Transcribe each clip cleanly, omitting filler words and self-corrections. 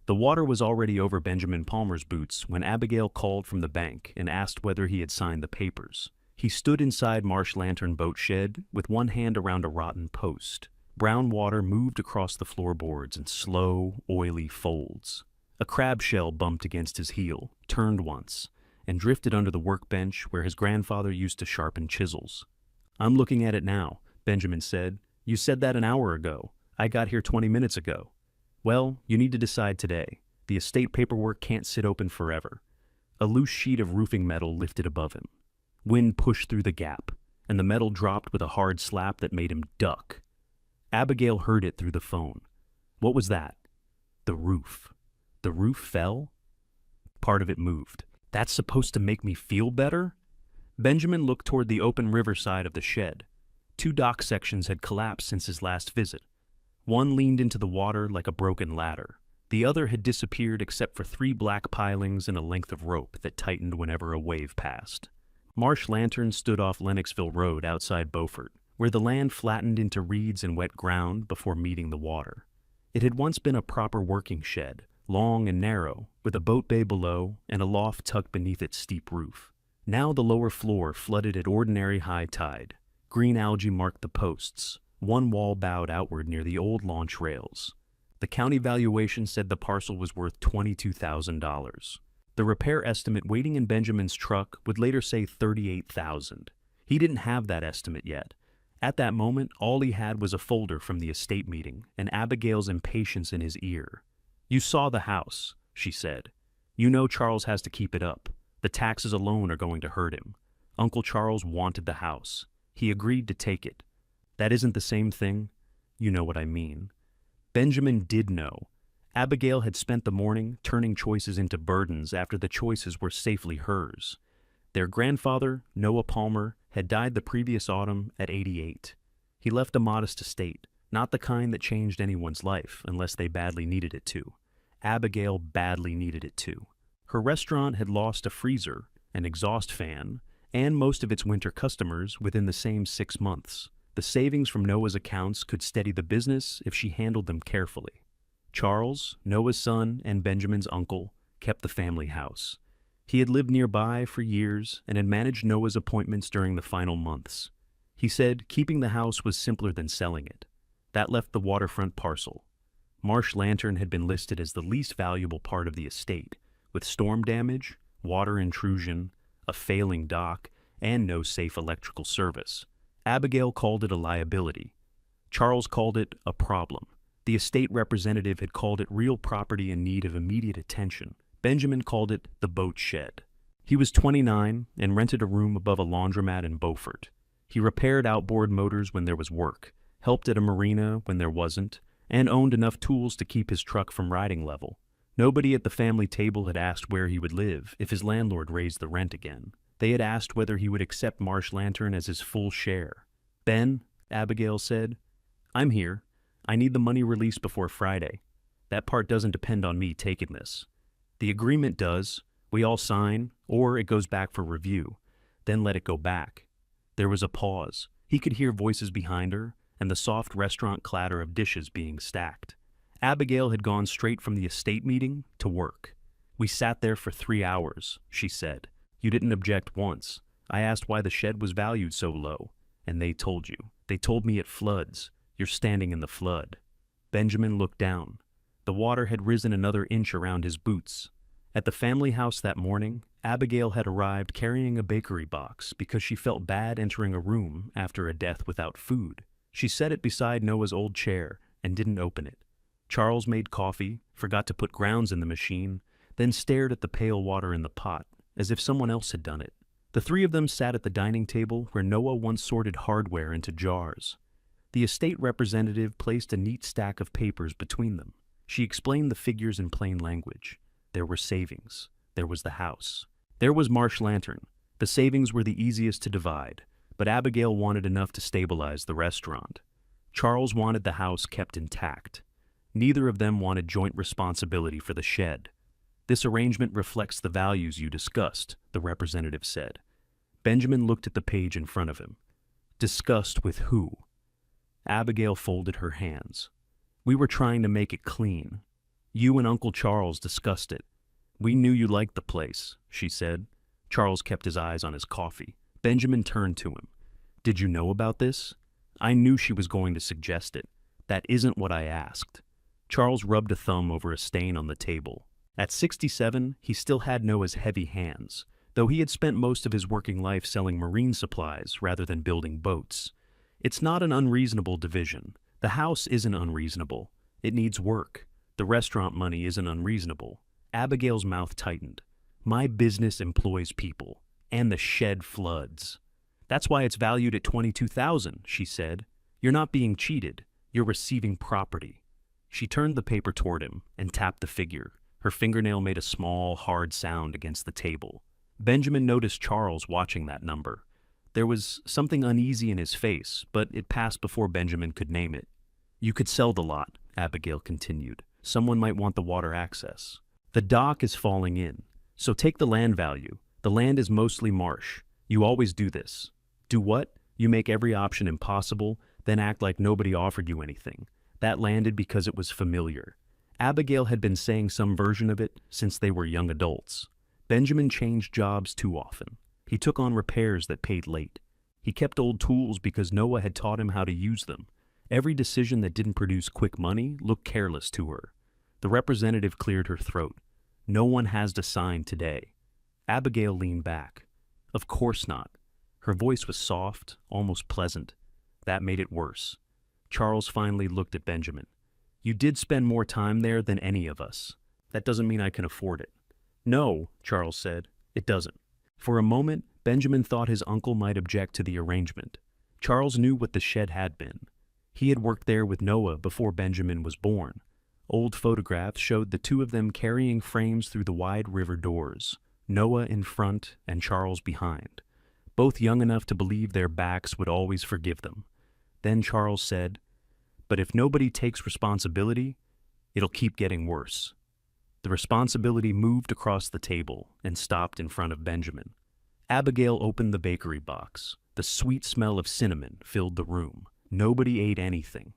The water was already over Benjamin Palmer's boots when Abigail called from the bank and asked whether he had signed the papers. He stood inside Marsh Lantern boat shed with one hand around a rotten post. Brown water moved across the floorboards in slow, oily folds. A crab shell bumped against his heel, turned once, and drifted under the workbench where his grandfather used to sharpen chisels. "I'm looking at it now," Benjamin said. "You said that an hour ago. I got here 20 minutes ago." "Well, you need to decide today. The estate paperwork can't sit open forever." A loose sheet of roofing metal lifted above him. Wind pushed through the gap, and the metal dropped with a hard slap that made him duck. Abigail heard it through the phone. What was that? The roof. The roof fell? Part of it moved. "That's supposed to make me feel better?" Benjamin looked toward the open riverside of the shed. 2 dock sections had collapsed since his last visit. One leaned into the water like a broken ladder. The other had disappeared except for 3 black pilings and a length of rope that tightened whenever a wave passed. Marsh Lantern stood off Lennoxville Road outside Beaufort, where the land flattened into reeds and wet ground before meeting the water. It had once been a proper working shed, long and narrow, with a boat bay below and a loft tucked beneath its steep roof. Now the lower floor flooded at ordinary high tide. Green algae marked the posts. One wall bowed outward near the old launch rails. The county valuation said the parcel was worth $22,000. The repair estimate waiting in Benjamin's truck would later say $38,000. He didn't have that estimate yet. At that moment, all he had was a folder from the estate meeting and Abigail's impatience in his ear. "You saw the house," she said. "You know Charles has to keep it up. The taxes alone are going to hurt him. Uncle Charles wanted the house. He agreed to take it. That isn't the same thing. You know what I mean." Benjamin did know. Abigail had spent the morning turning choices into burdens after the choices were safely hers. Their grandfather, Noah Palmer, had died the previous autumn at 88. He left a modest estate, not the kind that changed anyone's life unless they badly needed it to. Abigail badly needed it to. Her restaurant had lost a freezer, an exhaust fan, and most of its winter customers within the same 6 months. The savings from Noah's accounts could steady the business if she handled them carefully. Charles, Noah's son and Benjamin's uncle, kept the family house. He had lived nearby for years and had managed Noah's appointments during the final months. He said keeping the house was simpler than selling it. That left the waterfront parcel. Marsh Lantern had been listed as the least valuable part of the estate, with storm damage, water intrusion, a failing dock, and no safe electrical service. Abigail called it a liability. Charles called it a problem. The estate representative had called it real property in need of immediate attention. Benjamin called it the boat shed. He was 29 and rented a room above a laundromat in Beaufort. He repaired outboard motors when there was work, helped at a marina when there wasn't, and owned enough tools to keep his truck from riding level. Nobody at the family table had asked where he would live if his landlord raised the rent again. They had asked whether he would accept Marsh Lantern as his full share. "Ben," Abigail said, "I'm here. I need the money released before Friday. That part doesn't depend on me taking this. The agreement does. We all sign, or it goes back for review. Then let it go back." There was a pause. He could hear voices behind her and the soft restaurant clatter of dishes being stacked. Abigail had gone straight from the estate meeting to work. "We sat there for 3 hours, she said. "You didn't object once. I asked why the shed was valued so low, and they told you. They told me it floods. You're standing in the flood." Benjamin looked down. The water had risen another inch around his boots. At the family house that morning, Abigail had arrived carrying a bakery box because she felt bad entering a room after a death without food. She set it beside Noah's old chair and didn't open it. Charles made coffee, forgot to put grounds in the machine, then stared at the pale water in the pot, as if someone else had done it. The 3 of them sat at the dining table where Noah once sorted hardware into jars. The estate representative placed a neat stack of papers between them. She explained the figures in plain language. There were savings. There was the house. There was Marsh Lantern. The savings were the easiest to divide, but Abigail wanted enough to stabilize the restaurant. Charles wanted the house kept intact. Neither of them wanted joint responsibility for the shed. "This arrangement reflects the values you discussed," the representative said. Benjamin looked at the page in front of him. "Discussed with who?" Abigail folded her hands. "We were trying to make it clean. You and Uncle Charles discussed it. We knew you liked the place, she said. Charles kept his eyes on his coffee. Benjamin turned to him. Did you know about this? I knew she was going to suggest it. That isn't what I asked. Charles rubbed a thumb over a stain on the table. At 67, he still had Noah's heavy hands, though he had spent most of his working life selling marine supplies rather than building boats. It's not an unreasonable division. The house isn't unreasonable. It needs work. The restaurant money isn't unreasonable. Abigail's mouth tightened. My business employs people, and the shed floods. That's why it's valued at $22,000, she said. You're not being cheated. You're receiving property. She turned the paper toward him and tapped the figure. Her fingernail made a small, hard sound against the table. Benjamin noticed Charles watching that number. There was something uneasy in his face, but it passed before Benjamin could name it. You could sell the lot, Abigail continued. Someone might want the water access. The dock is falling in, so take the land value. The land is mostly marsh. You always do this. Do what? You make every option impossible, then act like nobody offered you anything. That landed because it was familiar. Abigail had been saying some version of it since they were young adults. Benjamin changed jobs too often. He took on repairs that paid late. He kept old tools because Noah had taught him how to use them. Every decision that didn't produce quick money looked careless to her. The representative cleared her throat. No one has to sign today. Abigail leaned back. Of course not. Her voice was soft, almost pleasant. That made it worse. Charles finally looked at Benjamin. You did spend more time there than any of us. That doesn't mean I can afford it. No, Charles said. It doesn't. For a moment, Benjamin thought his uncle might object to the arrangement. Charles knew what the shed had been. He had worked there with Noah before Benjamin was born. Old photographs showed the two of them carrying frames through the wide river doors, Noah in front and Charles behind, both young enough to believe their backs would always forgive them. Then Charles said, "But if nobody takes responsibility, it'll keep getting worse." The responsibility moved across the table and stopped in front of Benjamin. Abigail opened the bakery box. The sweet smell of cinnamon filled the room. Nobody ate anything.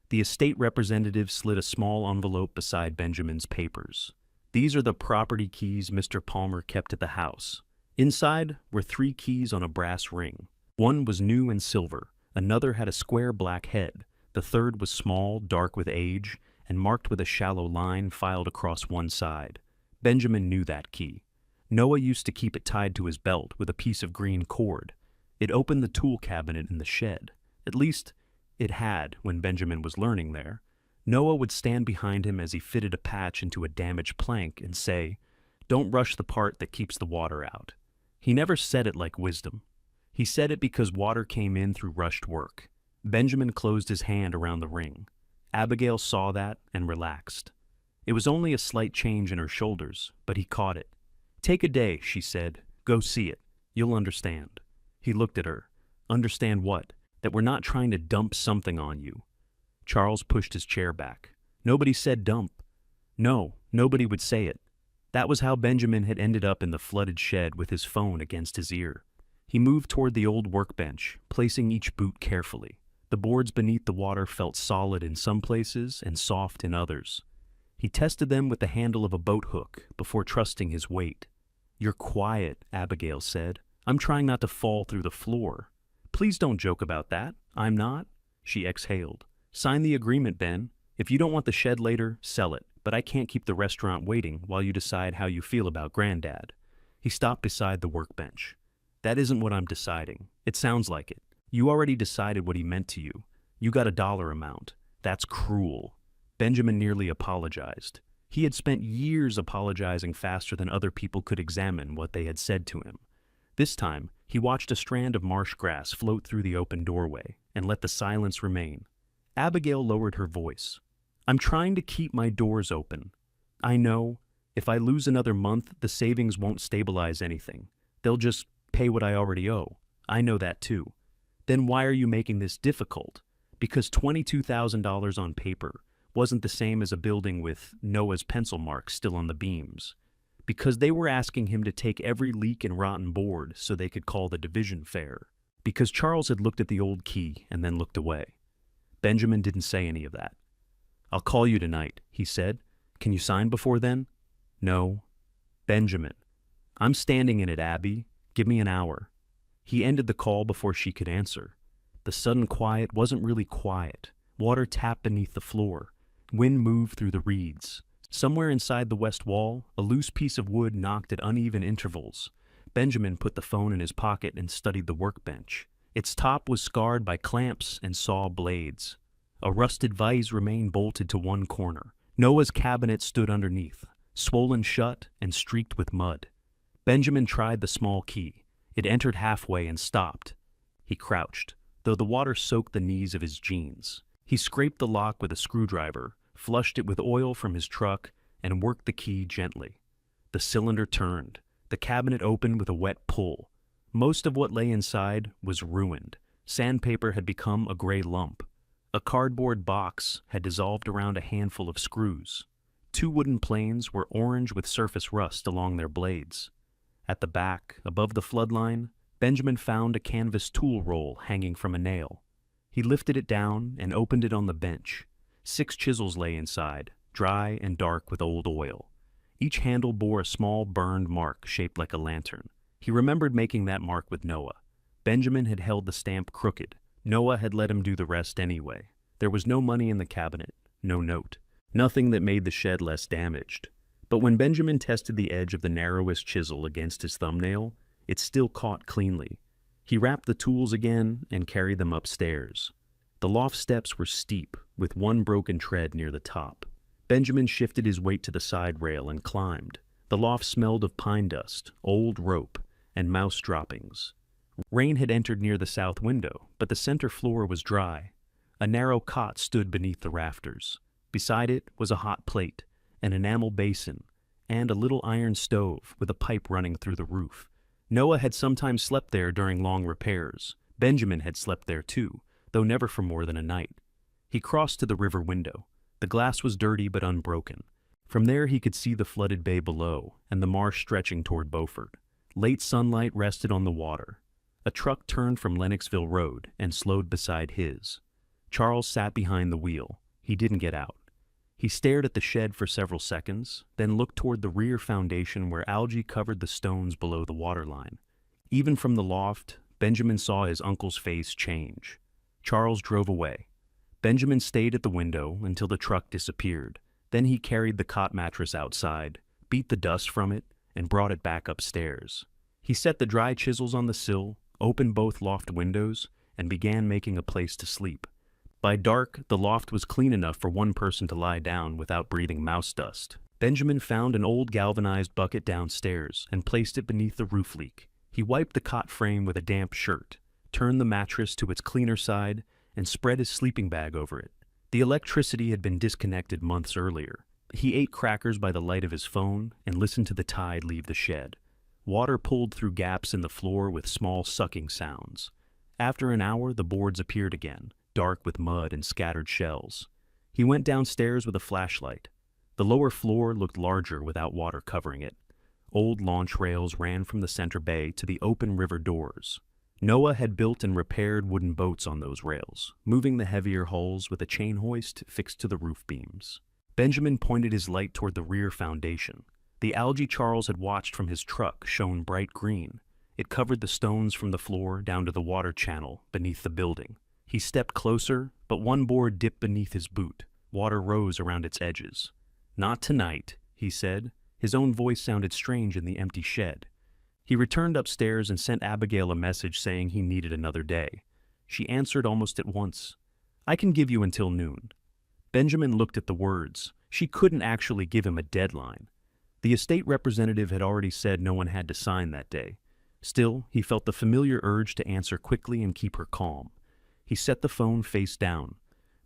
The estate representative slid a small envelope beside Benjamin's papers. These are the property keys Mr. Palmer kept at the house. Inside were 3 keys on a brass ring. One was new and silver. Another had a square black head. The third was small, dark with age, and marked with a shallow line filed across one side. Benjamin knew that key. Noah used to keep it tied to his belt with a piece of green cord. It opened the tool cabinet in the shed. At least, it had when Benjamin was learning there. Noah would stand behind him as he fitted a patch into a damaged plank and say, "Don't rush the part that keeps the water out." He never said it like wisdom. He said it because water came in through rushed work. Benjamin closed his hand around the ring. Abigail saw that and relaxed. It was only a slight change in her shoulders, but he caught it. "Take a day," she said. "Go see it. You'll understand." He looked at her. "Understand what? That we're not trying to dump something on you." Charles pushed his chair back. "Nobody said dump." No, nobody would say it. That was how Benjamin had ended up in the flooded shed with his phone against his ear. He moved toward the old workbench, placing each boot carefully. The boards beneath the water felt solid in some places and soft in others. He tested them with the handle of a boat hook before trusting his weight. "You're quiet," Abigail said. "I'm trying not to fall through the floor." "Please don't joke about that. I'm not." She exhaled. "Sign the agreement, Ben. If you don't want the shed later, sell it. But I can't keep the restaurant waiting while you decide how you feel about Granddad." He stopped beside the workbench. "That isn't what I'm deciding. It sounds like it. You already decided what he meant to you. You got a dollar amount. That's cruel." Benjamin nearly apologized. He had spent years apologizing faster than other people could examine what they had said to him. This time, he watched a strand of marsh grass float through the open doorway and let the silence remain. Abigail lowered her voice. "I'm trying to keep my doors open. I know, if I lose another month, the savings won't stabilize anything. They'll just pay what I already owe. I know that too. Then why are you making this difficult? Because $22,000 on paper wasn't the same as a building with Noah's pencil marks still on the beams. Because they were asking him to take every leak and rotten board so they could call the division fair. Because Charles had looked at the old key and then looked away. Benjamin didn't say any of that. "I'll call you tonight," he said. Can you sign before then? No. Benjamin. I'm standing in it, Abby. Give me an hour. He ended the call before she could answer. The sudden quiet wasn't really quiet. Water tapped beneath the floor. Wind moved through the reeds. Somewhere inside the west wall, a loose piece of wood knocked at uneven intervals. Benjamin put the phone in his pocket and studied the workbench. Its top was scarred by clamps and saw blades. A rusted vise remained bolted to one corner. Noah's cabinet stood underneath, swollen shut and streaked with mud. Benjamin tried the small key. It entered halfway and stopped. He crouched, though the water soaked the knees of his jeans. He scraped the lock with a screwdriver, flushed it with oil from his truck, and worked the key gently. The cylinder turned. The cabinet opened with a wet pull. Most of what lay inside was ruined. Sandpaper had become a gray lump. A cardboard box had dissolved around a handful of screws. 2 wooden planes were orange with surface rust along their blades. At the back, above the floodline, Benjamin found a canvas tool roll hanging from a nail. He lifted it down and opened it on the bench. 6 chisels lay inside, dry and dark with old oil. Each handle bore a small burned mark shaped like a lantern. He remembered making that mark with Noah. Benjamin had held the stamp crooked. Noah had let him do the rest anyway. There was no money in the cabinet, no note, nothing that made the shed less damaged. But when Benjamin tested the edge of the narrowest chisel against his thumbnail, it still caught cleanly. He wrapped the tools again and carried them upstairs. The loft steps were steep, with one broken tread near the top. Benjamin shifted his weight to the side rail and climbed. The loft smelled of pine dust, old rope, and mouse droppings. Rain had entered near the south window, but the center floor was dry. A narrow cot stood beneath the rafters. Beside it was a hot plate, an enamel basin, and a little iron stove with a pipe running through the roof. Noah had sometimes slept there during long repairs. Benjamin had slept there too, though never for more than a night. He crossed to the river window. The glass was dirty but unbroken. From there he could see the flooded bay below and the marsh stretching toward Beaufort. Late sunlight rested on the water. A truck turned from Lennoxville Road and slowed beside his. Charles sat behind the wheel. He didn't get out. He stared at the shed for several seconds, then looked toward the rear foundation where algae covered the stones below the waterline. Even from the loft, Benjamin saw his uncle's face change. Charles drove away. Benjamin stayed at the window until the truck disappeared. Then he carried the cot mattress outside, beat the dust from it, and brought it back upstairs. He set the dry chisels on the sill, opened both loft windows, and began making a place to sleep. By dark, the loft was clean enough for one person to lie down without breathing mouse dust. Benjamin found an old galvanized bucket downstairs and placed it beneath the roof leak. He wiped the cot frame with a damp shirt, turned the mattress to its cleaner side, and spread his sleeping bag over it. The electricity had been disconnected months earlier. He ate crackers by the light of his phone and listened to the tide leave the shed. Water pulled through gaps in the floor with small sucking sounds. After an hour, the boards appeared again, dark with mud and scattered shells. He went downstairs with a flashlight. The lower floor looked larger without water covering it. Old launch rails ran from the center bay to the open river doors. Noah had built and repaired wooden boats on those rails, moving the heavier hulls with a chain hoist fixed to the roof beams. Benjamin pointed his light toward the rear foundation. The algae Charles had watched from his truck shone bright green. It covered the stones from the floor down to the water channel beneath the building. He stepped closer, but one board dipped beneath his boot. Water rose around its edges. "Not tonight," he said. His own voice sounded strange in the empty shed. He returned upstairs and sent Abigail a message saying he needed another day. She answered almost at once. "I can give you until noon." Benjamin looked at the words. She couldn't actually give him a deadline. The estate representative had already said no one had to sign that day. Still, he felt the familiar urge to answer quickly and keep her calm. He set the phone face down.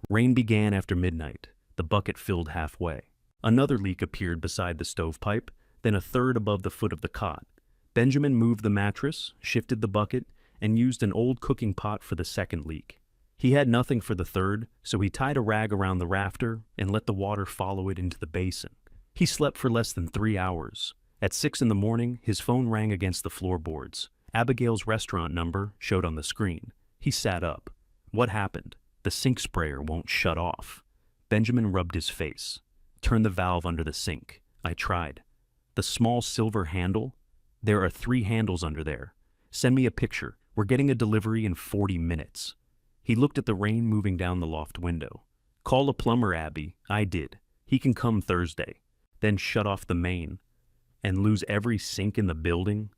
Rain began after midnight. The bucket filled halfway. Another leak appeared beside the stovepipe, then a third above the foot of the cot. Benjamin moved the mattress, shifted the bucket, and used an old cooking pot for the second leak. He had nothing for the third, so he tied a rag around the rafter and let the water follow it into the basin. He slept for less than 3 hours. At 6 in the morning, his phone rang against the floorboards. Abigail's restaurant number showed on the screen. He sat up. What happened? The sink sprayer won't shut off. Benjamin rubbed his face. Turn the valve under the sink. I tried. The small silver handle? There are 3 handles under there. Send me a picture. We're getting a delivery in 40 minutes. He looked at the rain moving down the loft window. Call a plumber, Abby. I did. He can come Thursday. Then shut off the main. And lose every sink in the building?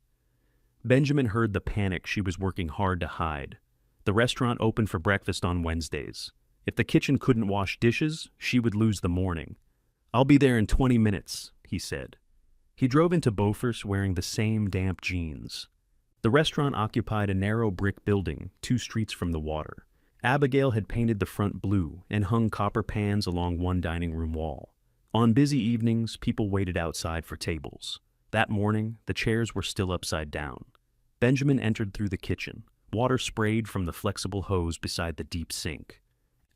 Benjamin heard the panic she was working hard to hide. The restaurant opened for breakfast on Wednesdays. If the kitchen couldn't wash dishes, she would lose the morning. I'll be there in 20 minutes, he said. He drove into Beaufort's wearing the same damp jeans. The restaurant occupied a narrow brick building 2 streets from the water. Abigail had painted the front blue and hung copper pans along one dining room wall. On busy evenings, people waited outside for tables. That morning, the chairs were still upside down. Benjamin entered through the kitchen. Water sprayed from the flexible hose beside the deep sink.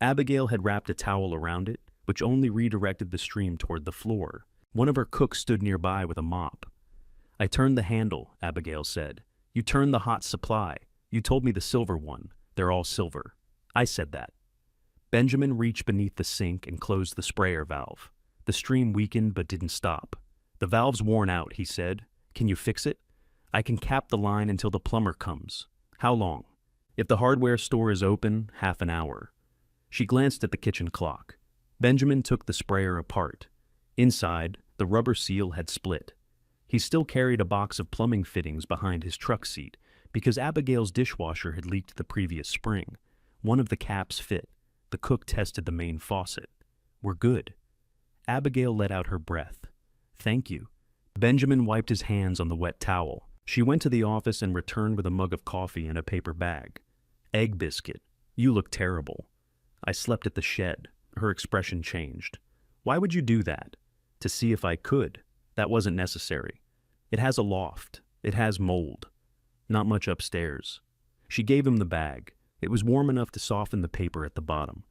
Abigail had wrapped a towel around it, which only redirected the stream toward the floor. One of her cooks stood nearby with a mop. I turned the handle, Abigail said. You turned the hot supply. You told me the silver one. They're all silver. I said that. Benjamin reached beneath the sink and closed the sprayer valve. The stream weakened but didn't stop. The valve's worn out, he said. Can you fix it? I can cap the line until the plumber comes. How long? If the hardware store is open, half an hour. She glanced at the kitchen clock. Benjamin took the sprayer apart. Inside, the rubber seal had split. He still carried a box of plumbing fittings behind his truck seat because Abigail's dishwasher had leaked the previous spring. One of the caps fit. The cook tested the main faucet. We're good. Abigail let out her breath. Thank you. Benjamin wiped his hands on the wet towel. She went to the office and returned with a mug of coffee and a paper bag. Egg biscuit. You look terrible. I slept at the shed. Her expression changed. Why would you do that? To see if I could. That wasn't necessary. It has a loft. It has mold. Not much upstairs. She gave him the bag. It was warm enough to soften the paper at the bottom.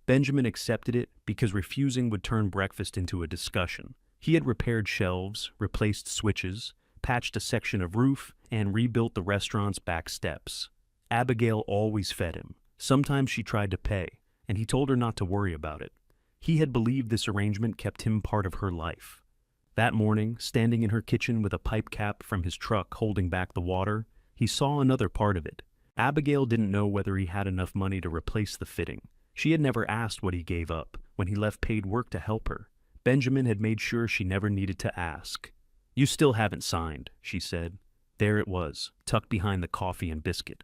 Benjamin accepted it because refusing would turn breakfast into a discussion. He had repaired shelves, replaced switches, patched a section of roof, and rebuilt the restaurant's back steps. Abigail always fed him. Sometimes she tried to pay, and he told her not to worry about it. He had believed this arrangement kept him part of her life. That morning, standing in her kitchen with a pipe cap from his truck holding back the water, he saw another part of it. Abigail didn't know whether he had enough money to replace the fitting. She had never asked what he gave up when he left paid work to help her. Benjamin had made sure she never needed to ask. You still haven't signed, she said. There it was, tucked behind the coffee and biscuit.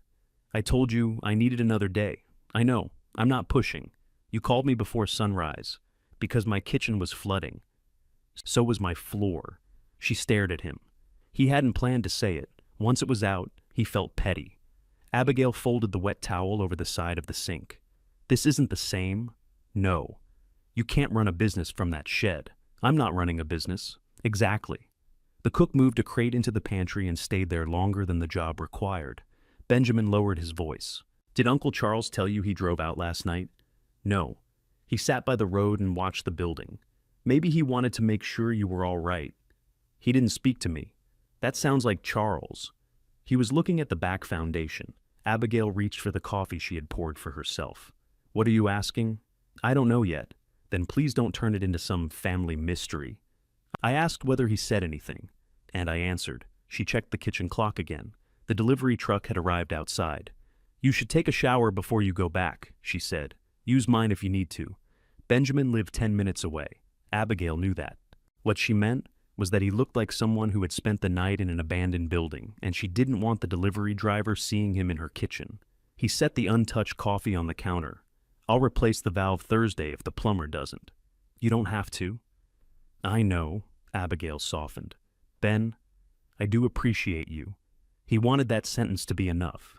I told you I needed another day. I know, I'm not pushing. You called me before sunrise, because my kitchen was flooding. So was my floor. She stared at him. He hadn't planned to say it. Once it was out, he felt petty. Abigail folded the wet towel over the side of the sink. This isn't the same. No. You can't run a business from that shed. I'm not running a business. Exactly. The cook moved a crate into the pantry and stayed there longer than the job required. Benjamin lowered his voice. Did Uncle Charles tell you he drove out last night? No. He sat by the road and watched the building. Maybe he wanted to make sure you were all right. He didn't speak to me. That sounds like Charles. He was looking at the back foundation. Abigail reached for the coffee she had poured for herself. What are you asking? I don't know yet. Then please don't turn it into some family mystery. I asked whether he said anything, and I answered. She checked the kitchen clock again. The delivery truck had arrived outside. You should take a shower before you go back, she said. Use mine if you need to. Benjamin lived 10 minutes away. Abigail knew that. What she meant was that he looked like someone who had spent the night in an abandoned building, and she didn't want the delivery driver seeing him in her kitchen. He set the untouched coffee on the counter. I'll replace the valve Thursday if the plumber doesn't. You don't have to. I know, Abigail softened. Ben, I do appreciate you. He wanted that sentence to be enough.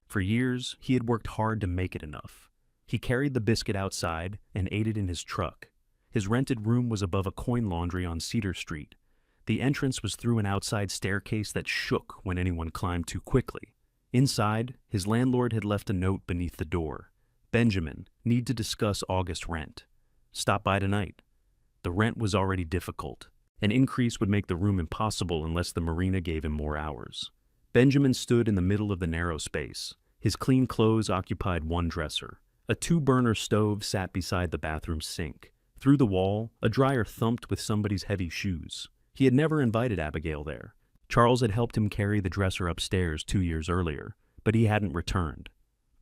For years, he had worked hard to make it enough. He carried the biscuit outside and ate it in his truck. His rented room was above a coin laundry on Cedar Street. The entrance was through an outside staircase that shook when anyone climbed too quickly. Inside, his landlord had left a note beneath the door. Benjamin, need to discuss August rent. Stop by tonight. The rent was already difficult. An increase would make the room impossible unless the marina gave him more hours. Benjamin stood in the middle of the narrow space. His clean clothes occupied one dresser. A 2-burner stove sat beside the bathroom sink. Through the wall, a dryer thumped with somebody's heavy shoes. He had never invited Abigail there. Charles had helped him carry the dresser upstairs 2 years earlier, but he hadn't returned.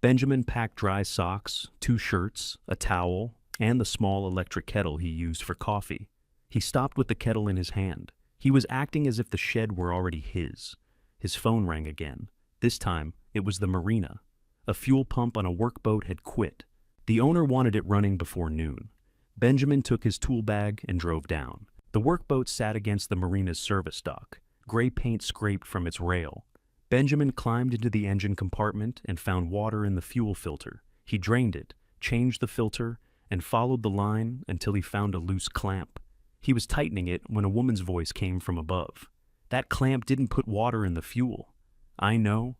Benjamin packed dry socks, 2 shirts, a towel, and the small electric kettle he used for coffee. He stopped with the kettle in his hand. He was acting as if the shed were already his. His phone rang again. This time, it was the marina. A fuel pump on a workboat had quit. The owner wanted it running before noon. Benjamin took his tool bag and drove down. The workboat sat against the marina's service dock. Gray paint scraped from its rail. Benjamin climbed into the engine compartment and found water in the fuel filter. He drained it, changed the filter, and followed the line until he found a loose clamp. He was tightening it when a woman's voice came from above. "That clamp didn't put water in the fuel." "I know."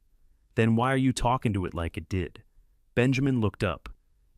"Then why are you talking to it like it did?" Benjamin looked up.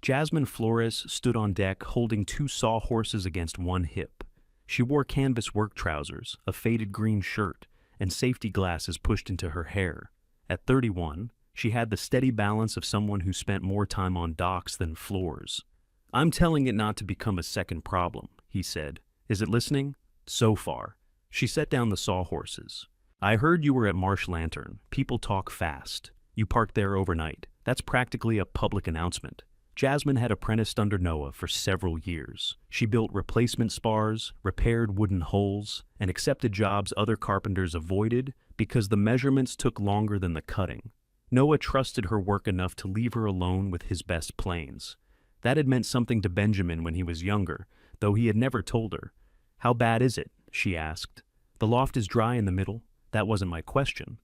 Jasmine Flores stood on deck holding 2 sawhorses against one hip. She wore canvas work trousers, a faded green shirt, and safety glasses pushed into her hair. At 31, she had the steady balance of someone who spent more time on docks than floors. "I'm telling it not to become a second problem," he said. "Is it listening?" "So far." She set down the sawhorses. "I heard you were at Marsh Lantern. People talk fast. You parked there overnight. That's practically a public announcement." Jasmine had apprenticed under Noah for several years. She built replacement spars, repaired wooden hulls, and accepted jobs other carpenters avoided because the measurements took longer than the cutting. Noah trusted her work enough to leave her alone with his best planes. That had meant something to Benjamin when he was younger, though he had never told her. "How bad is it?" she asked. "The loft is dry in the middle." "That wasn't my question."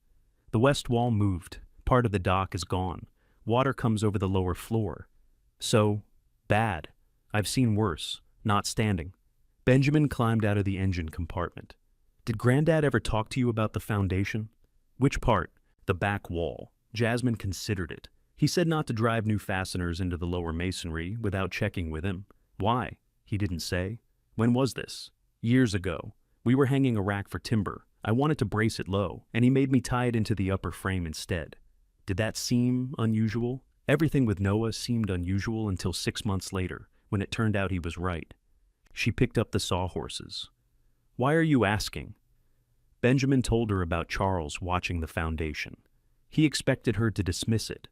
"The west wall moved. Part of the dock is gone. Water comes over the lower floor." "So bad. I've seen worse. Not standing." Benjamin climbed out of the engine compartment. "Did Granddad ever talk to you about the foundation?" "Which part?" "The back wall." Jasmine considered it. "He said not to drive new fasteners into the lower masonry without checking with him." "Why?" "He didn't say." "When was this?" "Years ago. We were hanging a rack for timber. I wanted to brace it low, and he made me tie it into the upper frame instead." "Did that seem unusual?" Everything with Noah seemed unusual until 6 months later, when it turned out he was right. She picked up the sawhorses. "Why are you asking?" Benjamin told her about Charles watching the foundation. He expected her to dismiss it.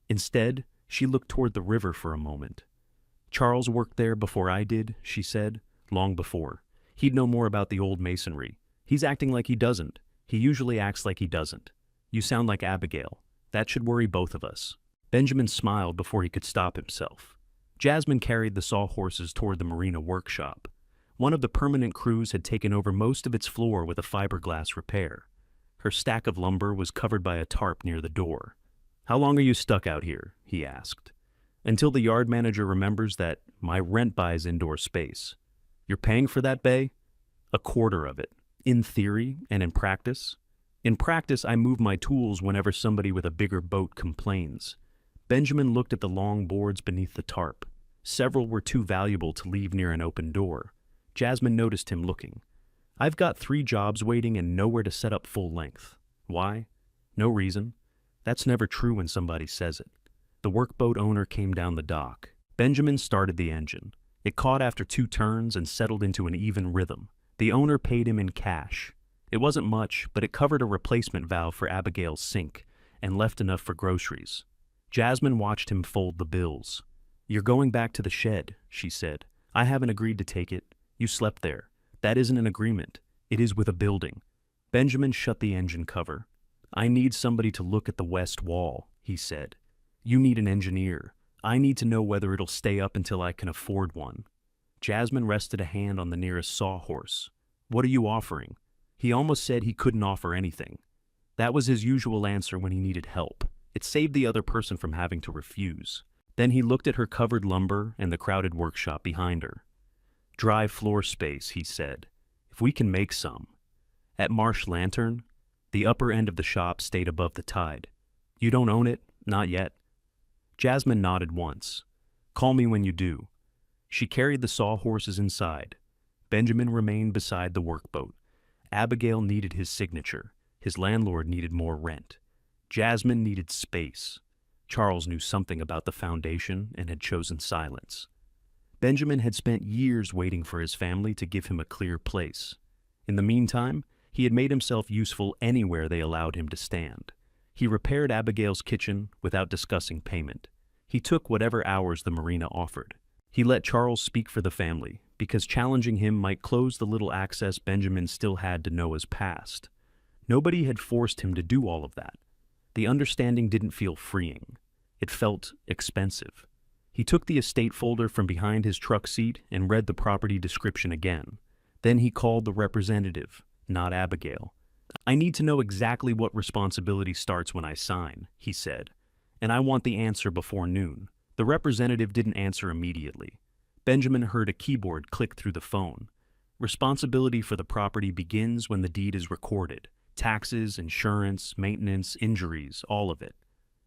Instead, she looked toward the river for a moment. "Charles worked there before I did," she said. "Long before. He'd know more about the old masonry. He's acting like he doesn't. He usually acts like he doesn't. You sound like Abigail. That should worry both of us." Benjamin smiled before he could stop himself. Jasmine carried the sawhorses toward the marina workshop. One of the permanent crews had taken over most of its floor with a fiberglass repair. Her stack of lumber was covered by a tarp near the door. "How long are you stuck out here?" he asked. "Until the yard manager remembers that my rent buys indoor space." "You're paying for that bay?" "A quarter of it. In theory and in practice." "In practice, I move my tools whenever somebody with a bigger boat complains." Benjamin looked at the long boards beneath the tarp. Several were too valuable to leave near an open door. Jasmine noticed him looking. "I've got 3 jobs waiting and nowhere to set up full length." "Why?" "No reason." That's never true when somebody says it. The workboat owner came down the dock. Benjamin started the engine. It caught after 2 turns and settled into an even rhythm. The owner paid him in cash. It wasn't much, but it covered a replacement valve for Abigail's sink and left enough for groceries. Jasmine watched him fold the bills. "You're going back to the shed," she said. "I haven't agreed to take it. You slept there. That isn't an agreement. It is with a building." Benjamin shut the engine cover. "I need somebody to look at the west wall," he said. "You need an engineer. I need to know whether it'll stay up until I can afford one." Jasmine rested a hand on the nearest sawhorse. "What are you offering?" He almost said he couldn't offer anything. That was his usual answer when he needed help. It saved the other person from having to refuse. Then he looked at her covered lumber and the crowded workshop behind her. "Dry floor space," he said. "If we can make some." "At Marsh Lantern?" The upper end of the shop stayed above the tide. "You don't own it?" "Not yet." Jasmine nodded once. "Call me when you do." She carried the sawhorses inside. Benjamin remained beside the workboat. Abigail needed his signature. His landlord needed more rent. Jasmine needed space. Charles knew something about the foundation and had chosen silence. Benjamin had spent years waiting for his family to give him a clear place. In the meantime, he had made himself useful anywhere they allowed him to stand. He repaired Abigail's kitchen without discussing payment. He took whatever hours the marina offered. He let Charles speak for the family, because challenging him might close the little access Benjamin still had to Noah's past. Nobody had forced him to do all of that. The understanding didn't feel freeing. It felt expensive. He took the estate folder from behind his truck seat and read the property description again. Then he called the representative, not Abigail. "I need to know exactly what responsibility starts when I sign," he said, "and I want the answer before noon." The representative didn't answer immediately. Benjamin heard a keyboard click through the phone. "Responsibility for the property begins when the deed is recorded. Taxes, insurance, maintenance, injuries, all of it.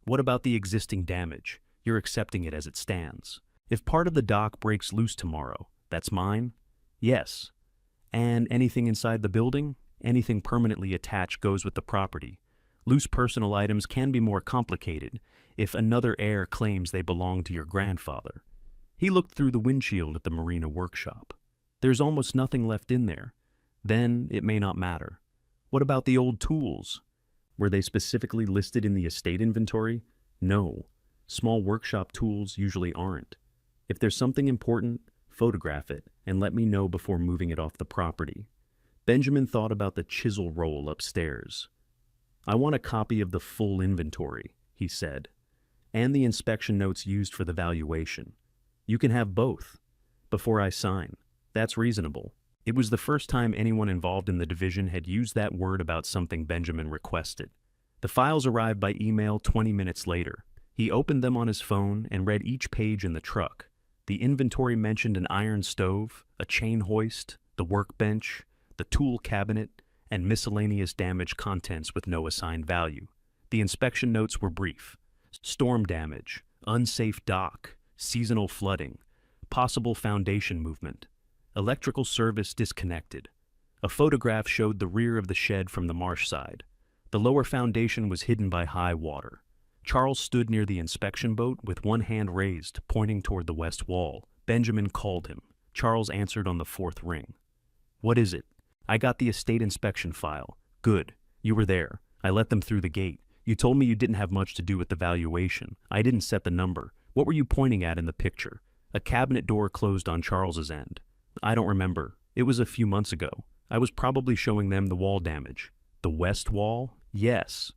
What about the existing damage? You're accepting it as it stands. If part of the dock breaks loose tomorrow, that's mine?" "Yes." "And anything inside the building? Anything permanently attached goes with the property. Loose personal items can be more complicated if another heir claims they belong to your grandfather." He looked through the windshield at the marina workshop. "There's almost nothing left in there. Then it may not matter." "What about the old tools? Were they specifically listed in the estate inventory?" "No. Small workshop tools usually aren't. If there's something important, photograph it and let me know before moving it off the property." Benjamin thought about the chisel roll upstairs. "I want a copy of the full inventory," he said, "and the inspection notes used for the valuation. You can have both before I sign. That's reasonable." It was the first time anyone involved in the division had used that word about something Benjamin requested. The files arrived by email 20 minutes later. He opened them on his phone and read each page in the truck. The inventory mentioned an iron stove, a chain hoist, the workbench, the tool cabinet, and miscellaneous damaged contents with no assigned value. The inspection notes were brief. Storm damage, unsafe dock, seasonal flooding, possible foundation movement, electrical service disconnected. A photograph showed the rear of the shed from the marsh side. The lower foundation was hidden by high water. Charles stood near the inspection boat with one hand raised, pointing toward the west wall. Benjamin called him. Charles answered on the fourth ring. "What is it?" "I got the estate inspection file." "Good. You were there. I let them through the gate. You told me you didn't have much to do with the valuation. I didn't set the number. What were you pointing at in the picture?" A cabinet door closed on Charles's end. "I don't remember. It was a few months ago. I was probably showing them the wall damage." "The west wall?" "Yes."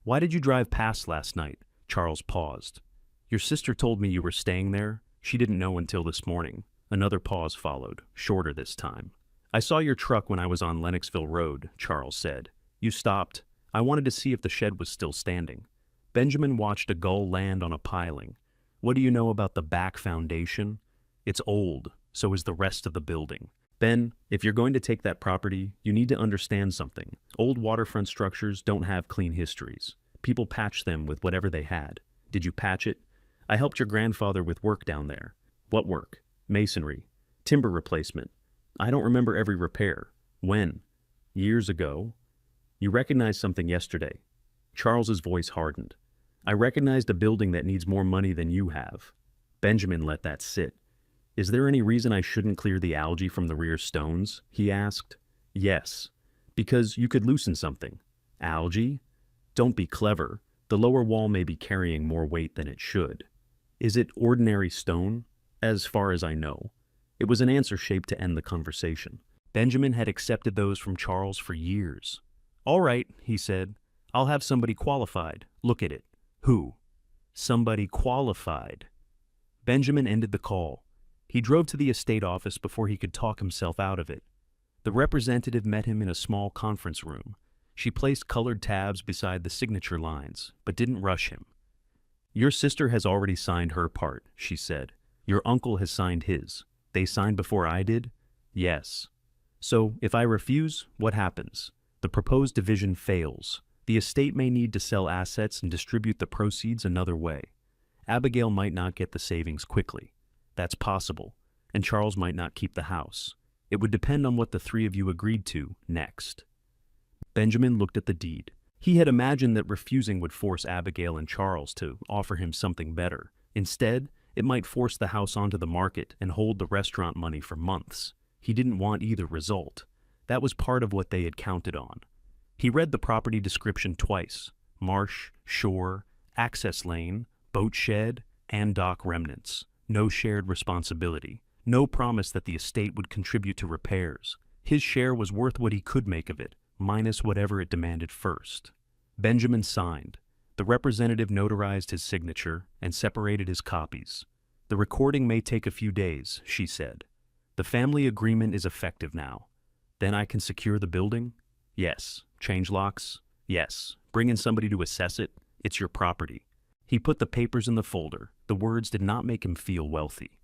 "Why did you drive past last night?" Charles paused. "Your sister told me you were staying there. She didn't know until this morning." Another pause followed, shorter this time. "I saw your truck when I was on Lennoxville Road," Charles said. "You stopped. I wanted to see if the shed was still standing." Benjamin watched a gull land on a piling. "What do you know about the back foundation?" "It's old. So is the rest of the building." "Ben, if you're going to take that property, you need to understand something. Old waterfront structures don't have clean histories. People patch them with whatever they had. Did you patch it?" "I helped your grandfather with work down there." "What work?" "Masonry. Timber replacement." "I don't remember every repair." "When?" "Years ago." "You recognized something yesterday." Charles's voice hardened. "I recognized a building that needs more money than you have." Benjamin let that sit. "Is there any reason I shouldn't clear the algae from the rear stones?" he asked. "Yes. Because you could loosen something." "Algae?" "Don't be clever. The lower wall may be carrying more weight than it should." "Is it ordinary stone?" "As far as I know." It was an answer shaped to end the conversation. Benjamin had accepted those from Charles for years. "All right," he said. "I'll have somebody qualified look at it." "Who?" "Somebody qualified." Benjamin ended the call. He drove to the estate office before he could talk himself out of it. The representative met him in a small conference room. She placed colored tabs beside the signature lines, but didn't rush him. "Your sister has already signed her part," she said. "Your uncle has signed his. They signed before I did?" "Yes." "So, if I refuse, what happens?" "The proposed division fails. The estate may need to sell assets and distribute the proceeds another way. Abigail might not get the savings quickly. That's possible. And Charles might not keep the house. It would depend on what the three of you agreed to next." Benjamin looked at the deed. He had imagined that refusing would force Abigail and Charles to offer him something better. Instead, It might force the house onto the market and hold the restaurant money for months. He didn't want either result. That was part of what they had counted on. He read the property description twice: marsh, shore, access lane, boat shed, and dock remnants. No shared responsibility. No promise that the estate would contribute to repairs. His share was worth what he could make of it, minus whatever it demanded first. Benjamin signed. The representative notarized his signature and separated his copies. "The recording may take a few days," she said. "The family agreement is effective now. Then I can secure the building?" "Yes." "Change locks?" "Yes." "Bring in somebody to assess it? It's your property." He put the papers in the folder. The words did not make him feel wealthy.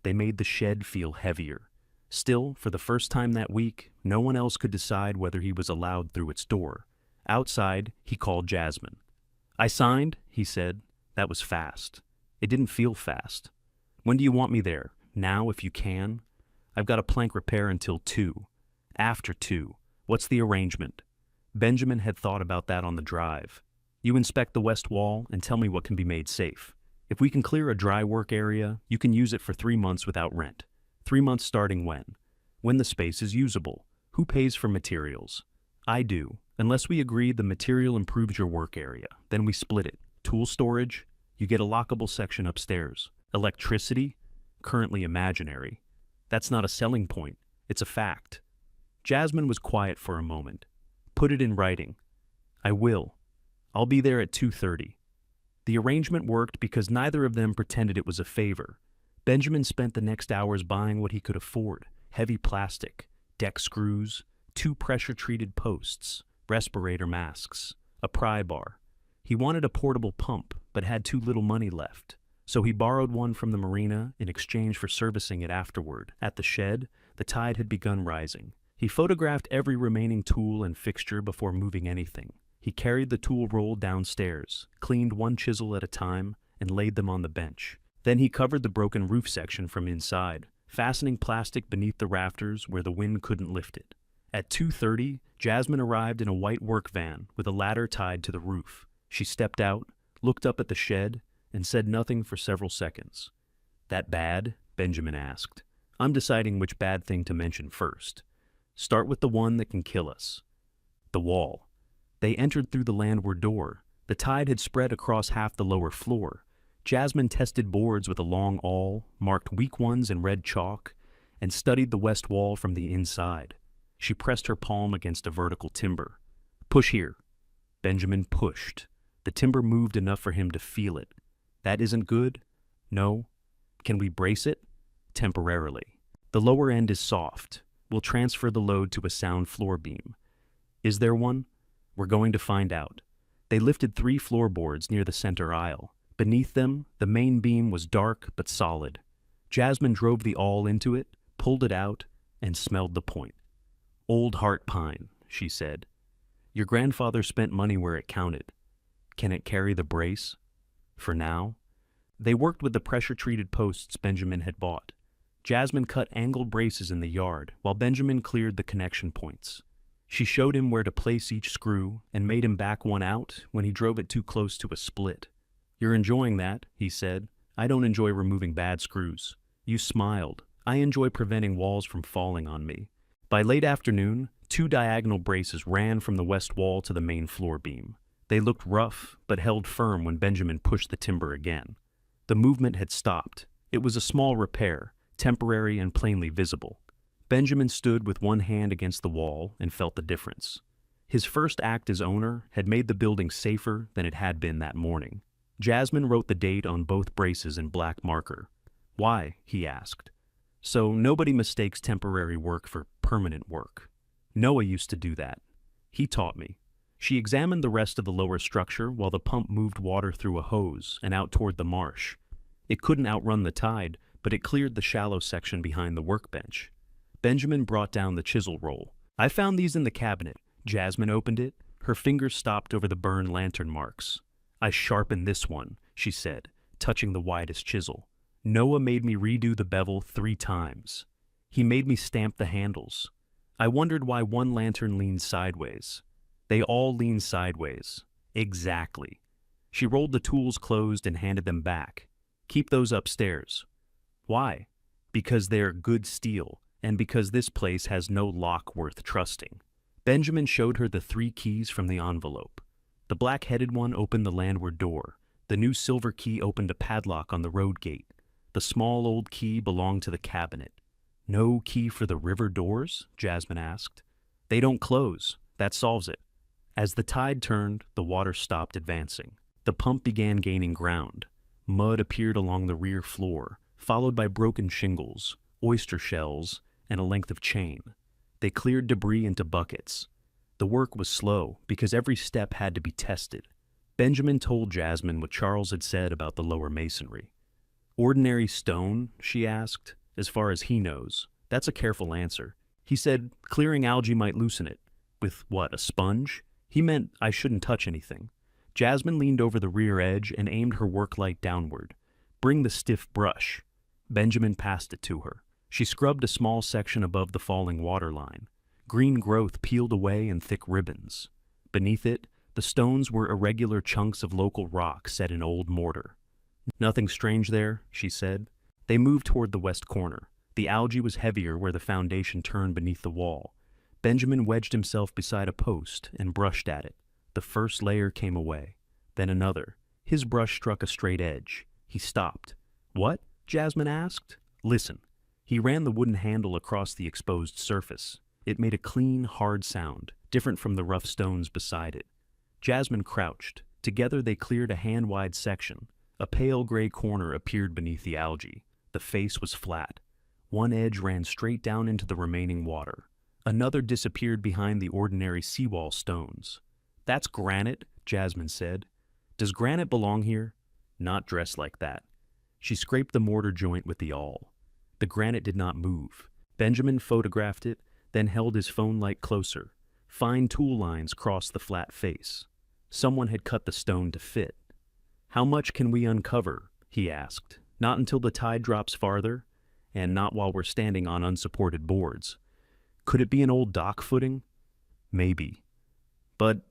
They made the shed feel heavier. Still, for the first time that week, no one else could decide whether he was allowed through its door. Outside, he called Jasmine. "I signed," he said. That was fast. It didn't feel fast. "When do you want me there?" "Now, if you can." "I've got a plank repair until 2. "After 2. What's the arrangement?" Benjamin had thought about that on the drive. "You inspect the west wall and tell me what can be made safe. If we can clear a dry work area, you can use it for 3 months without rent. 3 months starting when? When the space is usable. Who pays for materials?" "I do. Unless we agree the material improves your work area. Then we split it. Tool storage? You get a lockable section upstairs. Electricity? Currently imaginary. That's not a selling point. It's a fact." Jasmine was quiet for a moment. "Put it in writing." "I will. I'll be there at 2:30. The arrangement worked because neither of them pretended it was a favor. Benjamin spent the next hours buying what he could afford: heavy plastic, deck screws, 2 pressure-treated posts, respirator masks, a pry bar. He wanted a portable pump, but had too little money left. So he borrowed one from the marina in exchange for servicing it afterward. At the shed, the tide had begun rising. He photographed every remaining tool and fixture before moving anything. He carried the tool roll downstairs, cleaned one chisel at a time, and laid them on the bench. Then he covered the broken roof section from inside, fastening plastic beneath the rafters where the wind couldn't lift it. At 2:30, Jasmine arrived in a white work van with a ladder tied to the roof. She stepped out, looked up at the shed, and said nothing for several seconds. "That bad?" Benjamin asked. "I'm deciding which bad thing to mention first. Start with the one that can kill us." "The wall." They entered through the landward door. The tide had spread across half the lower floor. Jasmine tested boards with a long awl, marked weak ones in red chalk, and studied the west wall from the inside. She pressed her palm against a vertical timber. "Push here." Benjamin pushed. The timber moved enough for him to feel it. "That isn't good?" "No." "Can we brace it?" "Temporarily. The lower end is soft. We'll transfer the load to a sound floor beam." "Is there one?" "We're going to find out." They lifted 3 floorboards near the center aisle. Beneath them, the main beam was dark but solid. Jasmine drove the awl into it, pulled it out, and smelled the point. "Old heart pine," she said. "Your grandfather spent money where it counted. Can it carry the brace?" "For now." They worked with the pressure-treated posts Benjamin had bought. Jasmine cut angled braces in the yard, while Benjamin cleared the connection points. She showed him where to place each screw and made him back one out when he drove it too close to a split. "You're enjoying that," he said. "I don't enjoy removing bad screws." You smiled. "I enjoy preventing walls from falling on me." By late afternoon, 2 diagonal braces ran from the west wall to the main floor beam. They looked rough, but held firm when Benjamin pushed the timber again. The movement had stopped. It was a small repair, temporary and plainly visible. Benjamin stood with one hand against the wall and felt the difference. His first act as owner had made the building safer than it had been that morning. Jasmine wrote the date on both braces in black marker. "Why?" he asked. "So nobody mistakes temporary work for permanent work. Noah used to do that. He taught me." She examined the rest of the lower structure while the pump moved water through a hose and out toward the marsh. It couldn't outrun the tide, but it cleared the shallow section behind the workbench. Benjamin brought down the chisel roll. "I found these in the cabinet." Jasmine opened it. Her fingers stopped over the burned lantern marks. "I sharpened this one," she said, touching the widest chisel. "Noah made me redo the bevel 3 times. He made me stamp the handles. I wondered why one lantern leaned sideways. They all lean sideways." "Exactly." She rolled the tools closed and handed them back. Keep those upstairs. Why? Because they're good steel, and because this place has no lock worth trusting. Benjamin showed her the 3 keys from the envelope. The black-headed one opened the landward door. The new silver key opened a padlock on the road gate. The small old key belonged to the cabinet. No key for the river doors? Jasmine asked. They don't close. That solves it. As the tide turned, the water stopped advancing. The pump began gaining ground. Mud appeared along the rear floor, followed by broken shingles, oyster shells, and a length of chain. They cleared debris into buckets. The work was slow because every step had to be tested. Benjamin told Jasmine what Charles had said about the lower masonry. Ordinary stone, she asked. As far as he knows. That's a careful answer. He said clearing algae might loosen it. With what, a sponge? He meant I shouldn't touch anything. Jasmine leaned over the rear edge and aimed her work light downward. Bring the stiff brush. Benjamin passed it to her. She scrubbed a small section above the falling waterline. Green growth peeled away in thick ribbons. Beneath it, the stones were irregular chunks of local rock set in old mortar. Nothing strange there, she said. They moved toward the west corner. The algae was heavier where the foundation turned beneath the wall. Benjamin wedged himself beside a post and brushed at it. The first layer came away. Then another. His brush struck a straight edge. He stopped. What? Jasmine asked. Listen. He ran the wooden handle across the exposed surface. It made a clean, hard sound, different from the rough stones beside it. Jasmine crouched. Together they cleared a hand-wide section. A pale gray corner appeared beneath the algae. The face was flat. One edge ran straight down into the remaining water. Another disappeared behind the ordinary seawall stones. That's granite, Jasmine said. Does granite belong here? Not dressed like that. She scraped the mortar joint with the awl. The granite did not move. Benjamin photographed it, then held his phone light closer. Fine tool lines crossed the flat face. Someone had cut the stone to fit. How much can we uncover? He asked. Not until the tide drops farther, and not while we're standing on unsupported boards. Could it be an old dock footing? Maybe. But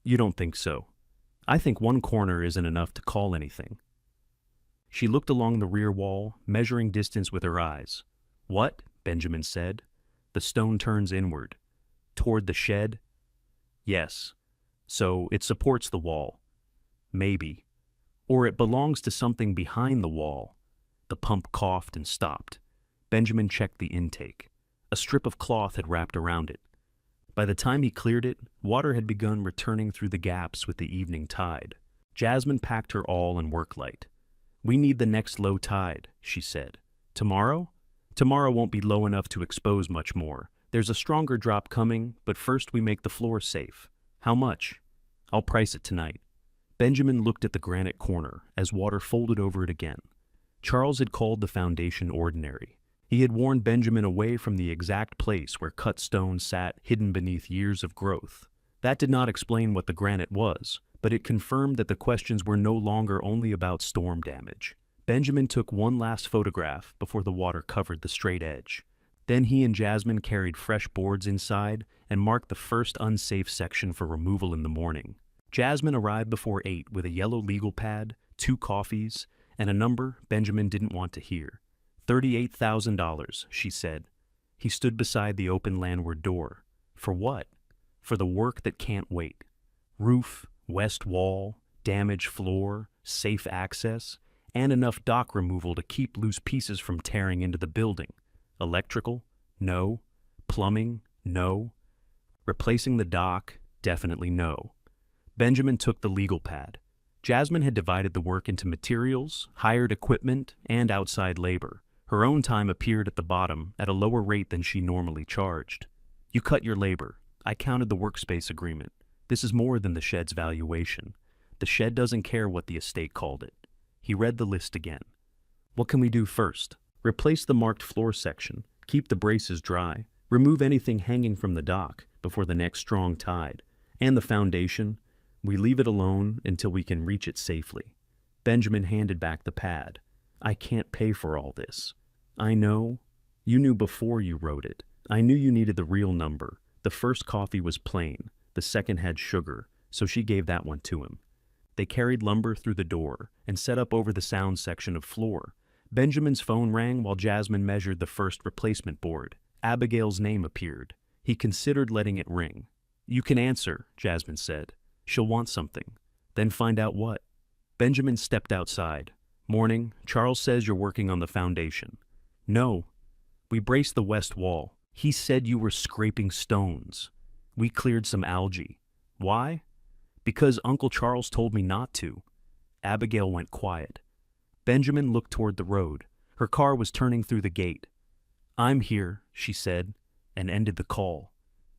you don't think so. I think one corner isn't enough to call anything. She looked along the rear wall, measuring distance with her eyes. What? Benjamin said. The stone turns inward. Toward the shed? Yes. So it supports the wall. Maybe. Or it belongs to something behind the wall. The pump coughed and stopped. Benjamin checked the intake. A strip of cloth had wrapped around it. By the time he cleared it, water had begun returning through the gaps with the evening tide. Jasmine packed her awl and work light. We need the next low tide, she said. Tomorrow? Tomorrow won't be low enough to expose much more. There's a stronger drop coming, but first we make the floor safe. How much? I'll price it tonight. Benjamin looked at the granite corner as water folded over it again. Charles had called the foundation ordinary. He had warned Benjamin away from the exact place where cut stone sat hidden beneath years of growth. That did not explain what the granite was, but it confirmed that the questions were no longer only about storm damage. Benjamin took one last photograph before the water covered the straight edge. Then he and Jasmine carried fresh boards inside and marked the first unsafe section for removal in the morning. Jasmine arrived before 8 with a yellow legal pad, 2 coffees, and a number Benjamin didn't want to hear. $38,000, she said. He stood beside the open landward door. For what? For the work that can't wait. Roof, west wall, damaged floor, safe access, and enough dock removal to keep loose pieces from tearing into the building. Electrical? No. Plumbing? No. Replacing the dock? Definitely no. Benjamin took the legal pad. Jasmine had divided the work into materials, hired equipment, and outside labor. Her own time appeared at the bottom at a lower rate than she normally charged. You cut your labor. I counted the workspace agreement. This is more than the shed's valuation. The shed doesn't care what the estate called it. He read the list again. What can we do first? Replace the marked floor section, keep the braces dry, remove anything hanging from the dock before the next strong tide, and the foundation. We leave it alone until we can reach it safely. Benjamin handed back the pad. I can't pay for all this. I know. You knew before you wrote it. I knew you needed the real number. The first coffee was plain. The second had sugar, so she gave that one to him. They carried lumber through the door and set up over the sound section of floor. Benjamin's phone rang while Jasmine measured the first replacement board. Abigail's name appeared. He considered letting it ring. "You can answer," Jasmine said. "She'll want something." "Then find out what." Benjamin stepped outside. "Morning. Charles says you're working on the foundation." "No. We braced the west wall. He said you were scraping stones." "We cleared some algae." "Why?" "Because Uncle Charles told me not to." Abigail went quiet. Benjamin looked toward the road. Her car was turning through the gate. "I'm here," she said, and ended the call.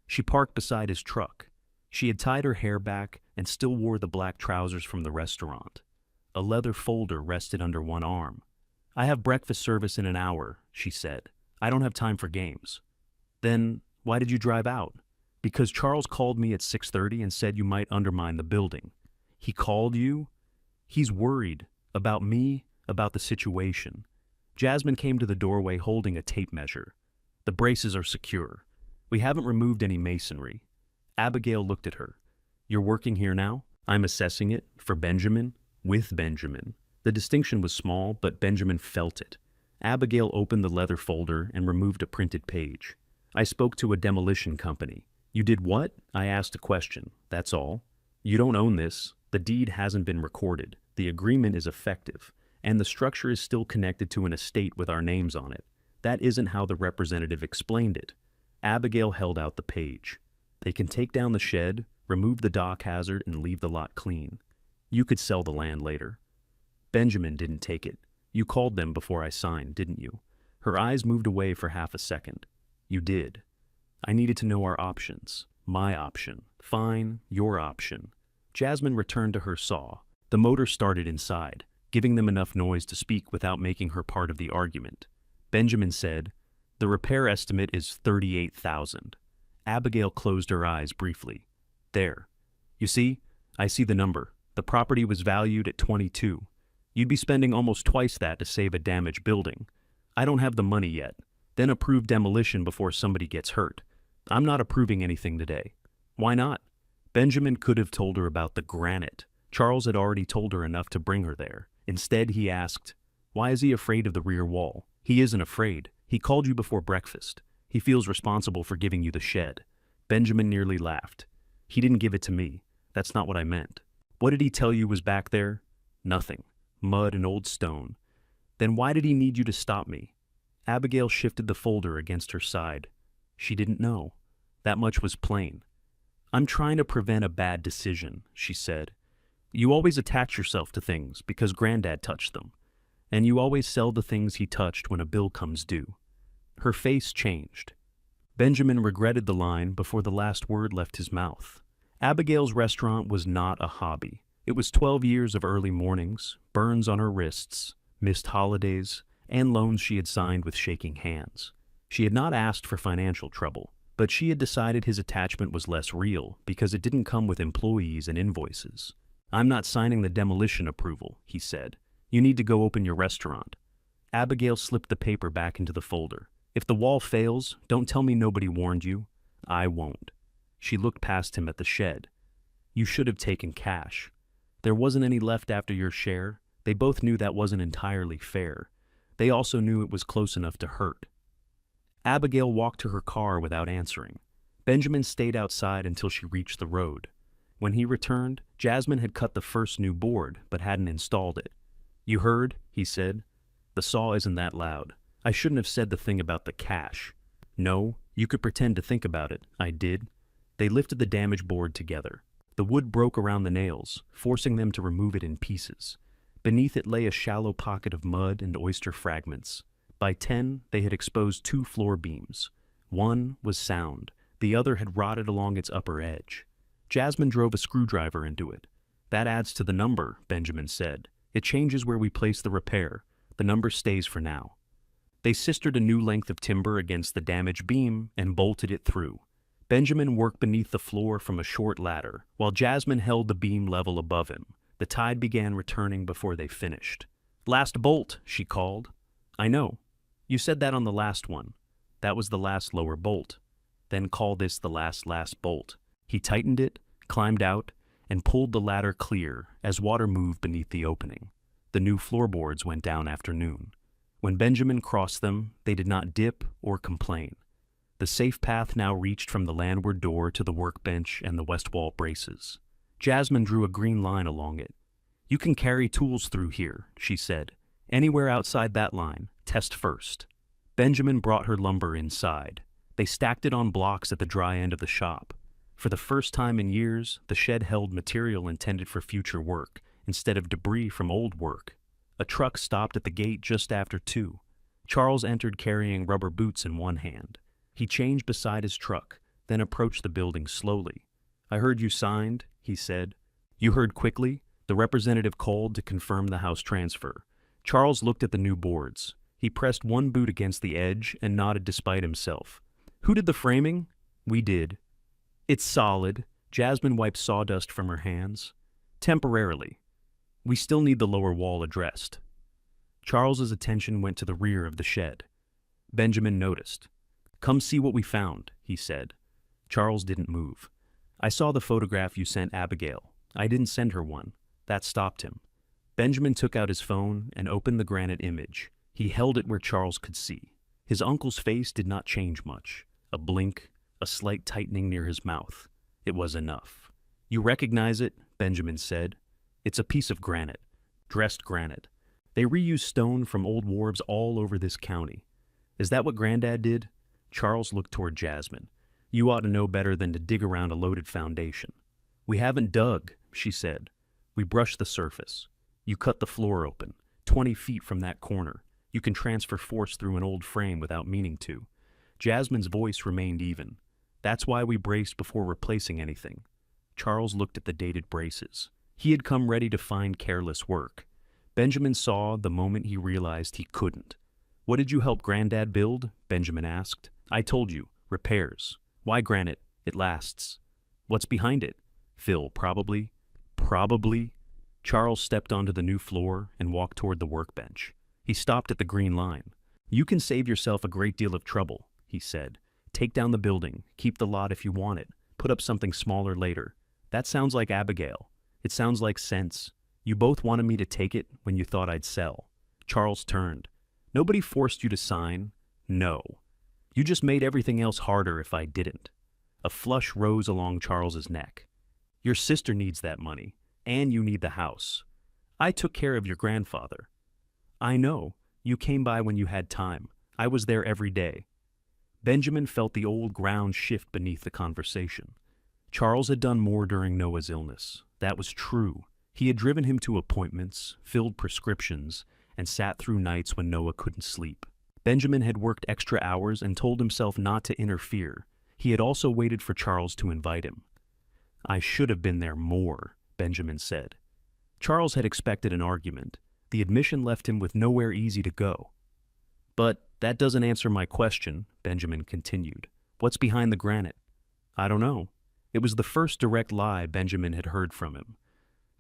She parked beside his truck. She had tied her hair back and still wore the black trousers from the restaurant. A leather folder rested under one arm. "I have breakfast service in an hour," she said. "I don't have time for games." "Then why did you drive out?" "Because Charles called me at 6:30 and said you might undermine the building." "He called you?" "He's worried. About me, about the situation." Jasmine came to the doorway holding a tape measure. "The braces are secure. We haven't removed any masonry." Abigail looked at her. "You're working here now?" "I'm assessing it, for Benjamin, with Benjamin." The distinction was small, but Benjamin felt it. Abigail opened the leather folder and removed a printed page. "I spoke to a demolition company." "You did what?" "I asked a question, that's all." "You don't own this. The deed hasn't been recorded. The agreement is effective, and the structure is still connected to an estate with our names on it. That isn't how the representative explained it." Abigail held out the page. "They can take down the shed, remove the dock hazard, and leave the lot clean. You could sell the land later." Benjamin didn't take it. "You called them before I signed, didn't you?" Her eyes moved away for half a second. "You did." "I needed to know our options." "My option." "Fine, your option." Jasmine returned to her saw. The motor started inside, giving them enough noise to speak without making her part of the argument. Benjamin said, "The repair estimate is $38,000. Abigail closed her eyes briefly. "There. You see? I see the number. The property was valued at 22. You'd be spending almost twice that to save a damaged building. I don't have the money yet. Then approve demolition before somebody gets hurt. I'm not approving anything today." "Why not?" Benjamin could have told her about the granite. Charles had already told her enough to bring her there. Instead, he asked, "Why is he afraid of the rear wall?" "He isn't afraid. He called you before breakfast. He feels responsible for giving you the shed." Benjamin nearly laughed. "He didn't give it to me. That's not what I meant." "What did he tell you was back there?" "Nothing. Mud and old stone." "Then why did he need you to stop me?" Abigail shifted the folder against her side. She didn't know. That much was plain. "I'm trying to prevent a bad decision," she said. "You always attach yourself to things because Granddad touched them. And you always sell the things he touched when a bill comes due." Her face changed. Benjamin regretted the line before the last word left his mouth. Abigail's restaurant was not a hobby. It was 12 years of early mornings, burns on her wrists, missed holidays, and loans she had signed with shaking hands. She had not asked for financial trouble, but she had decided his attachment was less real because it didn't come with employees and invoices. "I'm not signing the demolition approval," he said. "You need to go open your restaurant." Abigail slipped the paper back into the folder. "If the wall fails, don't tell me nobody warned you." "I won't." She looked past him at the shed. "You should have taken cash. There wasn't any left after your share." They both knew that wasn't entirely fair. They also knew it was close enough to hurt. Abigail walked to her car without answering. Benjamin stayed outside until she reached the road. When he returned, Jasmine had cut the first new board, but hadn't installed it. "You heard?" he said. "The saw isn't that loud. I shouldn't have said the thing about the cash." "No, you could pretend to think about it." "I did." They lifted the damaged board together. The wood broke around the nails, forcing them to remove it in pieces. Beneath it lay a shallow pocket of mud and oyster fragments. By 10, they had exposed 2 floor beams. One was sound. The other had rotted along its upper edge. Jasmine drove a screwdriver into it. "That adds to the number," Benjamin said. "It changes where we place the repair. The number stays for now." They sistered a new length of timber against the damaged beam and bolted it through. Benjamin worked beneath the floor from a short ladder, while Jasmine held the beam level above him. The tide began returning before they finished. "Last bolt," she called. "I know. You said that on the last one. That was the last lower bolt. Then call this the last bolt." He tightened it, climbed out, and pulled the ladder clear as water moved beneath the opening. The new floorboards went down after noon. When Benjamin crossed them, they did not dip or complain. The safe path now reached from the landward door to the workbench and the west wall braces. Jasmine drew a green line along it. "You can carry tools through here," she said. "Anywhere outside that line, test first." Benjamin brought her lumber inside. They stacked it on blocks at the dry end of the shop. For the first time in years, the shed held material intended for future work, instead of debris from old work. A truck stopped at the gate just after 2. Charles entered carrying rubber boots in one hand. He changed beside his truck, then approached the building slowly. "I heard you signed," he said. "You heard quickly?" The representative called to confirm the house transfer. Charles looked at the new boards. He pressed one boot against the edge and nodded despite himself. "Who did the framing?" "We did." "It's solid." Jasmine wiped sawdust from her hands. "Temporarily. We still need the lower wall addressed." Charles's attention went to the rear of the shed. Benjamin noticed. "Come see what we found," he said. Charles didn't move. "I saw the photograph you sent Abigail. I didn't send her one." That stopped him. Benjamin took out his phone and opened the granite image. He held it where Charles could see. His uncle's face did not change much. A blink, a slight tightening near his mouth. It was enough. "You recognize it?" Benjamin said. "It's a piece of granite. Dressed granite. They reuse stone from old wharves all over this county. Is that what Granddad did?" Charles looked toward Jasmine. "You ought to know better than to dig around a loaded foundation." "We haven't dug," she said. "We brushed the surface. You cut the floor open, 20 feet from that corner. You can transfer force through an old frame without meaning to." Jasmine's voice remained even. "That's why we braced before replacing anything." Charles looked at the dated braces. He had come ready to find careless work. Benjamin saw the moment he realized he couldn't. "What did you help Granddad build?" Benjamin asked. "I told you. Repairs." "Why granite? It lasts." "What's behind it?" "Phil, probably." "Probably?" Charles stepped onto the new floor and walked toward the workbench. He stopped at the green line. "You can save yourself a great deal of trouble," he said. "Take down the building, keep the lot if you want it, put up something smaller later." "That sounds like Abigail. It sounds like sense. You both wanted me to take it when you thought I'd sell." Charles turned. "Nobody forced you to sign." "No. You just made everything else harder if I didn't." A flush rose along Charles's neck. "Your sister needs that money, and you need the house. I took care of your grandfather." "I know. You came by when you had time. I was there every day." Benjamin felt the old ground shift beneath the conversation. Charles had done more during Noah's illness. That was true. He had driven him to appointments, filled prescriptions, and sat through nights when Noah couldn't sleep. Benjamin had worked extra hours and told himself not to interfere. He had also waited for Charles to invite him. "I should have been there more," Benjamin said. Charles had expected an argument. The admission left him with nowhere easy to go. "But that doesn't answer my question," Benjamin continued. "What's behind the granite?" "I don't know." It was the first direct lie Benjamin had heard from him.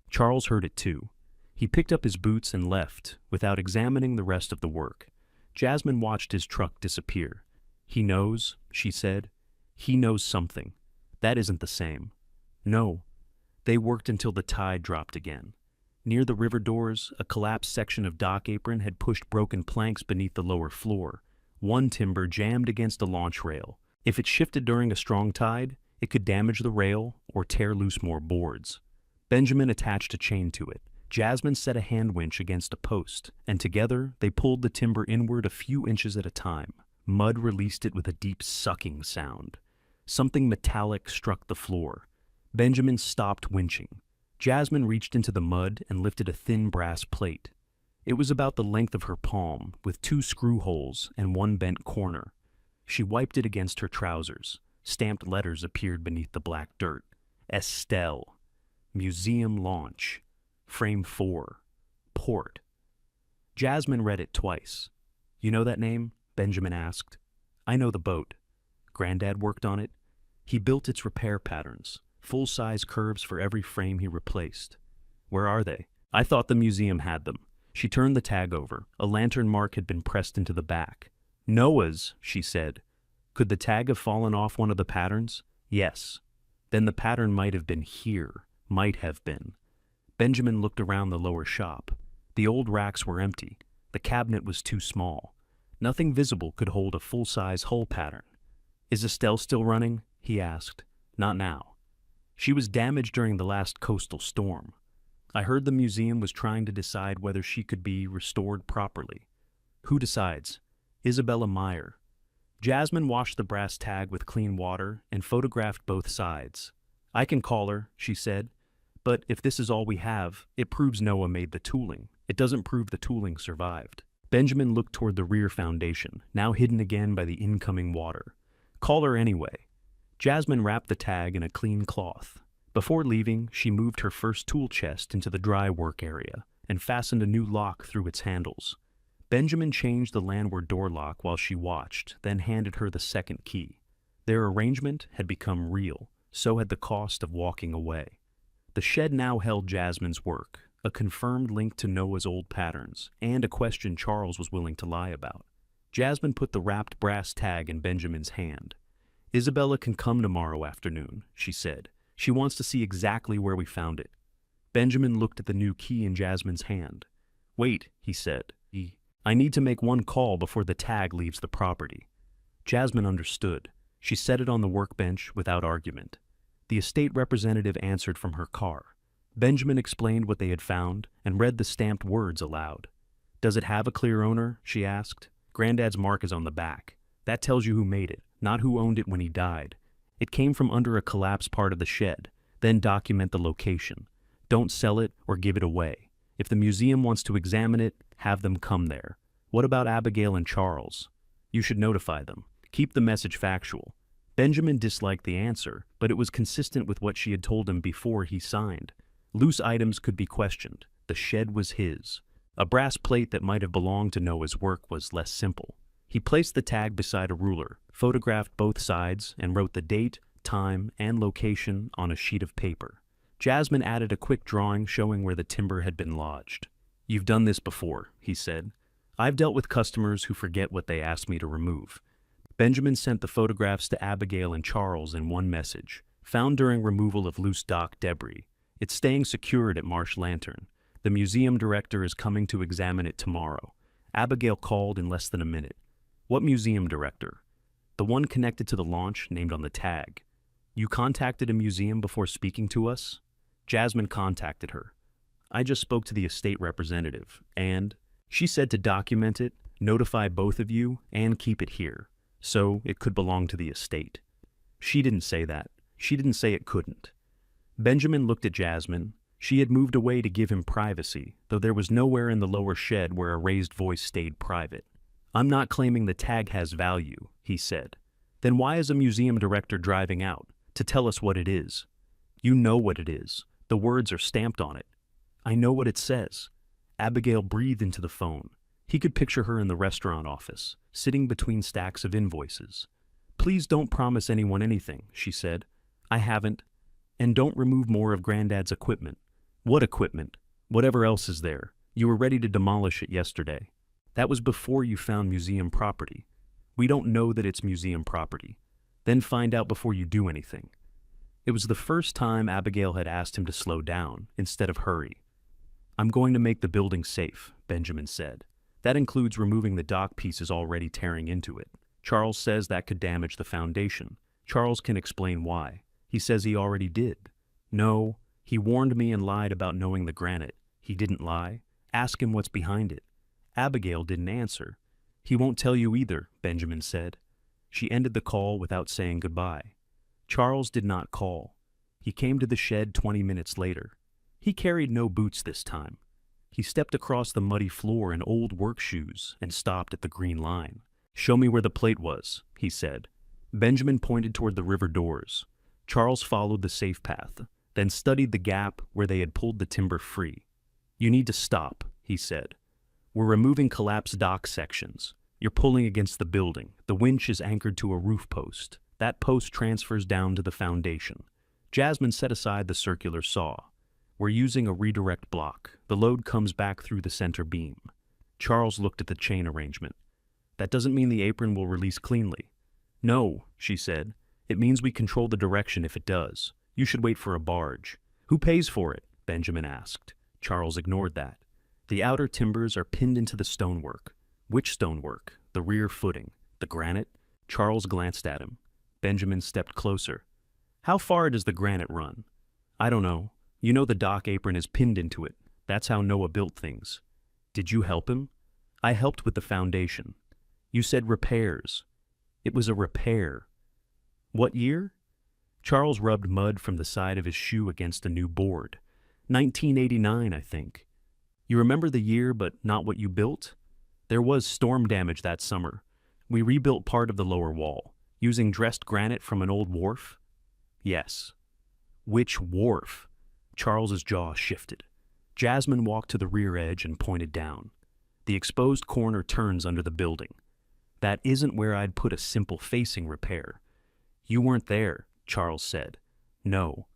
Charles heard it too. He picked up his boots and left, without examining the rest of the work. Jasmine watched his truck disappear. "He knows," she said. "He knows something. That isn't the same." "No." They worked until the tide dropped again. Near the river doors, a collapsed section of dock apron had pushed broken planks beneath the lower floor. One timber jammed against a launch rail. If it shifted during a strong tide, it could damage the rail or tear loose more boards. Benjamin attached a chain to it. Jasmine set a hand winch against a post, and together they pulled the timber inward a few inches at a time. Mud released it with a deep sucking sound. Something metallic struck the floor. Benjamin stopped winching. Jasmine reached into the mud and lifted a thin brass plate. It was about the length of her palm, with 2 screw holes and 1 bent corner. She wiped it against her trousers. Stamped letters appeared beneath the black dirt. Estelle. Museum launch. Frame 4. Port. Jasmine read it twice. "You know that name?" Benjamin asked. "I know the boat. Granddad worked on it. He built its repair patterns. Full-size curves for every frame he replaced." "Where are they?" "I thought the museum had them." She turned the tag over. A lantern mark had been pressed into the back. "Noah's," she said. "Could the tag have fallen off one of the patterns?" "Yes." "Then the pattern might have been here." Might have been. Benjamin looked around the lower shop. The old racks were empty. The cabinet was too small. Nothing visible could hold a full-size hull pattern. "Is Estelle still running?" he asked. "Not now. She was damaged during the last coastal storm. I heard the museum was trying to decide whether she could be restored properly." "Who decides?" "Isabella Meyer." Jasmine washed the brass tag with clean water and photographed both sides. "I can call her," she said. "But if this is all we have, it proves Noah made the tooling. It doesn't prove the tooling survived." Benjamin looked toward the rear foundation, now hidden again by the incoming water. "Call her anyway." Jasmine wrapped the tag in a clean cloth. Before leaving, she moved her first tool chest into the dry work area and fastened a new lock through its handles. Benjamin changed the landward door lock while she watched, then handed her the second key. Their arrangement had become real, so had the cost of walking away. The shed now held Jasmine's work, a confirmed link to Noah's old patterns, and a question Charles was willing to lie about. Jasmine put the wrapped brass tag in Benjamin's hand. "Isabella can come tomorrow afternoon," she said. "She wants to see exactly where we found it." Benjamin looked at the new key in Jasmine's hand. "Wait," he said. "I need to make one call before the tag leaves the property." Jasmine understood. She set it on the workbench without argument. The estate representative answered from her car. Benjamin explained what they had found and read the stamped words aloud. "Does it have a clear owner?" she asked. "Granddad's mark is on the back. That tells you who made it, not who owned it when he died. It came from under a collapsed part of the shed. Then document the location. Don't sell it or give it away. If the museum wants to examine it, have them come there. What about Abigail and Charles? You should notify them. Keep the message factual." Benjamin disliked the answer, but it was consistent with what she had told him before he signed. Loose items could be questioned. The shed was his. A brass plate that might have belonged to Noah's work was less simple. He placed the tag beside a ruler, photographed both sides, and wrote the date, time, and location on a sheet of paper. Jasmine added a quick drawing showing where the timber had been lodged. "You've done this before," he said. "I've dealt with customers who forget what they asked me to remove." Benjamin sent the photographs to Abigail and Charles in one message. "Found during removal of loose dock debris. It's staying secured at Marsh Lantern. The museum director is coming to examine it tomorrow." Abigail called in less than a minute. "What museum director?" "The one connected to the launch named on the tag." "You contacted a museum before speaking to us?" Jasmine contacted her. "I just spoke to the estate representative, and she said to document it, notify both of you, and keep it here. So it could belong to the estate." "She didn't say that. She didn't say it couldn't." Benjamin looked at Jasmine. She had moved away to give him privacy, though there was nowhere in the lower shed where a raised voice stayed private. "I'm not claiming the tag has value," he said. "Then why is a museum director driving out? To tell us what it is." "You know what it is. The words are stamped on it." "I know what it says." Abigail breathed into the phone. He could picture her in the restaurant office, sitting between stacks of invoices. "Please don't promise anyone anything," she said. "I haven't. And don't remove more of Granddad's equipment." "What equipment?" "Whatever else is there. You were ready to demolish it yesterday." "That was before you found museum property." "We don't know that it's museum property." "Then find out before you do anything." It was the first time Abigail had asked him to slow down instead of hurry. "I'm going to make the building safe," Benjamin said. "That includes removing the dock pieces already tearing into it. Charles says that could damage the foundation. Charles can explain why. He says he already did." "No, he warned me and lied about knowing the granite. He didn't lie. Ask him what's behind it." Abigail didn't answer. "He won't tell you either," Benjamin said. She ended the call without saying goodbye. Charles did not call. He came to the shed 20 minutes later. He carried no boots this time. He stepped across the muddy floor in old work shoes and stopped at the green line. "Show me where the plate was," he said. Benjamin pointed toward the river doors. Charles followed the safe path, then studied the gap where they had pulled the timber free. "You need to stop," he said. "We're removing collapsed dock sections. You're pulling against the building. The winch is anchored to a roof post. That post transfers down to the foundation." Jasmine set aside the circular saw. "We're using a redirect block. The load comes back through the center beam." Charles looked at the chain arrangement. "That doesn't mean the apron will release cleanly." "No," she said. "It means we control the direction if it does. You should wait for a barge. Who pays for it? Benjamin asked. Charles ignored that. The outer timbers are pinned into the stonework. Which stonework? The rear footing. The granite? Charles glanced at him. Benjamin stepped closer. How far does the granite run? I don't know. You know the dock apron is pinned into it. That's how Noah built things. Did you help him? I helped with the foundation. You said repairs. It was a repair. What year? Charles rubbed mud from the side of his shoe against a new board. 1989, I think. You remember the year, but not what you built? There was storm damage that summer. We rebuilt part of the lower wall, using dressed granite from an old wharf. Yes. Which wharf? Charles's jaw shifted. Jasmine walked to the rear edge and pointed down. The exposed corner turns under the building. That isn't where I'd put a simple facing repair. You weren't there, Charles said. No.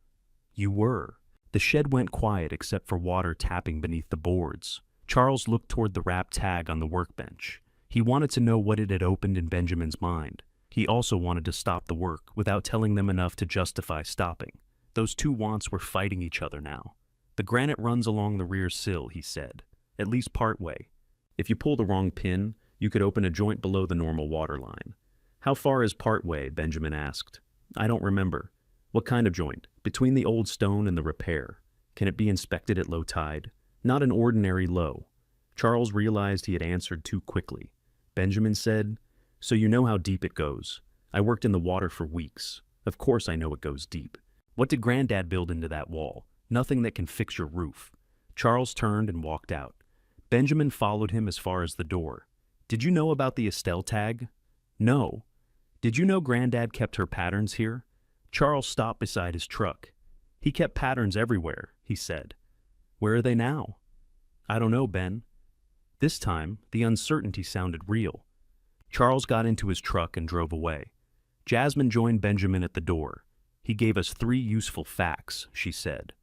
You were. The shed went quiet except for water tapping beneath the boards. Charles looked toward the wrapped tag on the workbench. He wanted to know what it had opened in Benjamin's mind. He also wanted to stop the work without telling them enough to justify stopping. Those two wants were fighting each other now. The granite runs along the rear sill, he said, at least part way. If you pull the wrong pin, you could open a joint below the normal waterline. How far is part way? Benjamin asked. I don't remember. What kind of joint? Between the old stone and the repair. Can it be inspected at low tide? Not an ordinary low. Charles realized he had answered too quickly. Benjamin said, So you know how deep it goes. I worked in the water for weeks. Of course I know it goes deep. What did Granddad build into that wall? Nothing that can fix your roof. Charles turned and walked out. Benjamin followed him as far as the door. Did you know about the Estelle tag? No. Did you know Granddad kept her patterns here? Charles stopped beside his truck. He kept patterns everywhere, he said. Where are they now? I don't know, Ben. This time, the uncertainty sounded real. Charles got into his truck and drove away. Jasmine joined Benjamin at the door. He gave us 3 useful facts, she said.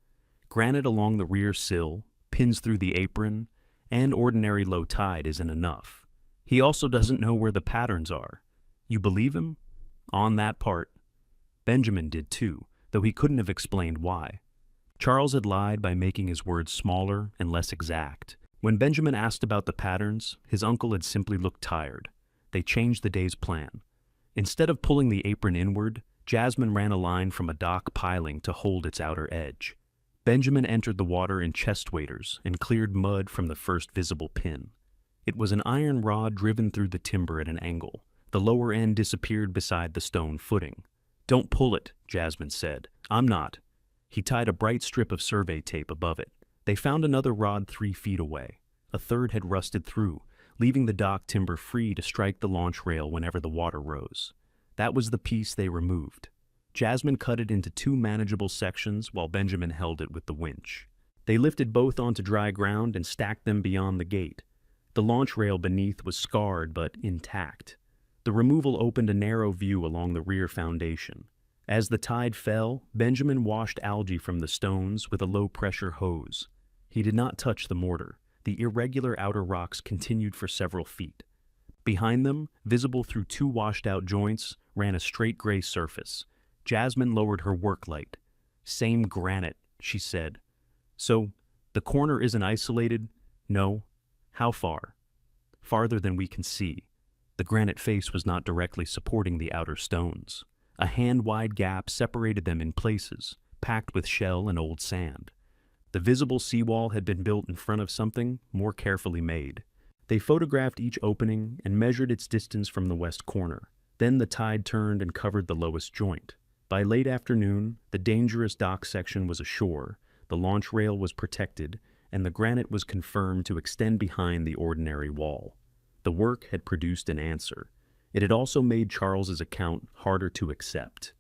Granite along the rear sill, pins through the apron, and ordinary low tide isn't enough. He also doesn't know where the patterns are. You believe him? On that part. Benjamin did too, though he couldn't have explained why. Charles had lied by making his words smaller and less exact. When Benjamin asked about the patterns, his uncle had simply looked tired. They changed the day's plan. Instead of pulling the apron inward, Jasmine ran a line from a dock piling to hold its outer edge. Benjamin entered the water in chest waders and cleared mud from the first visible pin. It was an iron rod driven through the timber at an angle. The lower end disappeared beside the stone footing. Don't pull it, Jasmine said. I'm not. He tied a bright strip of survey tape above it. They found another rod 3 feet away. A third had rusted through, leaving the dock timber free to strike the launch rail whenever the water rose. That was the piece they removed. Jasmine cut it into 2 manageable sections while Benjamin held it with the winch. They lifted both onto dry ground and stacked them beyond the gate. The launch rail beneath was scarred but intact. The removal opened a narrow view along the rear foundation. As the tide fell, Benjamin washed algae from the stones with a low-pressure hose. He did not touch the mortar. The irregular outer rocks continued for several feet. Behind them, visible through 2 washed-out joints, ran a straight gray surface. Jasmine lowered her work light. Same granite, she said. So, the corner isn't isolated? No. How far? Farther than we can see. The granite face was not directly supporting the outer stones. A hand-wide gap separated them in places, packed with shell and old sand. The visible seawall had been built in front of something more carefully made. They photographed each opening and measured its distance from the west corner. Then the tide turned and covered the lowest joint. By late afternoon, the dangerous dock section was ashore, the launch rail was protected, and the granite was confirmed to extend behind the ordinary wall. The work had produced an answer. It had also made Charles's account harder to accept.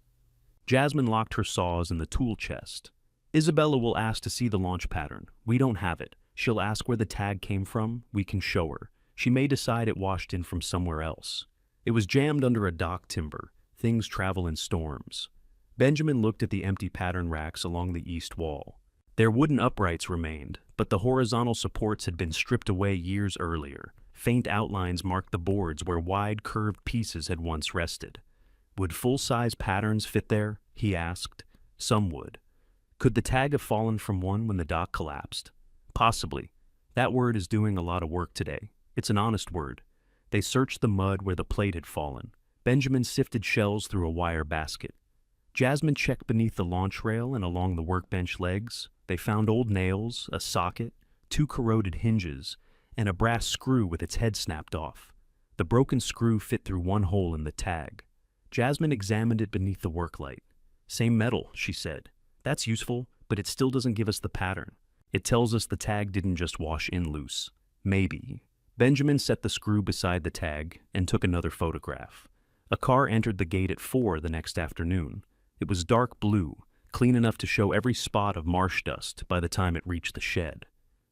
Jasmine locked her saws in the tool chest. Isabella will ask to see the launch pattern. We don't have it. She'll ask where the tag came from. We can show her. She may decide it washed in from somewhere else. It was jammed under a dock timber. Things travel in storms. Benjamin looked at the empty pattern racks along the east wall. Their wooden uprights remained, but the horizontal supports had been stripped away years earlier. Faint outlines marked the boards where wide, curved pieces had once rested. Would full-size patterns fit there? He asked. Some would. Could the tag have fallen from one when the dock collapsed? Possibly. That word is doing a lot of work today. It's an honest word. They searched the mud where the plate had fallen. Benjamin sifted shells through a wire basket. Jasmine checked beneath the launch rail and along the workbench legs. They found old nails, a socket, 2 corroded hinges, and a brass screw with its head snapped off. The broken screw fit through one hole in the tag. Jasmine examined it beneath the work light. Same metal, she said. That's useful, but it still doesn't give us the pattern. It tells us the tag didn't just wash in loose. Maybe. Benjamin set the screw beside the tag and took another photograph. A car entered the gate at 4 the next afternoon. It was dark blue, clean enough to show every spot of marsh dust by the time it reached the shed.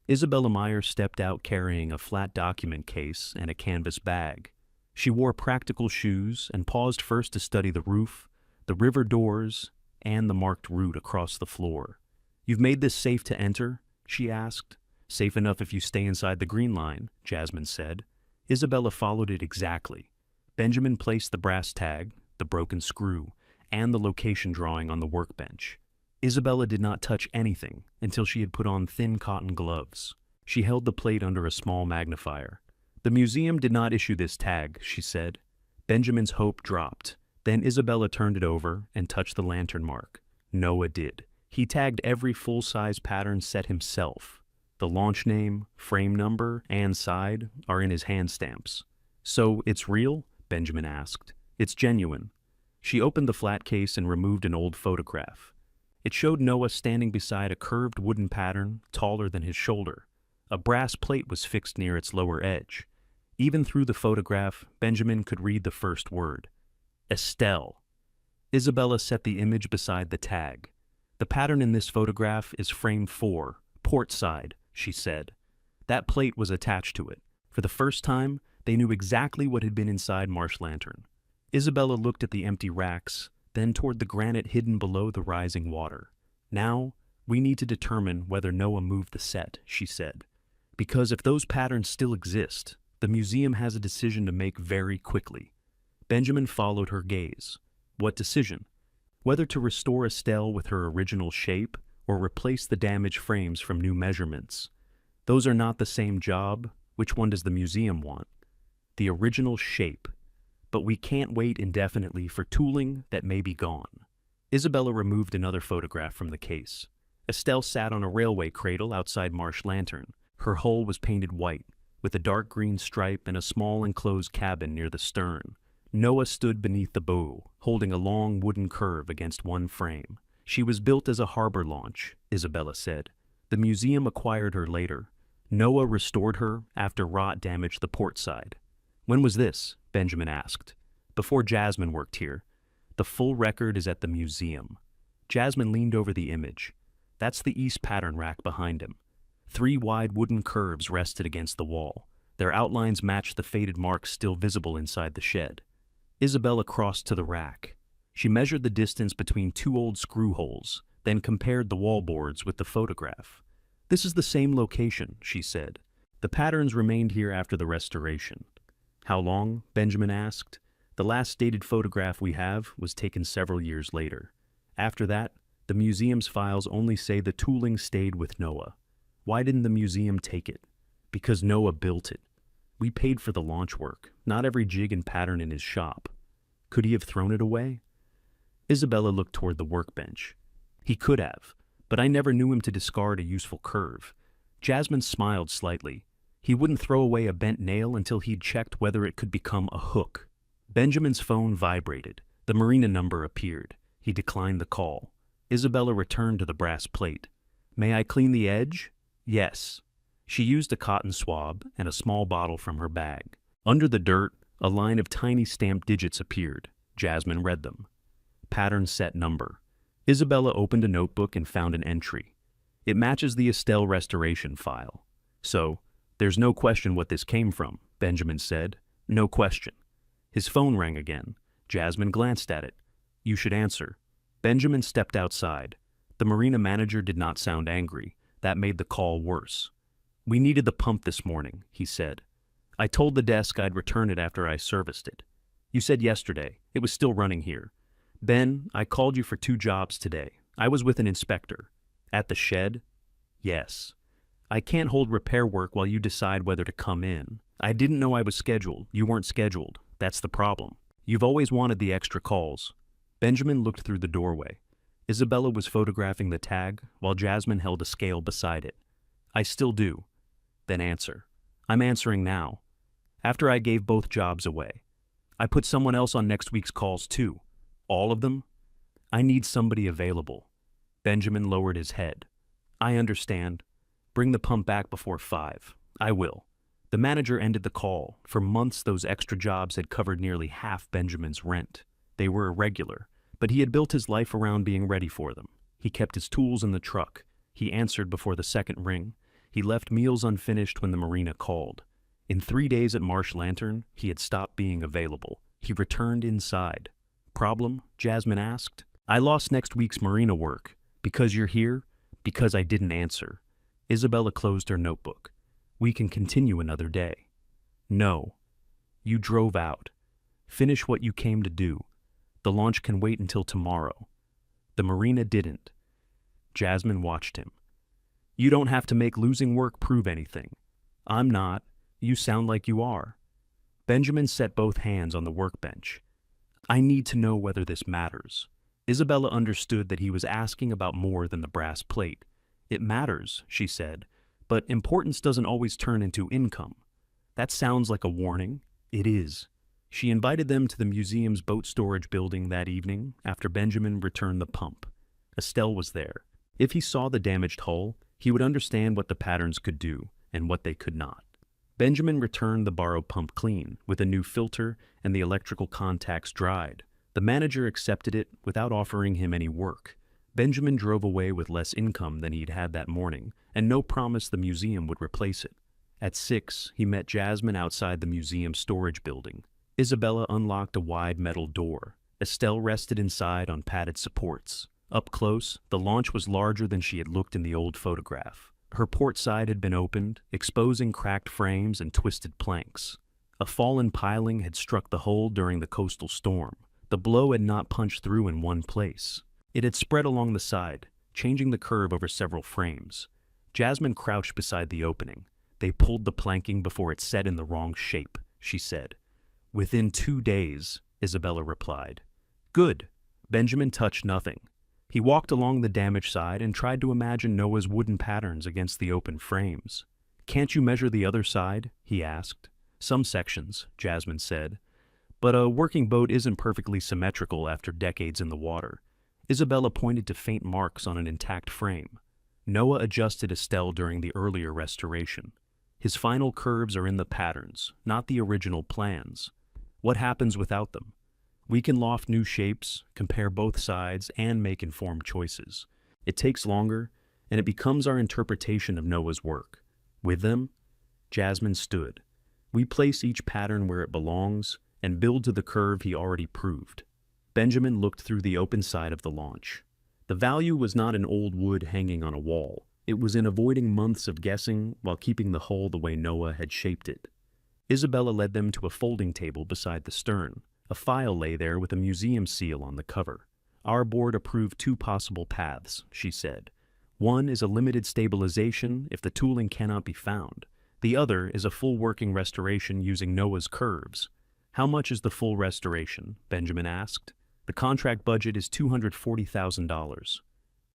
Isabella Meyer stepped out carrying a flat document case and a canvas bag. She wore practical shoes and paused first to study the roof, the river doors, and the marked route across the floor. "You've made this safe to enter?" she asked. "Safe enough if you stay inside the green line," Jasmine said. Isabella followed it exactly. Benjamin placed the brass tag, the broken screw, and the location drawing on the workbench. Isabella did not touch anything until she had put on thin cotton gloves. She held the plate under a small magnifier. "The museum did not issue this tag," she said. Benjamin's hope dropped. Then Isabella turned it over and touched the lantern mark. Noah did. He tagged every full-size pattern set himself. The launch name, frame number, and side are in his hand stamps. "So it's real?" Benjamin asked. "It's genuine." She opened the flat case and removed an old photograph. It showed Noah standing beside a curved wooden pattern taller than his shoulder. A brass plate was fixed near its lower edge. Even through the photograph, Benjamin could read the first word. Estelle. Isabella set the image beside the tag. "The pattern in this photograph is frame 4, port side," she said. That plate was attached to it. For the first time, they knew exactly what had been inside Marsh Lantern. Isabella looked at the empty racks, then toward the granite hidden below the rising water. "Now, we need to determine whether Noah moved the set," she said. "Because if those patterns still exist, the museum has a decision to make very quickly." Benjamin followed her gaze. What decision? Whether to restore Estelle with her original shape or replace the damaged frames from new measurements. Those are not the same job. Which one does the museum want? The original shape. But we can't wait indefinitely for tooling that may be gone. Isabella removed another photograph from the case. Estelle sat on a railway cradle outside Marsh Lantern. Her hull was painted white, with a dark green stripe and a small enclosed cabin near the stern. Noah stood beneath the bow, holding a long wooden curve against one frame. "She was built as a harbor launch," Isabella said. "The museum acquired her later. Noah restored her after rot damaged the port side." "When was this?" Benjamin asked. "Before Jasmine worked here. The full record is at the museum." Jasmine leaned over the image. "That's the east pattern rack behind him." 3 wide wooden curves rested against the wall. Their outlines matched the faded marks still visible inside the shed. Isabella crossed to the rack. She measured the distance between 2 old screw holes, then compared the wall boards with the photograph. "This is the same location," she said. "The patterns remained here after the restoration." "How long?" Benjamin asked. "The last dated photograph we have was taken several years later. After that, the museum's files only say the tooling stayed with Noah." "Why didn't the museum take it?" "Because Noah built it. We paid for the launch work, not every jig and pattern in his shop." "Could he have thrown it away?" Isabella looked toward the workbench. "He could have, but I never knew him to discard a useful curve." Jasmine smiled slightly. "He wouldn't throw away a bent nail until he'd checked whether it could become a hook." Benjamin's phone vibrated. The marina number appeared. He declined the call. Isabella returned to the brass plate. "May I clean the edge?" "Yes." She used a cotton swab and a small bottle from her bag. Under the dirt, a line of tiny stamped digits appeared. Jasmine read them. "Pattern set number." Isabella opened a notebook and found an entry. "It matches the Estelle restoration file." "So, there's no question what this came from," Benjamin said. "No question." His phone rang again. Jasmine glanced at it. "You should answer." Benjamin stepped outside. The marina manager did not sound angry. That made the call worse. "We needed the pump this morning," he said. "I told the desk I'd return it after I serviced it. You said yesterday. It was still running here. Ben, I called you for 2 jobs today. I was with an inspector. At the shed? Yes. I can't hold repair work while you decide whether to come in. I didn't know I was scheduled. You weren't scheduled. That's the problem. You've always wanted the extra calls. Benjamin looked through the doorway. Isabella was photographing the tag while Jasmine held a scale beside it. I still do. Then answer. I'm answering now. After I gave both jobs away. I put someone else on next week's calls too. All of them? I need somebody available. Benjamin lowered his head. I understand. Bring the pump back before 5. I will. The manager ended the call. For months, those extra jobs had covered nearly half Benjamin's rent. They were irregular, but he had built his life around being ready for them. He kept his tools in the truck. He answered before the second ring. He left meals unfinished when the marina called. In 3 days at Marsh Lantern, he had stopped being available. He returned inside. Problem? Jasmine asked. I lost next week's marina work. Because you're here? Because I didn't answer. Isabella closed her notebook. We can continue another day. No. You drove out. Finish what you came to do. The launch can wait until tomorrow. The marina didn't. Jasmine watched him. You don't have to make losing work prove anything. I'm not. You sound like you are. Benjamin set both hands on the workbench. I need to know whether this matters. Isabella understood that he was asking about more than the brass plate. It matters, she said, but importance doesn't always turn into income. That sounds like a warning. It is. She invited them to the museum's boat storage building that evening after Benjamin returned the pump. Estelle was there. If he saw the damaged hull, he would understand what the patterns could do and what they could not. Benjamin returned the borrowed pump clean, with a new filter and the electrical contacts dried. The manager accepted it without offering him any work. Benjamin drove away with less income than he'd had that morning, and no promise the museum would replace it. At 6, he met Jasmine outside the museum storage building. Isabella unlocked a wide metal door. Estelle rested inside on padded supports. Up close, the launch was larger than she had looked in the old photograph. Her port side had been opened, exposing cracked frames and twisted planks. A fallen piling had struck the hull during the coastal storm. The blow had not punched through in one place. It had spread along the side, changing the curve over several frames. Jasmine crouched beside the opening. They pulled the planking before it set in the wrong shape, she said. Within 2 days, Isabella replied. Good. Benjamin touched nothing. He walked along the damaged side and tried to imagine Noah's wooden patterns against the open frames. Can't you measure the other side? He asked. Some sections, Jasmine said. But a working boat isn't perfectly symmetrical after decades in the water. Isabella pointed to faint marks on an intact frame. Noah adjusted Estelle during the earlier restoration. His final curves are in the patterns, not the original plans. What happens without them? We can loft new shapes, compare both sides, and make informed choices. It takes longer, and it becomes our interpretation of Noah's work. With them, Jasmine stood. We place each pattern where it belongs and build to the curve he already proved. Benjamin looked through the open side of the launch. The value was not in old wood hanging on a wall. It was in avoiding months of guessing while keeping the hull the way Noah had shaped it. Isabella led them to a folding table beside the stern. A file lay there with a museum seal on the cover. Our board approved 2 possible paths, she said. One is a limited stabilization if the tooling cannot be found. The other is a full working restoration using Noah's curves. How much is the full restoration? Benjamin asked. The contract budget is $240,000.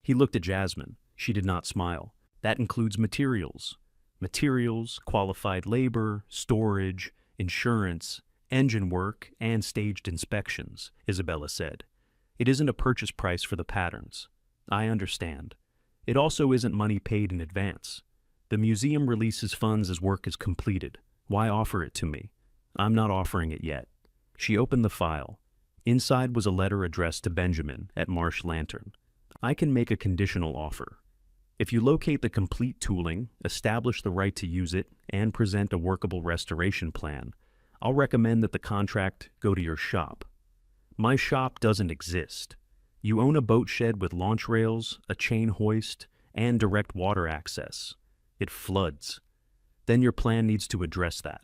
He looked at Jasmine. She did not smile. That includes materials. Materials, qualified labor, storage, insurance, engine work, and staged inspections, Isabella said. It isn't a purchase price for the patterns. I understand. It also isn't money paid in advance. The museum releases funds as work is completed. Why offer it to me? I'm not offering it yet. She opened the file. Inside was a letter addressed to Benjamin at Marsh Lantern. I can make a conditional offer. If you locate the complete tooling, establish the right to use it, and present a workable restoration plan, I'll recommend that the contract go to your shop. My shop doesn't exist. You own a boat shed with launch rails, a chain hoist, and direct water access. It floods. Then your plan needs to address that.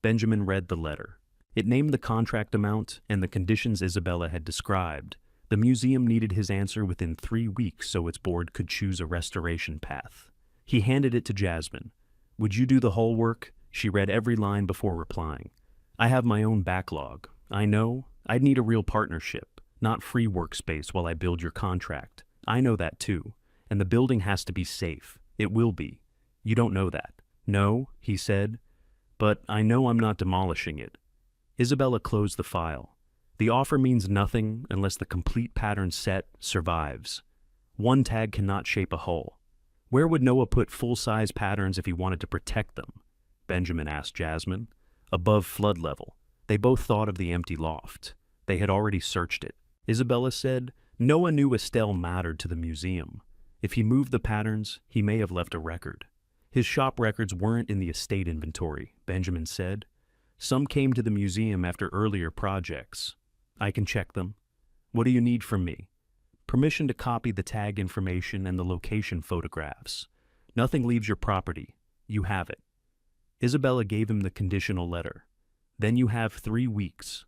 Benjamin read the letter. It named the contract amount and the conditions Isabella had described, The museum needed his answer within 3 weeks so its board could choose a restoration path. He handed it to Jasmine. "Would you do the whole work?" She read every line before replying. "I have my own backlog. I know. I'd need a real partnership, not free workspace while I build your contract. I know that too. And the building has to be safe. It will be. You don't know that." "No," he said. "But I know I'm not demolishing it." Isabella closed the file. The offer means nothing unless the complete pattern set survives. One tag cannot shape a hull. Where would Noah put full-size patterns if he wanted to protect them? Benjamin asked Jasmine. Above flood level. They both thought of the empty loft. They had already searched it. Isabella said, Noah knew Estelle mattered to the museum. If he moved the patterns, he may have left a record. His shop records weren't in the estate inventory, Benjamin said. Some came to the museum after earlier projects. I can check them. What do you need from me? Permission to copy the tag information and the location photographs. Nothing leaves your property. You have it. Isabella gave him the conditional letter. Then you have 3 weeks.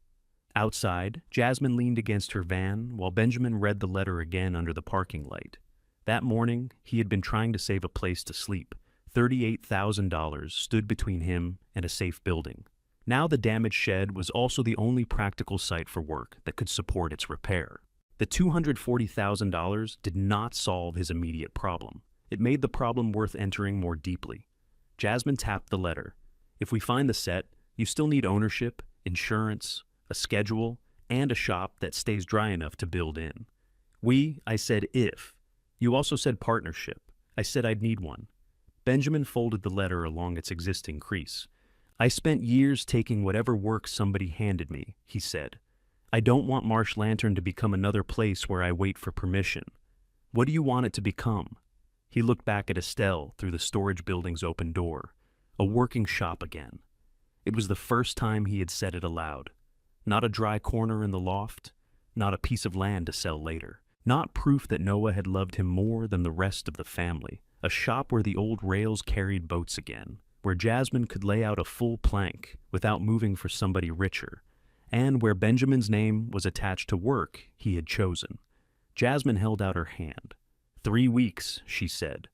Outside, Jasmine leaned against her van while Benjamin read the letter again under the parking light. That morning, he had been trying to save a place to sleep. $38,000 stood between him and a safe building. Now the damaged shed was also the only practical site for work that could support its repair. The $240,000 did not solve his immediate problem. It made the problem worth entering more deeply. Jasmine tapped the letter. If we find the set, you still need ownership, insurance, a schedule, and a shop that stays dry enough to build in. I said if. You also said partnership. I said I'd need one. Benjamin folded the letter along its existing crease. I spent years taking whatever work somebody handed me, he said. I don't want Marsh Lantern to become another place where I wait for permission. What do you want it to become? He looked back at Estelle through the storage building's open door. A working shop again. It was the first time he had said it aloud. Not a dry corner in the loft, not a piece of land to sell later. Not proof that Noah had loved him more than the rest of the family. A shop where the old rails carried boats again, where Jasmine could lay out a full plank without moving for somebody richer, and where Benjamin's name was attached to work he had chosen. Jasmine held out her hand. 3 weeks, she said.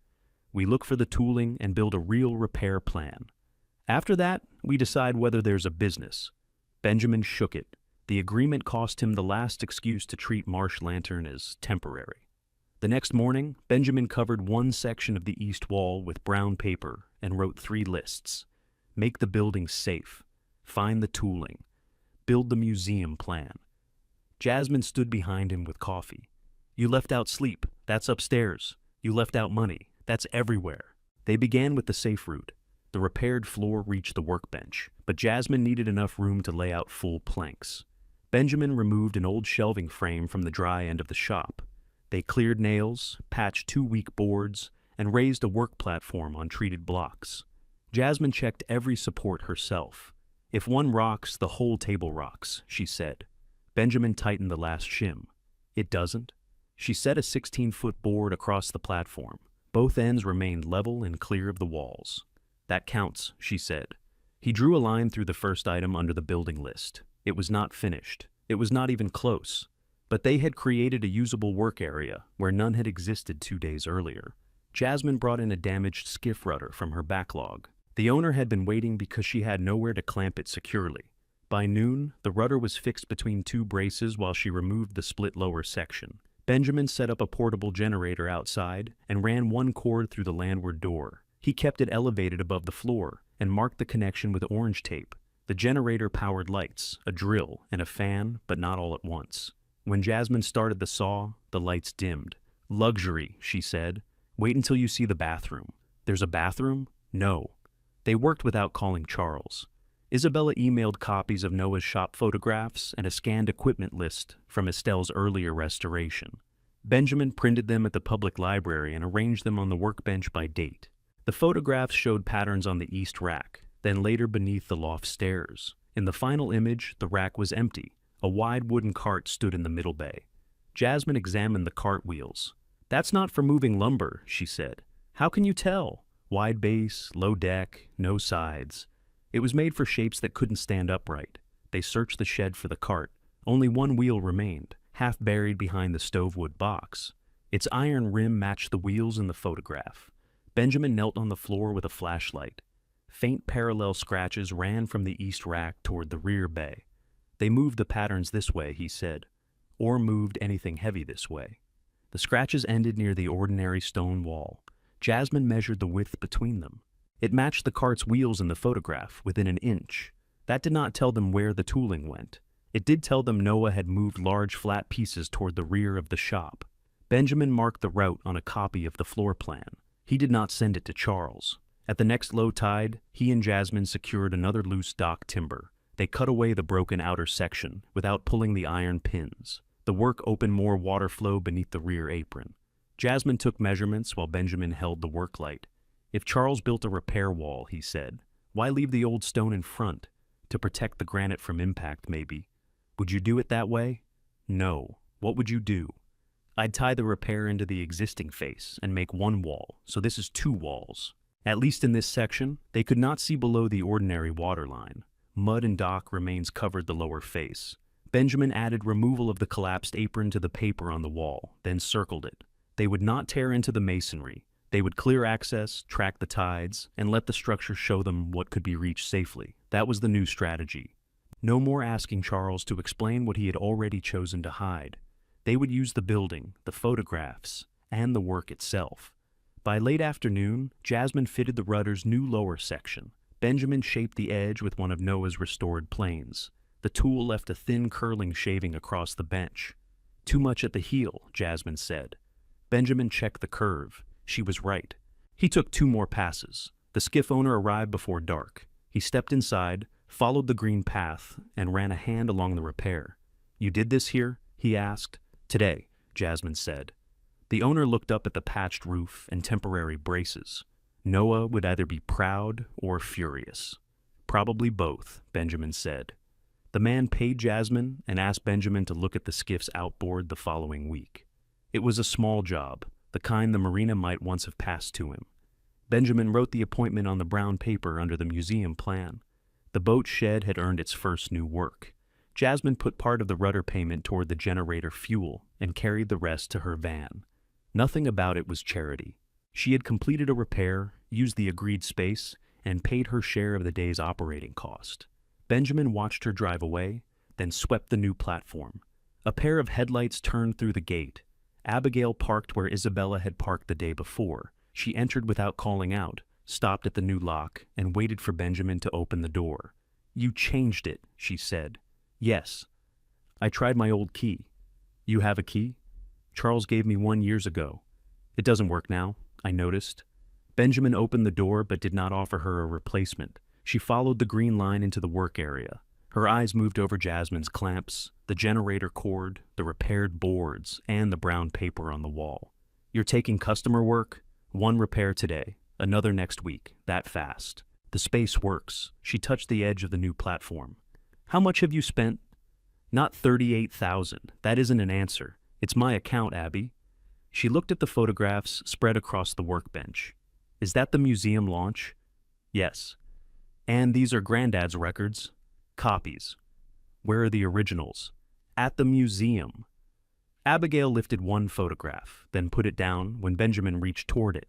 We look for the tooling and build a real repair plan. After that, we decide whether there's a business. Benjamin shook it. The agreement cost him the last excuse to treat Marsh Lantern as temporary. The next morning, Benjamin covered one section of the east wall with brown paper and wrote 3 lists. Make the building safe. Find the tooling. Build the museum plan. Jasmine stood behind him with coffee. You left out sleep. That's upstairs. You left out money. That's everywhere. They began with the safe route. The repaired floor reached the workbench, but Jasmine needed enough room to lay out full planks. Benjamin removed an old shelving frame from the dry end of the shop. They cleared nails, patched 2 weak boards, and raised a work platform on treated blocks. Jasmine checked every support herself. If one rocks, the whole table rocks, she said. Benjamin tightened the last shim. It doesn't? She set a 16-foot board across the platform. Both ends remained level and clear of the walls. That counts, she said. He drew a line through the first item under the building list. It was not finished. It was not even close. But they had created a usable work area where none had existed 2 days earlier. Jasmine brought in a damaged skiff rudder from her backlog. The owner had been waiting because she had nowhere to clamp it securely. By noon, the rudder was fixed between 2 braces while she removed the split lower section. Benjamin set up a portable generator outside and ran 1 cord through the landward door. He kept it elevated above the floor and marked the connection with orange tape. The generator powered lights, a drill, and a fan, but not all at once. When Jasmine started the saw, the lights dimmed. Luxury, she said. Wait until you see the bathroom. There's a bathroom? No. They worked without calling Charles. Isabella emailed copies of Noah's shop photographs and a scanned equipment list from Estelle's earlier restoration. Benjamin printed them at the public library and arranged them on the workbench by date. The photographs showed patterns on the east rack, then later beneath the loft stairs. In the final image, the rack was empty. A wide wooden cart stood in the middle bay. Jasmine examined the cart wheels. That's not for moving lumber, she said. How can you tell? Wide base, low deck, no sides. It was made for shapes that couldn't stand upright. They searched the shed for the cart. Only 1 wheel remained. half buried behind the stovewood box. Its iron rim matched the wheels in the photograph. Benjamin knelt on the floor with a flashlight. Faint parallel scratches ran from the east rack toward the rear bay. They moved the patterns this way, he said, or moved anything heavy this way. The scratches ended near the ordinary stone wall. Jasmine measured the width between them. It matched the cart's wheels in the photograph, within an inch. That did not tell them where the tooling went. It did tell them Noah had moved large flat pieces toward the rear of the shop. Benjamin marked the route on a copy of the floor plan. He did not send it to Charles. At the next low tide, he and Jasmine secured another loose dock timber. They cut away the broken outer section without pulling the iron pins. The work opened more water flow beneath the rear apron. Jasmine took measurements while Benjamin held the work light. If Charles built a repair wall, he said, why leave the old stone in front? To protect the granite from impact, maybe. Would you do it that way? No. What would you do? I'd tie the repair into the existing face and make one wall, so this is 2 walls. At least in this section, they could not see below the ordinary waterline. Mud and dock remains covered the lower face. Benjamin added removal of the collapsed apron to the paper on the wall, then circled it. They would not tear into the masonry. They would clear access, track the tides, and let the structure show them what could be reached safely. That was the new strategy. No more asking Charles to explain what he had already chosen to hide. They would use the building, the photographs, and the work itself. By late afternoon, Jasmine fitted the rudder's new lower section. Benjamin shaped the edge with one of Noah's restored planes. The tool left a thin curling shaving across the bench. Too much at the heel, Jasmine said. Benjamin checked the curve. She was right. He took 2 more passes. The skiff owner arrived before dark. He stepped inside, followed the green path, and ran a hand along the repair. You did this here? He asked. Today, Jasmine said. The owner looked up at the patched roof and temporary braces. Noah would either be proud or furious. Probably both, Benjamin said. The man paid Jasmine and asked Benjamin to look at the skiff's outboard the following week. It was a small job, the kind the marina might once have passed to him. Benjamin wrote the appointment on the brown paper under the museum plan. The boat shed had earned its first new work. Jasmine put part of the rudder payment toward the generator fuel and carried the rest to her van. Nothing about it was charity. She had completed a repair, used the agreed space, and paid her share of the day's operating cost. Benjamin watched her drive away, then swept the new platform. A pair of headlights turned through the gate. Abigail parked where Isabella had parked the day before. She entered without calling out, stopped at the new lock, and waited for Benjamin to open the door. You changed it, she said. Yes. I tried my old key. You have a key? Charles gave me one years ago. It doesn't work now, I noticed. Benjamin opened the door but did not offer her a replacement. She followed the green line into the work area. Her eyes moved over Jasmine's clamps, the generator cord, the repaired boards, and the brown paper on the wall. You're taking customer work? One repair today, another next week, that fast. The space works. She touched the edge of the new platform. How much have you spent? Not $38,000. That isn't an answer. It's my account, Abby. She looked at the photographs spread across the workbench. Is that the museum launch? Yes. And these are Granddad's records? Copies. Where are the originals? At the museum. Abigail lifted one photograph, then put it down when Benjamin reached toward it.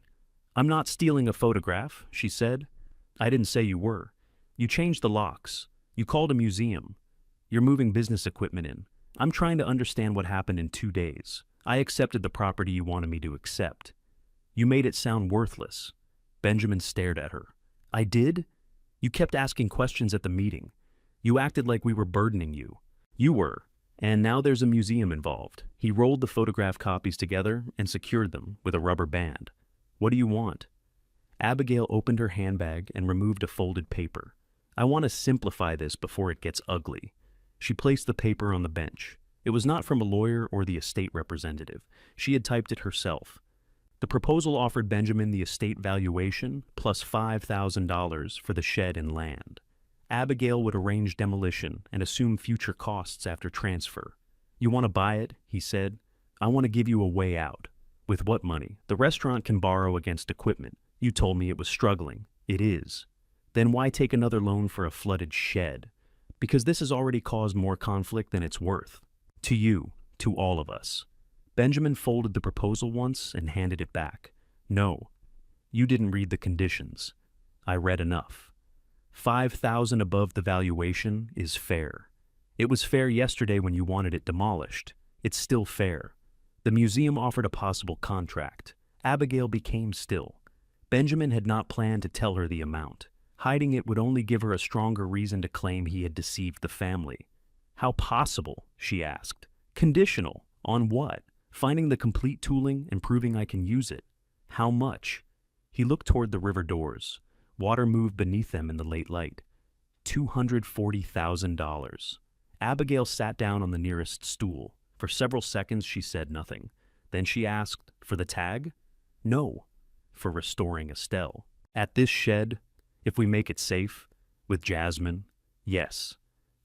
I'm not stealing a photograph, she said. I didn't say you were. You changed the locks. You called a museum. You're moving business equipment in. I'm trying to understand what happened in 2 days. I accepted the property you wanted me to accept. You made it sound worthless. Benjamin stared at her. I did? You kept asking questions at the meeting. You acted like we were burdening you. You were. And now there's a museum involved. He rolled the photograph copies together and secured them with a rubber band. What do you want? Abigail opened her handbag and removed a folded paper. I want to simplify this before it gets ugly. She placed the paper on the bench. It was not from a lawyer or the estate representative. She had typed it herself. The proposal offered Benjamin the estate valuation plus $5,000 for the shed and land. Abigail would arrange demolition and assume future costs after transfer. You want to buy it? He said. I want to give you a way out. With what money? The restaurant can borrow against equipment. You told me it was struggling. It is. Then why take another loan for a flooded shed? Because this has already caused more conflict than it's worth. To you, To all of us. Benjamin folded the proposal once and handed it back. No, you didn't read the conditions. I read enough. 5,000 above the valuation is fair. It was fair yesterday when you wanted it demolished. It's still fair. The museum offered a possible contract. Abigail became still. Benjamin had not planned to tell her the amount. Hiding it would only give her a stronger reason to claim he had deceived the family. How possible? She asked. Conditional. On what? Finding the complete tooling and proving I can use it. How much? He looked toward the river doors. Water moved beneath them in the late light. $240,000. Abigail sat down on the nearest stool. For several seconds she said nothing. Then she asked, for the tag? No. For restoring Estelle. At this shed, if we make it safe, with Jasmine, yes.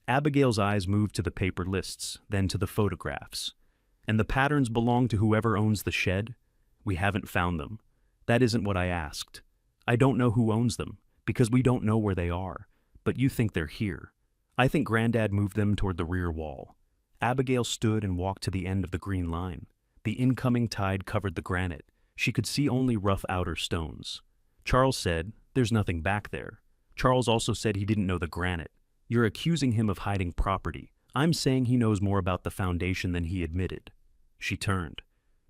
Abigail's eyes moved to the paper lists, then to the photographs. And the patterns belong to whoever owns the shed? We haven't found them. That isn't what I asked. I don't know who owns them, because we don't know where they are. But you think they're here. I think Granddad moved them toward the rear wall. Abigail stood and walked to the end of the green line. The incoming tide covered the granite. She could see only rough outer stones. Charles said, there's nothing back there. Charles also said he didn't know the granite. You're accusing him of hiding property. I'm saying he knows more about the foundation than he admitted. She turned.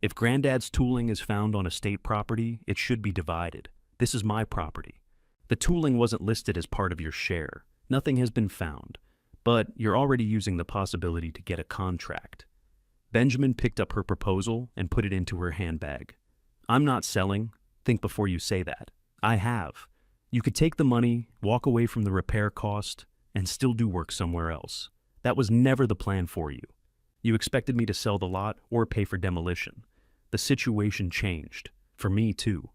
If Granddad's tooling is found on estate property, it should be divided. This is my property. The tooling wasn't listed as part of your share. Nothing has been found. But you're already using the possibility to get a contract. Benjamin picked up her proposal and put it into her handbag. I'm not selling. Think before you say that. I have. You could take the money, walk away from the repair cost, and still do work somewhere else. That was never the plan for you. You expected me to sell the lot or pay for demolition. The situation changed. For me, too.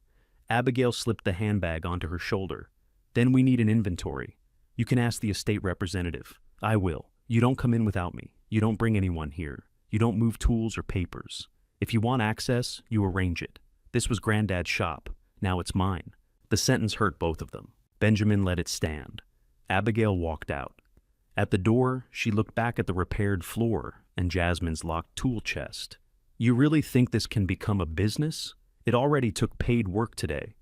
Abigail slipped the handbag onto her shoulder. Then we need an inventory. You can ask the estate representative. I will. You don't come in without me. You don't bring anyone here. You don't move tools or papers. If you want access, you arrange it. This was Granddad's shop. Now it's mine. The sentence hurt both of them. Benjamin let it stand. Abigail walked out. At the door, she looked back at the repaired floor and Jasmine's locked tool chest. You really think this can become a business? It already took paid work today.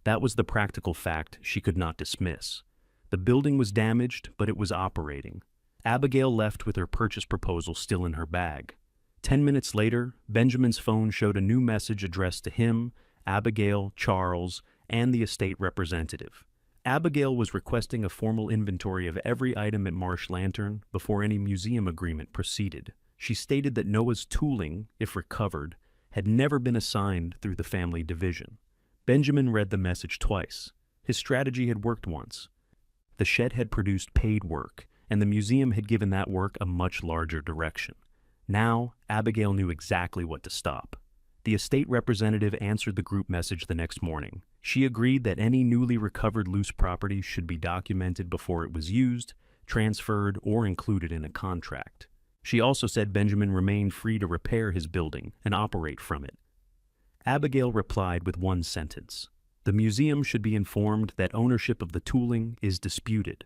That was the practical fact she could not dismiss. The building was damaged, but it was operating. Abigail left with her purchase proposal still in her bag. 10 minutes later, Benjamin's phone showed a new message addressed to him, Abigail, Charles, and the estate representative. Abigail was requesting a formal inventory of every item at Marsh Lantern before any museum agreement proceeded. She stated that Noah's tooling, if recovered, had never been assigned through the family division. Benjamin read the message twice. His strategy had worked once. The shed had produced paid work, and the museum had given that work a much larger direction. Now, Abigail knew exactly what to stop. The estate representative answered the group message the next morning. She agreed that any newly recovered loose property should be documented before it was used, transferred, or included in a contract. She also said Benjamin remained free to repair his building and operate from it. Abigail replied with one sentence. The museum should be informed that ownership of the tooling is disputed.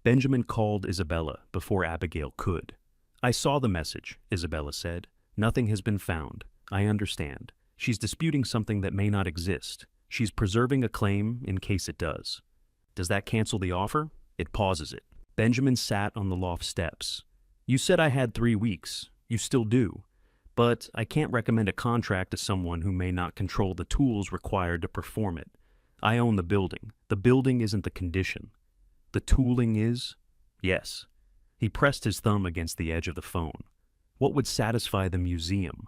Benjamin called Isabella before Abigail could. I saw the message, Isabella said. Nothing has been found. I understand. She's disputing something that may not exist. She's preserving a claim in case it does. Does that cancel the offer? It pauses it. Benjamin sat on the loft steps. You said I had 3 weeks. You still do. But I can't recommend a contract to someone who may not control the tools required to perform it. I own the building. The building isn't the condition. The tooling is? Yes. He pressed his thumb against the edge of the phone. What would satisfy the museum?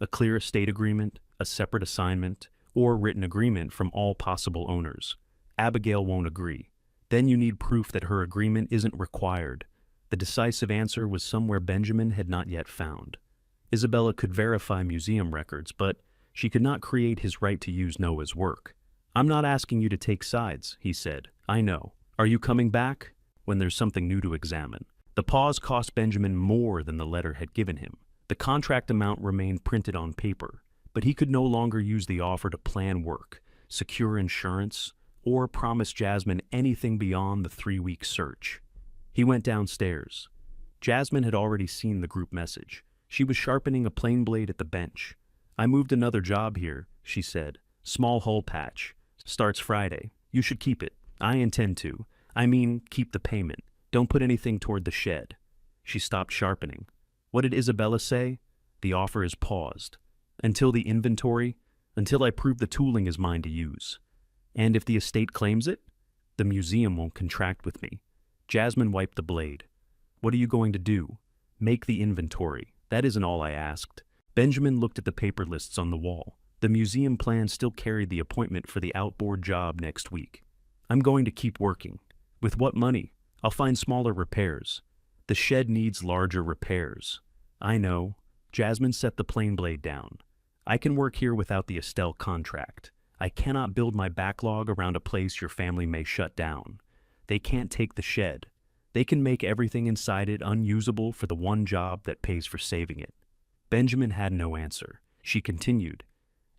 A clear estate agreement, a separate assignment, or written agreement from all possible owners. Abigail won't agree. Then you need proof that her agreement isn't required. The decisive answer was somewhere Benjamin had not yet found. Isabella could verify museum records, but she could not create his right to use Noah's work. I'm not asking you to take sides, he said. I know. Are you coming back? When there's something new to examine. The pause cost Benjamin more than the letter had given him. The contract amount remained printed on paper, but he could no longer use the offer to plan work, secure insurance, or promise Jasmine anything beyond the 3-week search. He went downstairs. Jasmine had already seen the group message. She was sharpening a plane blade at the bench. I moved another job here, she said. Small hull patch. Starts Friday. You should keep it. I intend to. I mean, keep the payment. Don't put anything toward the shed. She stopped sharpening. What did Isabella say? The offer is paused. Until the inventory, until I prove the tooling is mine to use. And if the estate claims it, the museum won't contract with me. Jasmine wiped the blade. What are you going to do? Make the inventory. That isn't all I asked. Benjamin looked at the paper lists on the wall. The museum plan still carried the appointment for the outboard job next week. I'm going to keep working. With what money? I'll find smaller repairs. The shed needs larger repairs. I know. Jasmine set the plane blade down. I can work here without the Estelle contract. I cannot build my backlog around a place your family may shut down. They can't take the shed. They can make everything inside it unusable for the one job that pays for saving it. Benjamin had no answer. She continued,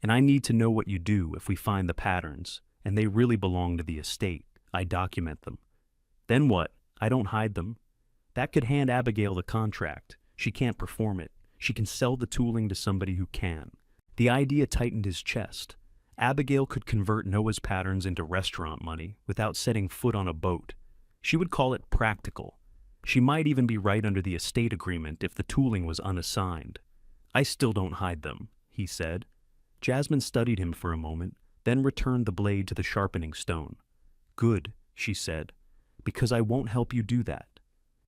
and I need to know what you do if we find the patterns, and they really belong to the estate. I document them. Then what? I don't hide them. That could hand Abigail the contract. She can't perform it. She can sell the tooling to somebody who can. The idea tightened his chest. Abigail could convert Noah's patterns into restaurant money without setting foot on a boat. She would call it practical. She might even be right under the estate agreement if the tooling was unassigned. I still don't hide them, he said. Jasmine studied him for a moment, then returned the blade to the sharpening stone. Good, she said, because I won't help you do that.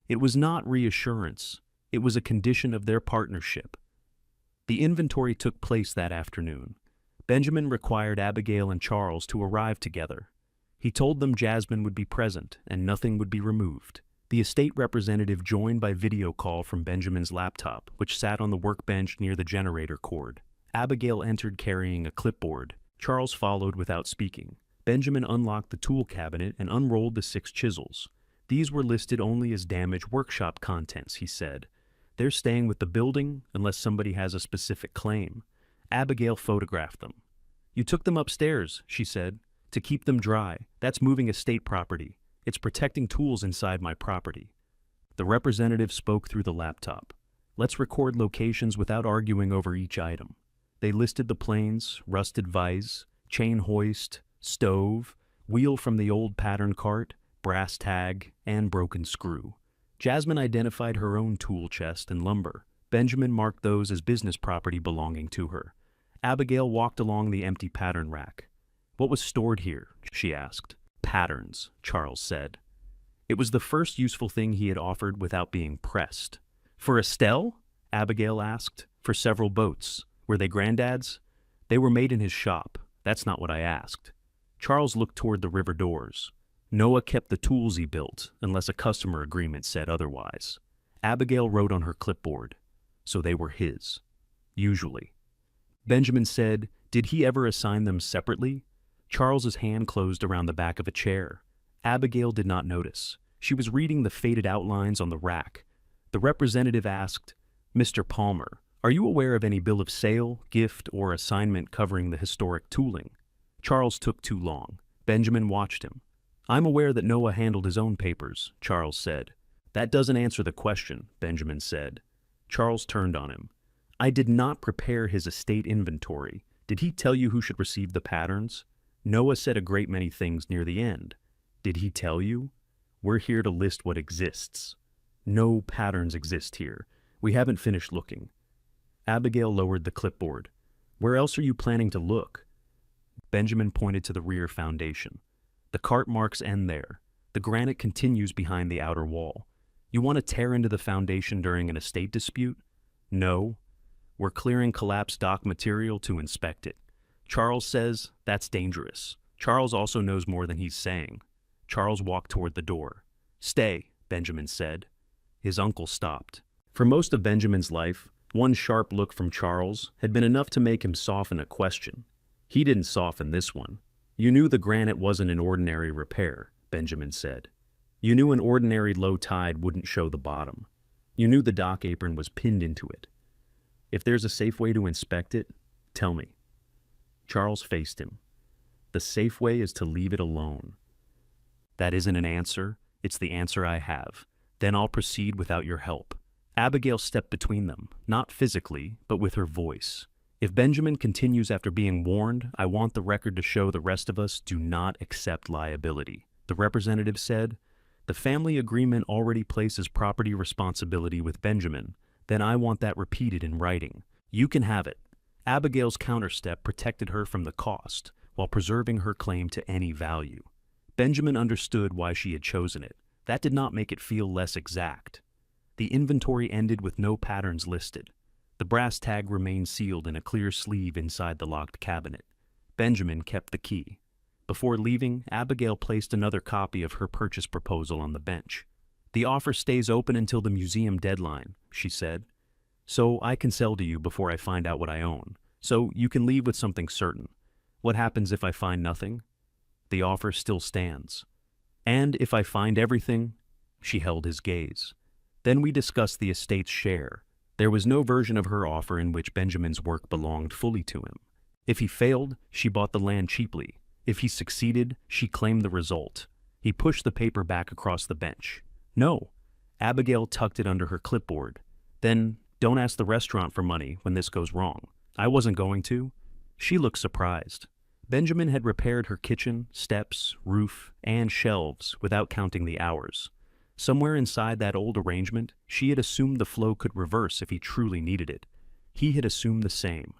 It was not reassurance. It was a condition of their partnership. The inventory took place that afternoon. Benjamin required Abigail and Charles to arrive together. He told them Jasmine would be present and nothing would be removed. The estate representative joined by video call from Benjamin's laptop, which sat on the workbench near the generator cord. Abigail entered carrying a clipboard. Charles followed without speaking. Benjamin unlocked the tool cabinet and unrolled the 6 chisels. These were listed only as damaged workshop contents, he said. They're staying with the building unless somebody has a specific claim. Abigail photographed them. You took them upstairs, she said, to keep them dry. That's moving estate property. It's protecting tools inside my property. The representative spoke through the laptop. Let's record locations without arguing over each item. They listed the planes, rusted vise, chain hoist, stove, wheel from the old pattern cart, brass tag, and broken screw. Jasmine identified her own tool chest and lumber. Benjamin marked those as business property belonging to her. Abigail walked along the empty pattern rack. What was stored here? She asked. Patterns, Charles said. It was the first useful thing he had offered without being pressed. For Estelle? Abigail asked. For several boats. Were they Granddad's? They were made in his shop. That's not what I asked. Charles looked toward the river doors. Noah kept the tools he built, unless a customer agreement said otherwise. Abigail wrote on her clipboard. So they were his. Usually. Benjamin said, did he ever assign them separately? Charles's hand closed around the back of a chair. Abigail did not notice. She was reading the faded outlines on the rack. The representative asked, Mr. Palmer, are you aware of any bill of sale, gift, or assignment covering the historic tooling? Charles took too long. Benjamin watched him. I'm aware that Noah handled his own papers, Charles said. That doesn't answer the question, Benjamin said. Charles turned on him. I did not prepare his estate inventory. Did he tell you who should receive the patterns? Noah said a great many things near the end. Did he tell you? We're here to list what exists. No patterns exist here. We haven't finished looking. Abigail lowered the clipboard. Where else are you planning to look? Benjamin pointed to the rear foundation. The cart marks end there. The granite continues behind the outer wall. You want to tear into the foundation during an estate dispute? No. We're clearing collapsed dock material to inspect it. Charles says that's dangerous. Charles also knows more than he's saying. Charles walked toward the door. Stay, Benjamin said. His uncle stopped. For most of Benjamin's life, one sharp look from Charles had been enough to make him soften a question. He didn't soften this one. You knew the granite wasn't an ordinary repair, Benjamin said. You knew an ordinary low tide wouldn't show the bottom. You knew the dock apron was pinned into it. If there's a safe way to inspect it, tell me. Charles faced him. The safe way is to leave it alone. That isn't an answer. It's the answer I have. Then I'll proceed without your help. Abigail stepped between them, not physically, but with her voice. If Benjamin continues after being warned, I want the record to show the rest of us do not accept liability. The representative said, the family agreement already places property responsibility with Benjamin. Then I want that repeated in writing. You can have it. Abigail's counterstep protected her from the cost, while preserving her claim to any value. Benjamin understood why she had chosen it. That did not make it feel less exact. The inventory ended with no patterns listed. The brass tag remained sealed in a clear sleeve inside the locked cabinet. Benjamin kept the key. Before leaving, Abigail placed another copy of her purchase proposal on the bench. The offer stays open until the museum deadline, she said. So I can sell to you before I find out what I own. So you can leave with something certain. What happens if I find nothing? The offer still stands. And if I find everything? She held his gaze. Then we discussed the estate's share. There was no version of her offer in which Benjamin's work belonged fully to him. If he failed, she bought the land cheaply. If he succeeded, she claimed the result. He pushed the paper back across the bench. No. Abigail tucked it under her clipboard. Then, don't ask the restaurant for money when this goes wrong. I wasn't going to. She looked surprised. Benjamin had repaired her kitchen, steps, roof, and shelves without counting the hours. Somewhere inside that old arrangement, she had assumed the flow could reverse if he truly needed it. He had assumed the same.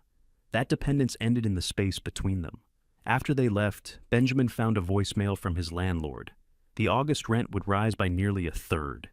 That dependence ended in the space between them. After they left, Benjamin found a voicemail from his landlord. The August rent would rise by nearly a third.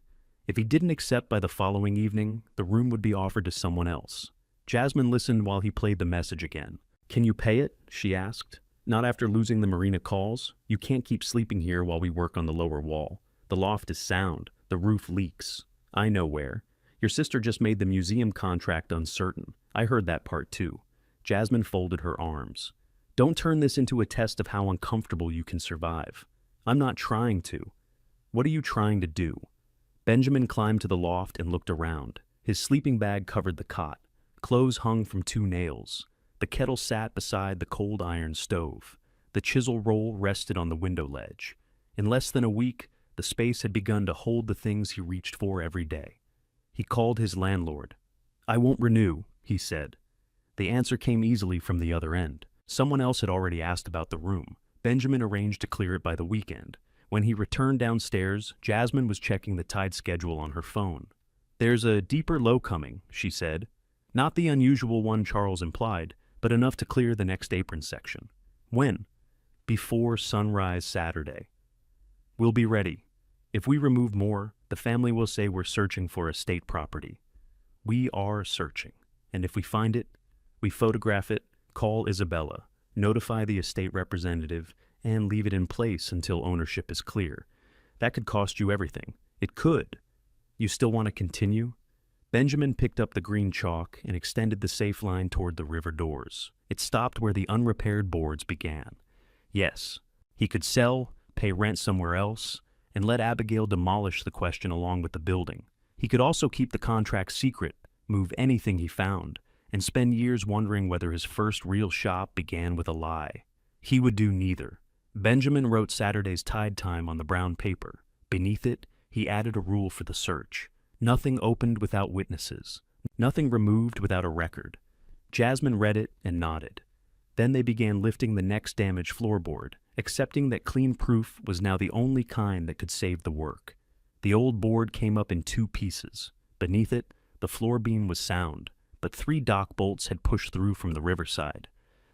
If he didn't accept by the following evening, the room would be offered to someone else. Jasmine listened while he played the message again. Can you pay it? She asked. Not after losing the marina calls. You can't keep sleeping here while we work on the lower wall. The loft is sound. The roof leaks. I know where. Your sister just made the museum contract uncertain. I heard that part too. Jasmine folded her arms. Don't turn this into a test of how uncomfortable you can survive. I'm not trying to. What are you trying to do? Benjamin climbed to the loft and looked around. His sleeping bag covered the cot. Clothes hung from 2 nails. The kettle sat beside the cold iron stove. The chisel roll rested on the window ledge. In less than a week, the space had begun to hold the things he reached for every day. He called his landlord. I won't renew, he said. The answer came easily from the other end. Someone else had already asked about the room. Benjamin arranged to clear it by the weekend. When he returned downstairs, Jasmine was checking the tide schedule on her phone. There's a deeper low coming, she said. Not the unusual one Charles implied, but enough to clear the next apron section. When? Before sunrise Saturday. We'll be ready. If we remove more, the family will say we're searching for estate property. We are searching. And if we find it, we photograph it, call Isabella, notify the estate representative, and leave it in place until ownership is clear. That could cost you everything. It could. You still want to continue? Benjamin picked up the green chalk and extended the safe line toward the river doors. It stopped where the unrepaired boards began. Yes, he could sell, pay rent somewhere else, and let Abigail demolish the question along with the building. He could also keep the contract secret, move anything he found, and spend years wondering whether his first real shop began with a lie. He would do neither. Benjamin wrote Saturday's tide time on the brown paper. Beneath it, he added a rule for the search. Nothing opened without witnesses. Nothing removed without a record. Jasmine read it and nodded. Then they began lifting the next damaged floorboard, accepting that clean proof was now the only kind that could save the work. The old board came up in 2 pieces. Beneath it, the floor beam was sound, but 3 dock bolts had pushed through from the riverside.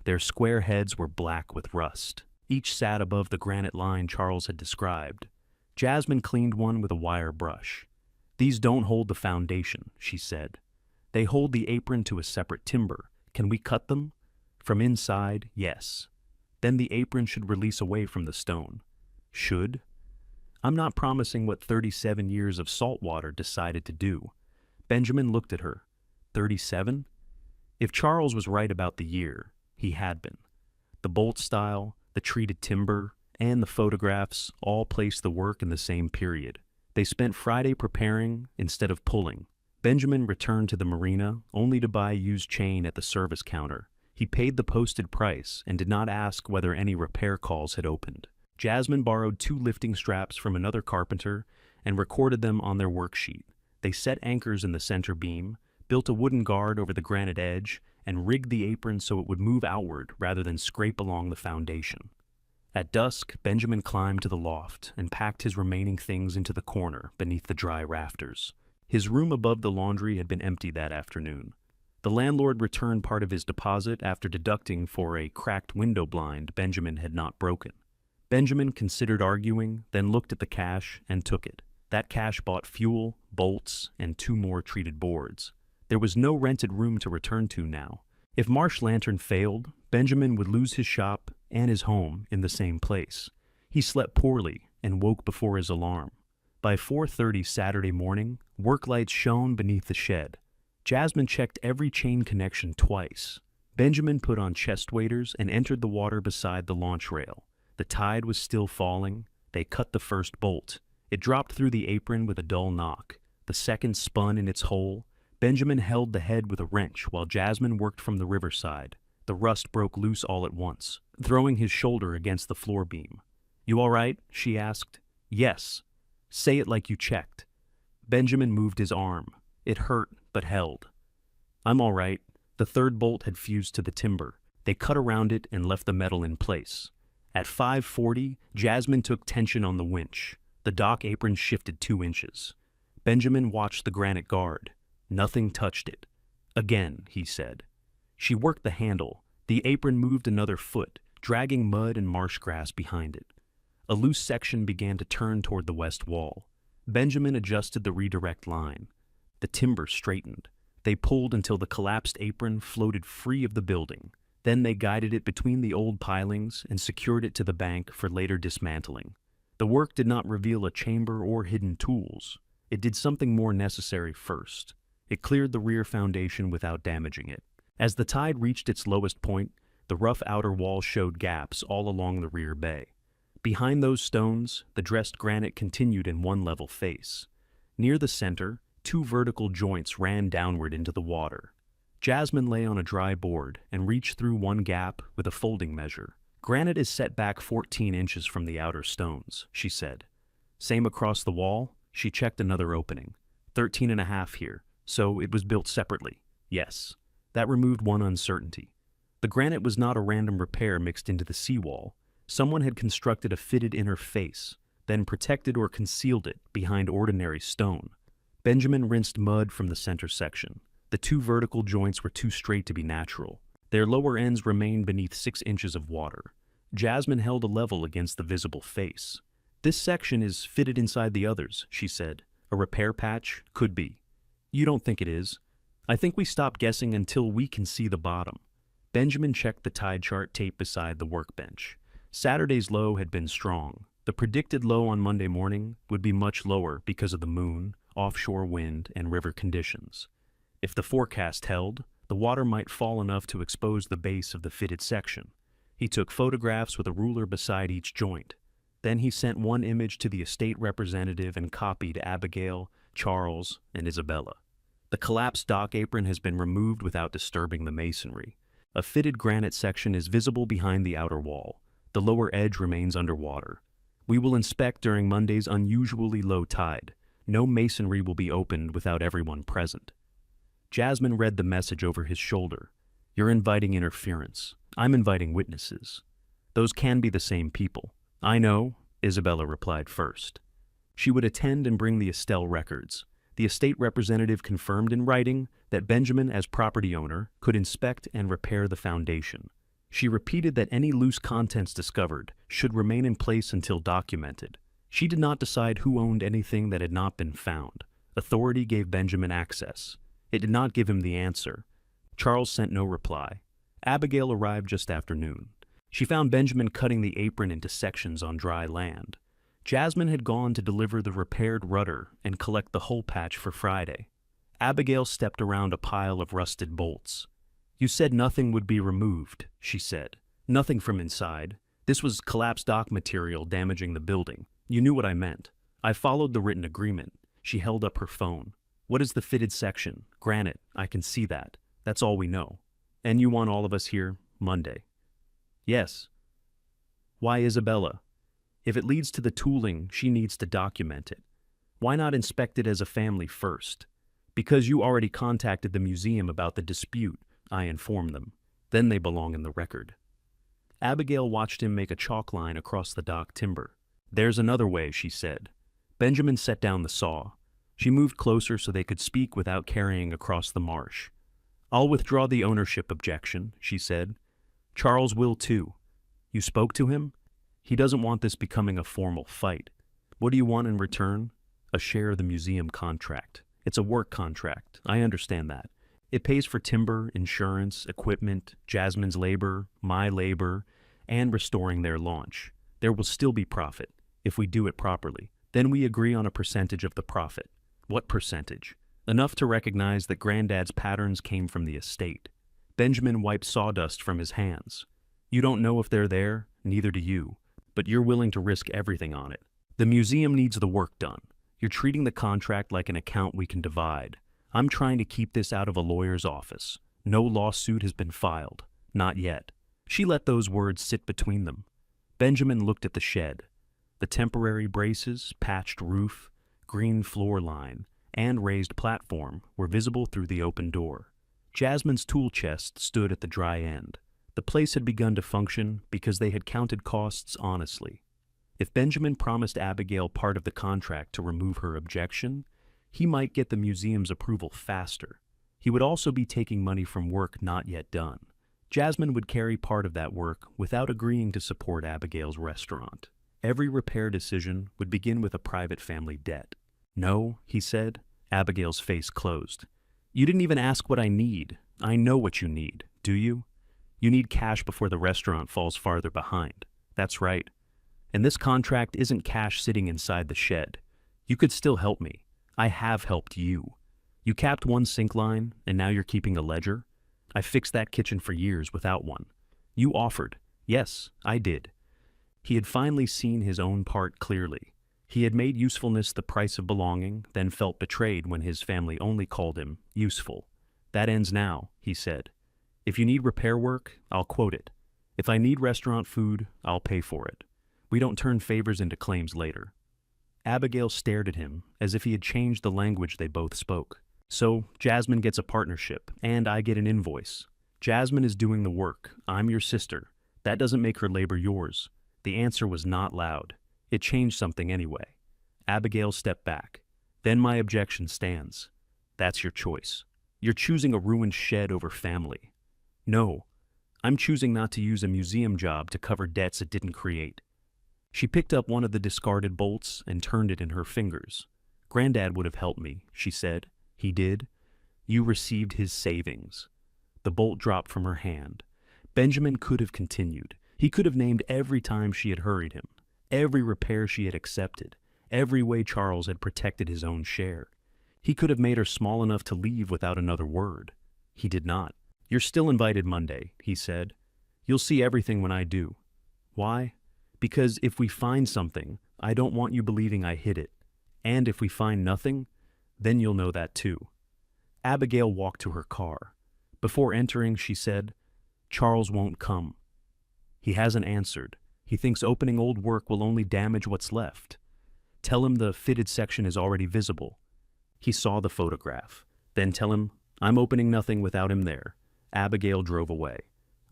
Their square heads were black with rust. Each sat above the granite line Charles had described. Jasmine cleaned one with a wire brush. These don't hold the foundation, she said. They hold the apron to a separate timber. Can we cut them? From inside, yes. Then the apron should release away from the stone. Should? I'm not promising what 37 years of salt water decided to do. Benjamin looked at her. 37? If Charles was right about the year, he had been. The bolt style, the treated timber, and the photographs all placed the work in the same period. They spent Friday preparing instead of pulling. Benjamin returned to the marina only to buy used chain at the service counter. He paid the posted price and did not ask whether any repair calls had opened. Jasmine borrowed 2 lifting straps from another carpenter and recorded them on their worksheet. They set anchors in the center beam, built a wooden guard over the granite edge, and rigged the apron so it would move outward rather than scrape along the foundation. At dusk, Benjamin climbed to the loft and packed his remaining things into the corner beneath the dry rafters. His room above the laundry had been empty that afternoon. The landlord returned part of his deposit after deducting for a cracked window blind Benjamin had not broken. Benjamin considered arguing, then looked at the cash and took it. That cash bought fuel, bolts, and 2 more treated boards. There was no rented room to return to now. If Marsh Lantern failed, Benjamin would lose his shop and his home in the same place. He slept poorly and woke before his alarm. By 4:30 Saturday morning, work lights shone beneath the shed. Jasmine checked every chain connection twice. Benjamin put on chest waders and entered the water beside the launch rail. The tide was still falling. They cut the first bolt. It dropped through the apron with a dull knock. The second spun in its hole. Benjamin held the head with a wrench while Jasmine worked from the riverside. The rust broke loose all at once, throwing his shoulder against the floor beam. "You all right?" she asked. "Yes." "Say it like you checked." Benjamin moved his arm. It hurt, but held. "I'm all right." The third bolt had fused to the timber. They cut around it and left the metal in place. At 5:40, Jasmine took tension on the winch. The dock apron shifted 2 inches. Benjamin watched the granite guard. Nothing touched it. "Again," he said. She worked the handle. The apron moved another foot, dragging mud and marsh grass behind it. A loose section began to turn toward the west wall. Benjamin adjusted the redirect line. The timber straightened. They pulled until the collapsed apron floated free of the building. Then they guided it between the old pilings and secured it to the bank for later dismantling. The work did not reveal a chamber or hidden tools. It did something more necessary first. It cleared the rear foundation without damaging it. As the tide reached its lowest point, the rough outer wall showed gaps all along the rear bay. Behind those stones, the dressed granite continued in one level face. Near the center, 2 vertical joints ran downward into the water. Jasmine lay on a dry board and reached through one gap with a folding measure. "Granite is set back 14 inches from the outer stones," she said. "Same across the wall?" She checked another opening. 13.5 here, so it was built separately. "Yes." That removed one uncertainty. The granite was not a random repair mixed into the seawall. Someone had constructed a fitted inner face, then protected or concealed it behind ordinary stone. Benjamin rinsed mud from the center section. The 2 vertical joints were too straight to be natural. Their lower ends remained beneath 6 inches of water. Jasmine held a level against the visible face. "This section is fitted inside the others," she said. "A repair patch? Could be." "You don't think it is?" "I think we stop guessing until we can see the bottom." Benjamin checked the tide chart tape beside the workbench. Saturday's low had been strong. The predicted low on Monday morning would be much lower because of the moon, offshore wind, and river conditions. If the forecast held, the water might fall enough to expose the base of the fitted section. He took photographs with a ruler beside each joint. Then he sent one image to the estate representative and copied Abigail, Charles, and Isabella. The collapsed dock apron has been removed without disturbing the masonry. A fitted granite section is visible behind the outer wall. The lower edge remains underwater. We will inspect during Monday's unusually low tide. No masonry will be opened without everyone present. Jasmine read the message over his shoulder. "You're inviting interference. I'm inviting witnesses. Those can be the same people." "I know," Isabella replied first. She would attend and bring the Estelle records. The estate representative confirmed in writing that Benjamin, as property owner, could inspect and repair the foundation. She repeated that any loose contents discovered should remain in place until documented. She did not decide who owned anything that had not been found. Authority gave Benjamin access. It did not give him the answer. Charles sent no reply. Abigail arrived just after noon. She found Benjamin cutting the apron into sections on dry land. Jasmine had gone to deliver the repaired rudder and collect the hole patch for Friday. Abigail stepped around a pile of rusted bolts. "You said nothing would be removed," she said. "Nothing from inside. This was collapsed dock material damaging the building. You knew what I meant. I followed the written agreement." She held up her phone. "What is the fitted section? Granite. I can see that. That's all we know. And you want all of us here Monday?" "Yes." "Why Isabella?" "If it leads to the tooling, she needs to document it." Why not inspect it as a family first? Because you already contacted the museum about the dispute, I informed them. Then they belong in the record. Abigail watched him make a chalk line across the dock timber. There's another way, she said. Benjamin set down the saw. She moved closer so they could speak without carrying across the marsh. I'll withdraw the ownership objection, she said. Charles will too. You spoke to him? He doesn't want this becoming a formal fight. What do you want in return? A share of the museum contract. It's a work contract. I understand that. It pays for timber, insurance, equipment, Jasmine's labor, my labor, and restoring their launch. There will still be profit, if we do it properly. Then we agree on a percentage of the profit. What percentage? Enough to recognize that Granddad's patterns came from the estate. Benjamin wiped sawdust from his hands. You don't know if they're there, neither do you, but you're willing to risk everything on it. The museum needs the work done. You're treating the contract like an account we can divide. I'm trying to keep this out of a lawyer's office. No lawsuit has been filed. Not yet. She let those words sit between them. Benjamin looked at the shed. The temporary braces, patched roof, green floor line, and raised platform were visible through the open door. Jasmine's tool chest stood at the dry end. The place had begun to function because they had counted costs honestly. If Benjamin promised Abigail part of the contract to remove her objection, he might get the museum's approval faster. He would also be taking money from work not yet done. Jasmine would carry part of that work without agreeing to support Abigail's restaurant. Every repair decision would begin with a private family debt. No, he said. Abigail's face closed. You didn't even ask what I need. I know what you need, do you? You need cash before the restaurant falls farther behind. That's right. And this contract isn't cash sitting inside the shed. You could still help me. I have helped you. You capped one sink line, and now you're keeping a ledger? I fixed that kitchen for years without one. You offered. Yes, I did. He had finally seen his own part clearly. He had made usefulness the price of belonging, then felt betrayed when his family only called him useful. That ends now, he said. If you need repair work, I'll quote it. If I need restaurant food, I'll pay for it. We don't turn favors into claims later. Abigail stared at him as if he had changed the language they both spoke. So, Jasmine gets a partnership, and I get an invoice. Jasmine is doing the work. I'm your sister. That doesn't make her labor yours. The answer was not loud. It changed something anyway. Abigail stepped back. Then my objection stands. That's your choice. You're choosing a ruined shed over family. No, I'm choosing not to use a museum job to cover debts it didn't create. She picked up one of the discarded bolts and turned it in her fingers. Granddad would have helped me, she said. He did. You received his savings. The bolt dropped from her hand. Benjamin could have continued. He could have named every time she had hurried him, every repair she had accepted, every way Charles had protected his own share. He could have made her small enough to leave without another word. He did not. You're still invited Monday, he said. You'll see everything when I do. Why? Because if we find something, I don't want you believing I hid it. And if we find nothing, then you'll know that too. Abigail walked to her car. Before entering, she said, Charles won't come. He hasn't answered. He thinks opening old work will only damage what's left. Tell him the fitted section is already visible. He saw the photograph. Then tell him, I'm opening nothing without him there. Abigail drove away.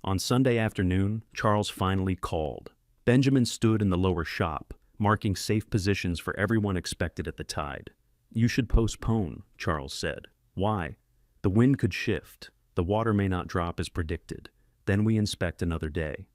On Sunday afternoon, Charles finally called. Benjamin stood in the lower shop, marking safe positions for everyone expected at the tide. You should postpone, Charles said. Why? The wind could shift. The water may not drop as predicted. Then we inspect another day.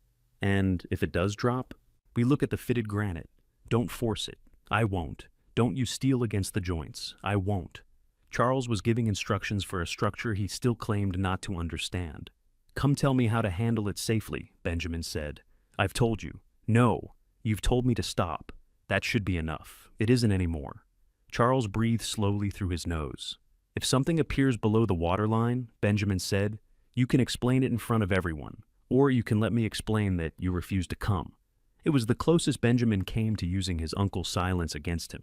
And if it does drop, we look at the fitted granite. Don't force it. I won't. Don't you steal against the joints. I won't. Charles was giving instructions for a structure he still claimed not to understand. Come tell me how to handle it safely, Benjamin said. I've told you. No, you've told me to stop. That should be enough. It isn't anymore. Charles breathed slowly through his nose. If something appears below the waterline, Benjamin said, you can explain it in front of everyone, or you can let me explain that you refuse to come. It was the closest Benjamin came to using his uncle's silence against him.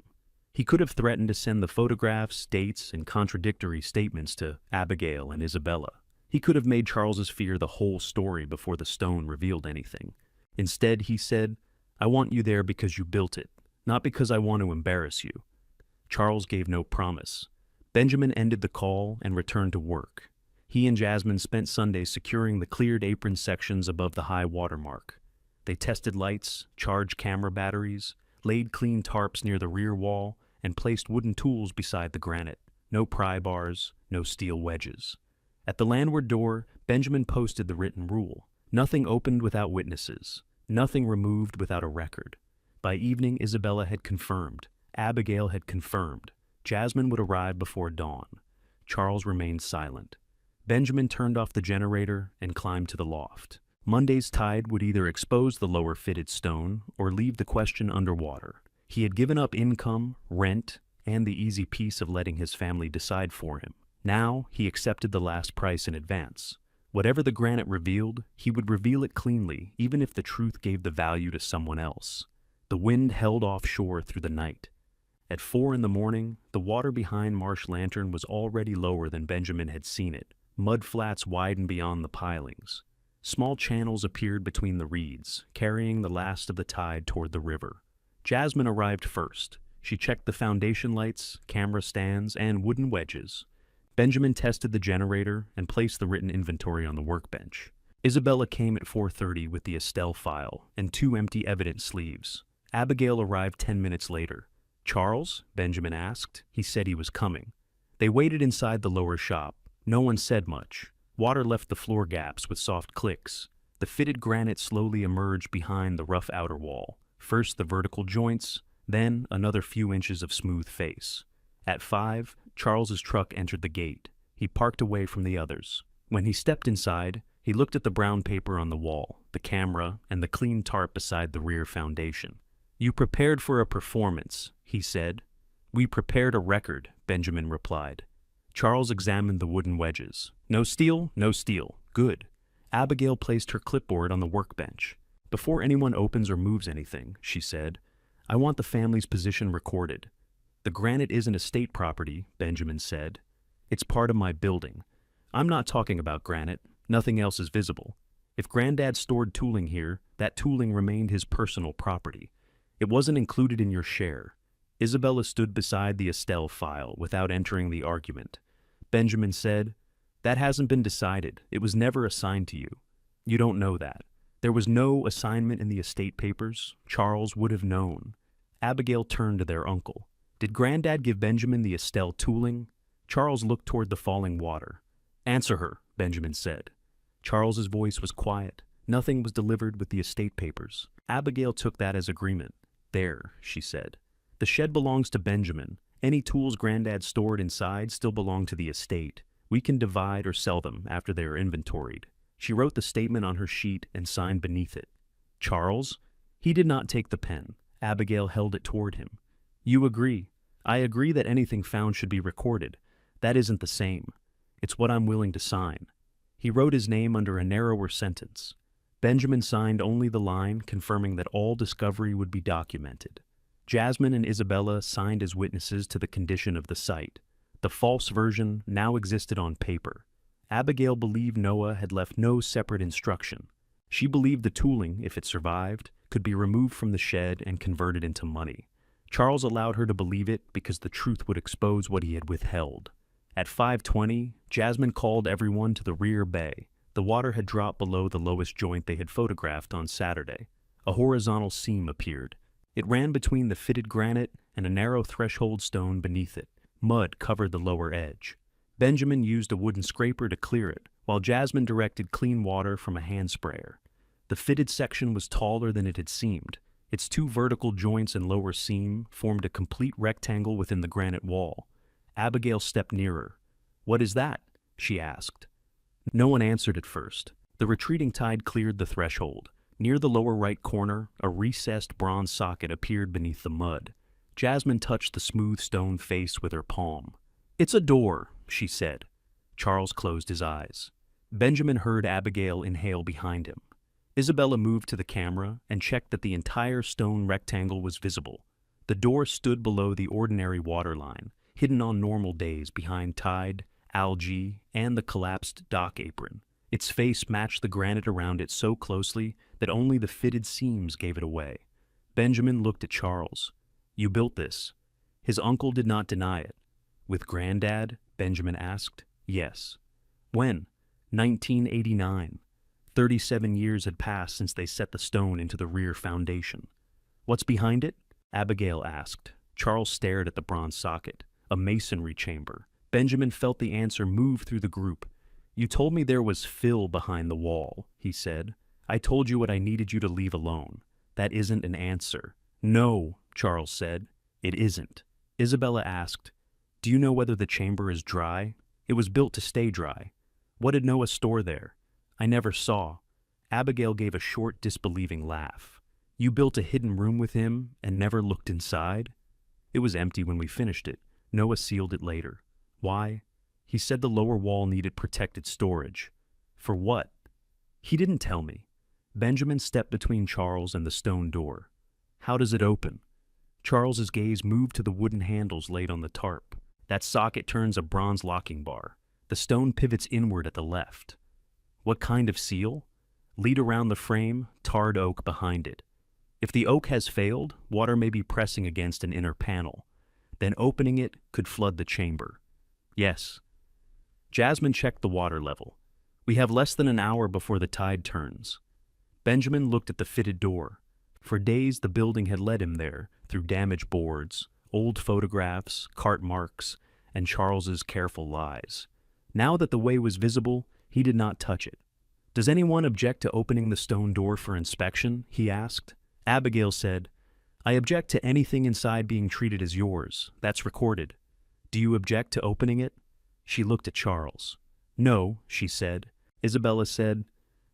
He could have threatened to send the photographs, dates, and contradictory statements to Abigail and Isabella. He could have made Charles's fear the whole story before the stone revealed anything. Instead, he said, I want you there because you built it, not because I want to embarrass you. Charles gave no promise. Benjamin ended the call and returned to work. He and Jasmine spent Sunday securing the cleared apron sections above the high water mark. They tested lights, charged camera batteries, laid clean tarps near the rear wall, and placed wooden tools beside the granite. No pry bars, no steel wedges. At the landward door, Benjamin posted the written rule. Nothing opened without witnesses. Nothing removed without a record. By evening, Isabella had confirmed. Abigail had confirmed. Jasmine would arrive before dawn. Charles remained silent. Benjamin turned off the generator and climbed to the loft. Monday's tide would either expose the lower fitted stone or leave the question underwater. He had given up income, rent, and the easy peace of letting his family decide for him. Now he accepted the last price in advance. Whatever the granite revealed, he would reveal it cleanly, even if the truth gave the value to someone else. The wind held offshore through the night. At 4 a.m, the water behind Marsh Lantern was already lower than Benjamin had seen it. Mud flats widened beyond the pilings. Small channels appeared between the reeds, carrying the last of the tide toward the river. Jasmine arrived first. She checked the foundation lights, camera stands, and wooden wedges. Benjamin tested the generator and placed the written inventory on the workbench. Isabella came at 4:30 with the Estelle file and 2 empty evidence sleeves. Abigail arrived 10 minutes later. "Charles?" Benjamin asked. He said he was coming. They waited inside the lower shop. No one said much. Water left the floor gaps with soft clicks. The fitted granite slowly emerged behind the rough outer wall. First the vertical joints, then another few inches of smooth face. At 5, Charles's truck entered the gate. He parked away from the others. When he stepped inside, he looked at the brown paper on the wall, the camera, and the clean tarp beside the rear foundation. "You prepared for a performance," he said. "We prepared a record," Benjamin replied. Charles examined the wooden wedges. "No steel, no steel. Good." Abigail placed her clipboard on the workbench. "Before anyone opens or moves anything," she said, "I want the family's position recorded." "The granite isn't estate property," Benjamin said. "It's part of my building. I'm not talking about granite. Nothing else is visible. If Granddad stored tooling here, that tooling remained his personal property. It wasn't included in your share." Isabella stood beside the Estelle file without entering the argument. Benjamin said, "That hasn't been decided. It was never assigned to you. You don't know that. There was no assignment in the estate papers. Charles would have known." Abigail turned to their uncle. "Did Granddad give Benjamin the Estelle tooling?" Charles looked toward the falling water. "Answer her," Benjamin said. Charles's voice was quiet. Nothing was delivered with the estate papers. Abigail took that as agreement. "There," she said. "The shed belongs to Benjamin. Any tools Granddad stored inside still belong to the estate. We can divide or sell them after they are inventoried." She wrote the statement on her sheet and signed beneath it. "Charles?" He did not take the pen. Abigail held it toward him. "You agree. I agree that anything found should be recorded. That isn't the same. It's what I'm willing to sign." He wrote his name under a narrower sentence. Benjamin signed only the line confirming that all discovery would be documented. Jasmine and Isabella signed as witnesses to the condition of the site. The false version now existed on paper. Abigail believed Noah had left no separate instruction. She believed the tooling, if it survived, could be removed from the shed and converted into money. Charles allowed her to believe it because the truth would expose what he had withheld. At 5:20, Jasmine called everyone to the rear bay. The water had dropped below the lowest joint they had photographed on Saturday. A horizontal seam appeared. It ran between the fitted granite and a narrow threshold stone beneath it. Mud covered the lower edge. Benjamin used a wooden scraper to clear it, while Jasmine directed clean water from a hand sprayer. The fitted section was taller than it had seemed. Its 2 vertical joints and lower seam formed a complete rectangle within the granite wall. Abigail stepped nearer. "What is that?" she asked. No one answered at first. The retreating tide cleared the threshold. Near the lower right corner, a recessed bronze socket appeared beneath the mud. Jasmine touched the smooth stone face with her palm. "It's a door," she said. Charles closed his eyes. Benjamin heard Abigail inhale behind him. Isabella moved to the camera and checked that the entire stone rectangle was visible. The door stood below the ordinary waterline, hidden on normal days behind tide, algae, and the collapsed dock apron. Its face matched the granite around it so closely that only the fitted seams gave it away. Benjamin looked at Charles. "You built this." His uncle did not deny it. With Granddad? Benjamin asked. Yes. When? 1989. 37 years had passed since they set the stone into the rear foundation. What's behind it? Abigail asked. Charles stared at the bronze socket. A masonry chamber. Benjamin felt the answer move through the group. You told me there was Phil behind the wall, he said. I told you what I needed you to leave alone. That isn't an answer. No, Charles said. It isn't. Isabella asked, do you know whether the chamber is dry? It was built to stay dry. What did Noah store there? I never saw. Abigail gave a short, disbelieving laugh. You built a hidden room with him and never looked inside? It was empty when we finished it. Noah sealed it later. Why? He said the lower wall needed protected storage. For what? He didn't tell me. Benjamin stepped between Charles and the stone door. How does it open? Charles's gaze moved to the wooden handles laid on the tarp. That socket turns a bronze locking bar. The stone pivots inward at the left. What kind of seal? Lead around the frame, tarred oak behind it. If the oak has failed, water may be pressing against an inner panel. Then opening it could flood the chamber. Yes. Jasmine checked the water level. We have less than an hour before the tide turns. Benjamin looked at the fitted door. For days the building had led him there, through damaged boards, old photographs, cart marks, and Charles's careful lies. Now that the way was visible, he did not touch it. Does anyone object to opening the stone door for inspection? He asked. Abigail said, I object to anything inside being treated as yours. That's recorded. Do you object to opening it? She looked at Charles. No, she said. Isabella said,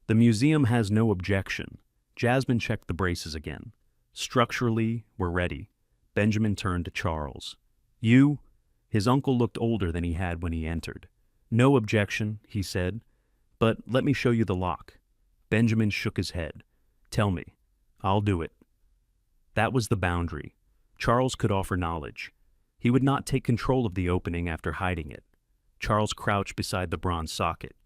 the museum has no objection. Jasmine checked the braces again. Structurally, we're ready. Benjamin turned to Charles. You? His uncle looked older than he had when he entered. No objection, he said. But let me show you the lock. Benjamin shook his head. Tell me. I'll do it. That was the boundary. Charles could offer knowledge. He would not take control of the opening after hiding it. Charles crouched beside the bronze socket.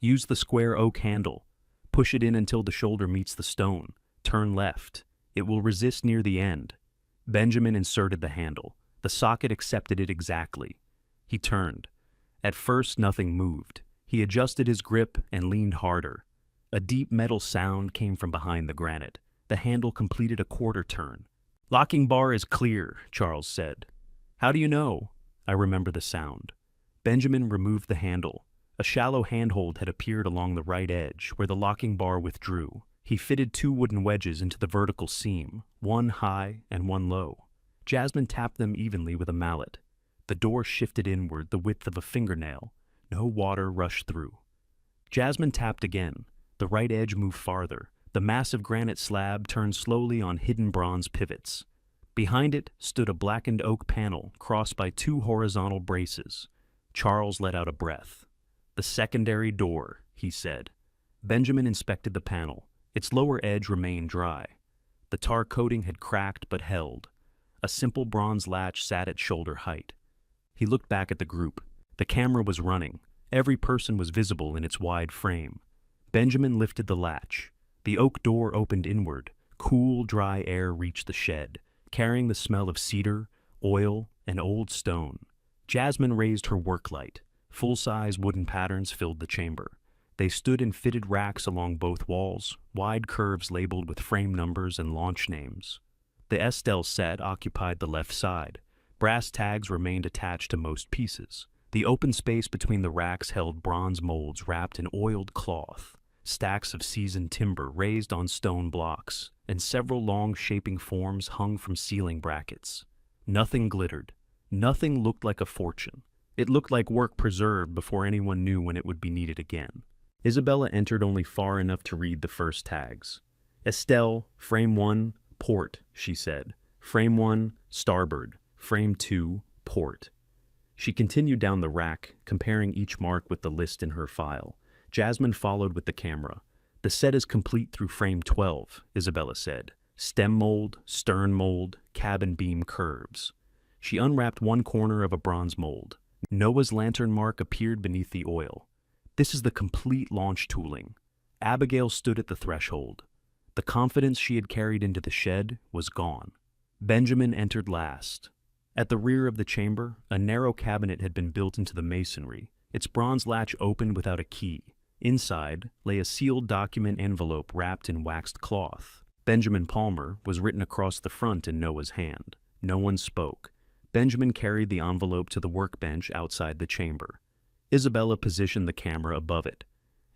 Use the square oak handle. Push it in until the shoulder meets the stone. Turn left. It will resist near the end. Benjamin inserted the handle. The socket accepted it exactly. He turned. At first, nothing moved. He adjusted his grip and leaned harder. A deep metal sound came from behind the granite. The handle completed a quarter turn. Locking bar is clear, Charles said. How do you know? I remember the sound. Benjamin removed the handle. A shallow handhold had appeared along the right edge, where the locking bar withdrew. He fitted 2 wooden wedges into the vertical seam, one high and one low. Jasmine tapped them evenly with a mallet. The door shifted inward the width of a fingernail. No water rushed through. Jasmine tapped again. The right edge moved farther. The massive granite slab turned slowly on hidden bronze pivots. Behind it stood a blackened oak panel crossed by 2 horizontal braces. Charles let out a breath. The secondary door, he said. Benjamin inspected the panel. Its lower edge remained dry. The tar coating had cracked but held. A simple bronze latch sat at shoulder height. He looked back at the group. The camera was running. Every person was visible in its wide frame. Benjamin lifted the latch. The oak door opened inward. Cool, dry air reached the shed, carrying the smell of cedar, oil, and old stone. Jasmine raised her work light. Full-size wooden patterns filled the chamber. They stood in fitted racks along both walls, wide curves labeled with frame numbers and launch names. The Estelle set occupied the left side. Brass tags remained attached to most pieces. The open space between the racks held bronze molds wrapped in oiled cloth, stacks of seasoned timber raised on stone blocks, and several long shaping forms hung from ceiling brackets. Nothing glittered. Nothing looked like a fortune. It looked like work preserved before anyone knew when it would be needed again. Isabella entered only far enough to read the first tags. Estelle, frame 1, port, she said. Frame 1, starboard. Frame 2, port. She continued down the rack, comparing each mark with the list in her file. Jasmine followed with the camera. The set is complete through frame 12, Isabella said. Stem mold, stern mold, cabin beam curves. She unwrapped one corner of a bronze mold. Noah's lantern mark appeared beneath the oil. This is the complete launch tooling. Abigail stood at the threshold. The confidence she had carried into the shed was gone. Benjamin entered last. At the rear of the chamber, a narrow cabinet had been built into the masonry, its bronze latch opened without a key. Inside lay a sealed document envelope wrapped in waxed cloth. Benjamin Palmer was written across the front in Noah's hand. No one spoke. Benjamin carried the envelope to the workbench outside the chamber. Isabella positioned the camera above it.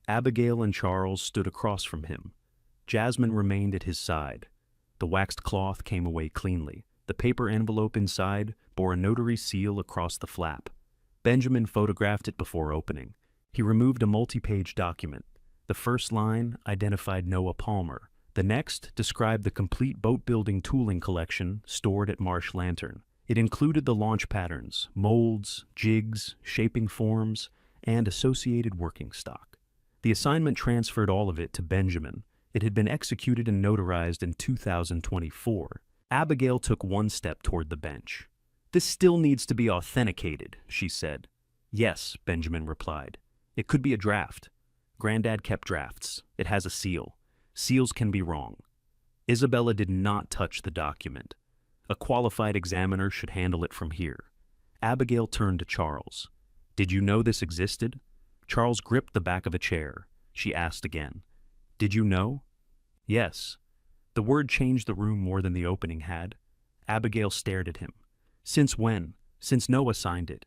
Abigail and Charles stood across from him. Jasmine remained at his side. The waxed cloth came away cleanly. The paper envelope inside bore a notary seal across the flap. Benjamin photographed it before opening. He removed a multi-page document. The first line identified Noah Palmer. The next described the complete boat-building tooling collection stored at Marsh Lantern. It included the launch patterns, molds, jigs, shaping forms, and associated working stock. The assignment transferred all of it to Benjamin. It had been executed and notarized in 2024. Abigail took one step toward the bench. "This still needs to be authenticated," she said. "Yes," Benjamin replied. "It could be a draft. Granddad kept drafts. It has a seal. Seals can be wrong." Isabella did not touch the document. "A qualified examiner should handle it from here." Abigail turned to Charles. "Did you know this existed?" Charles gripped the back of a chair. She asked again. "Did you know?" "Yes." The word changed the room more than the opening had. Abigail stared at him. "Since when?" "Since Noah signed it.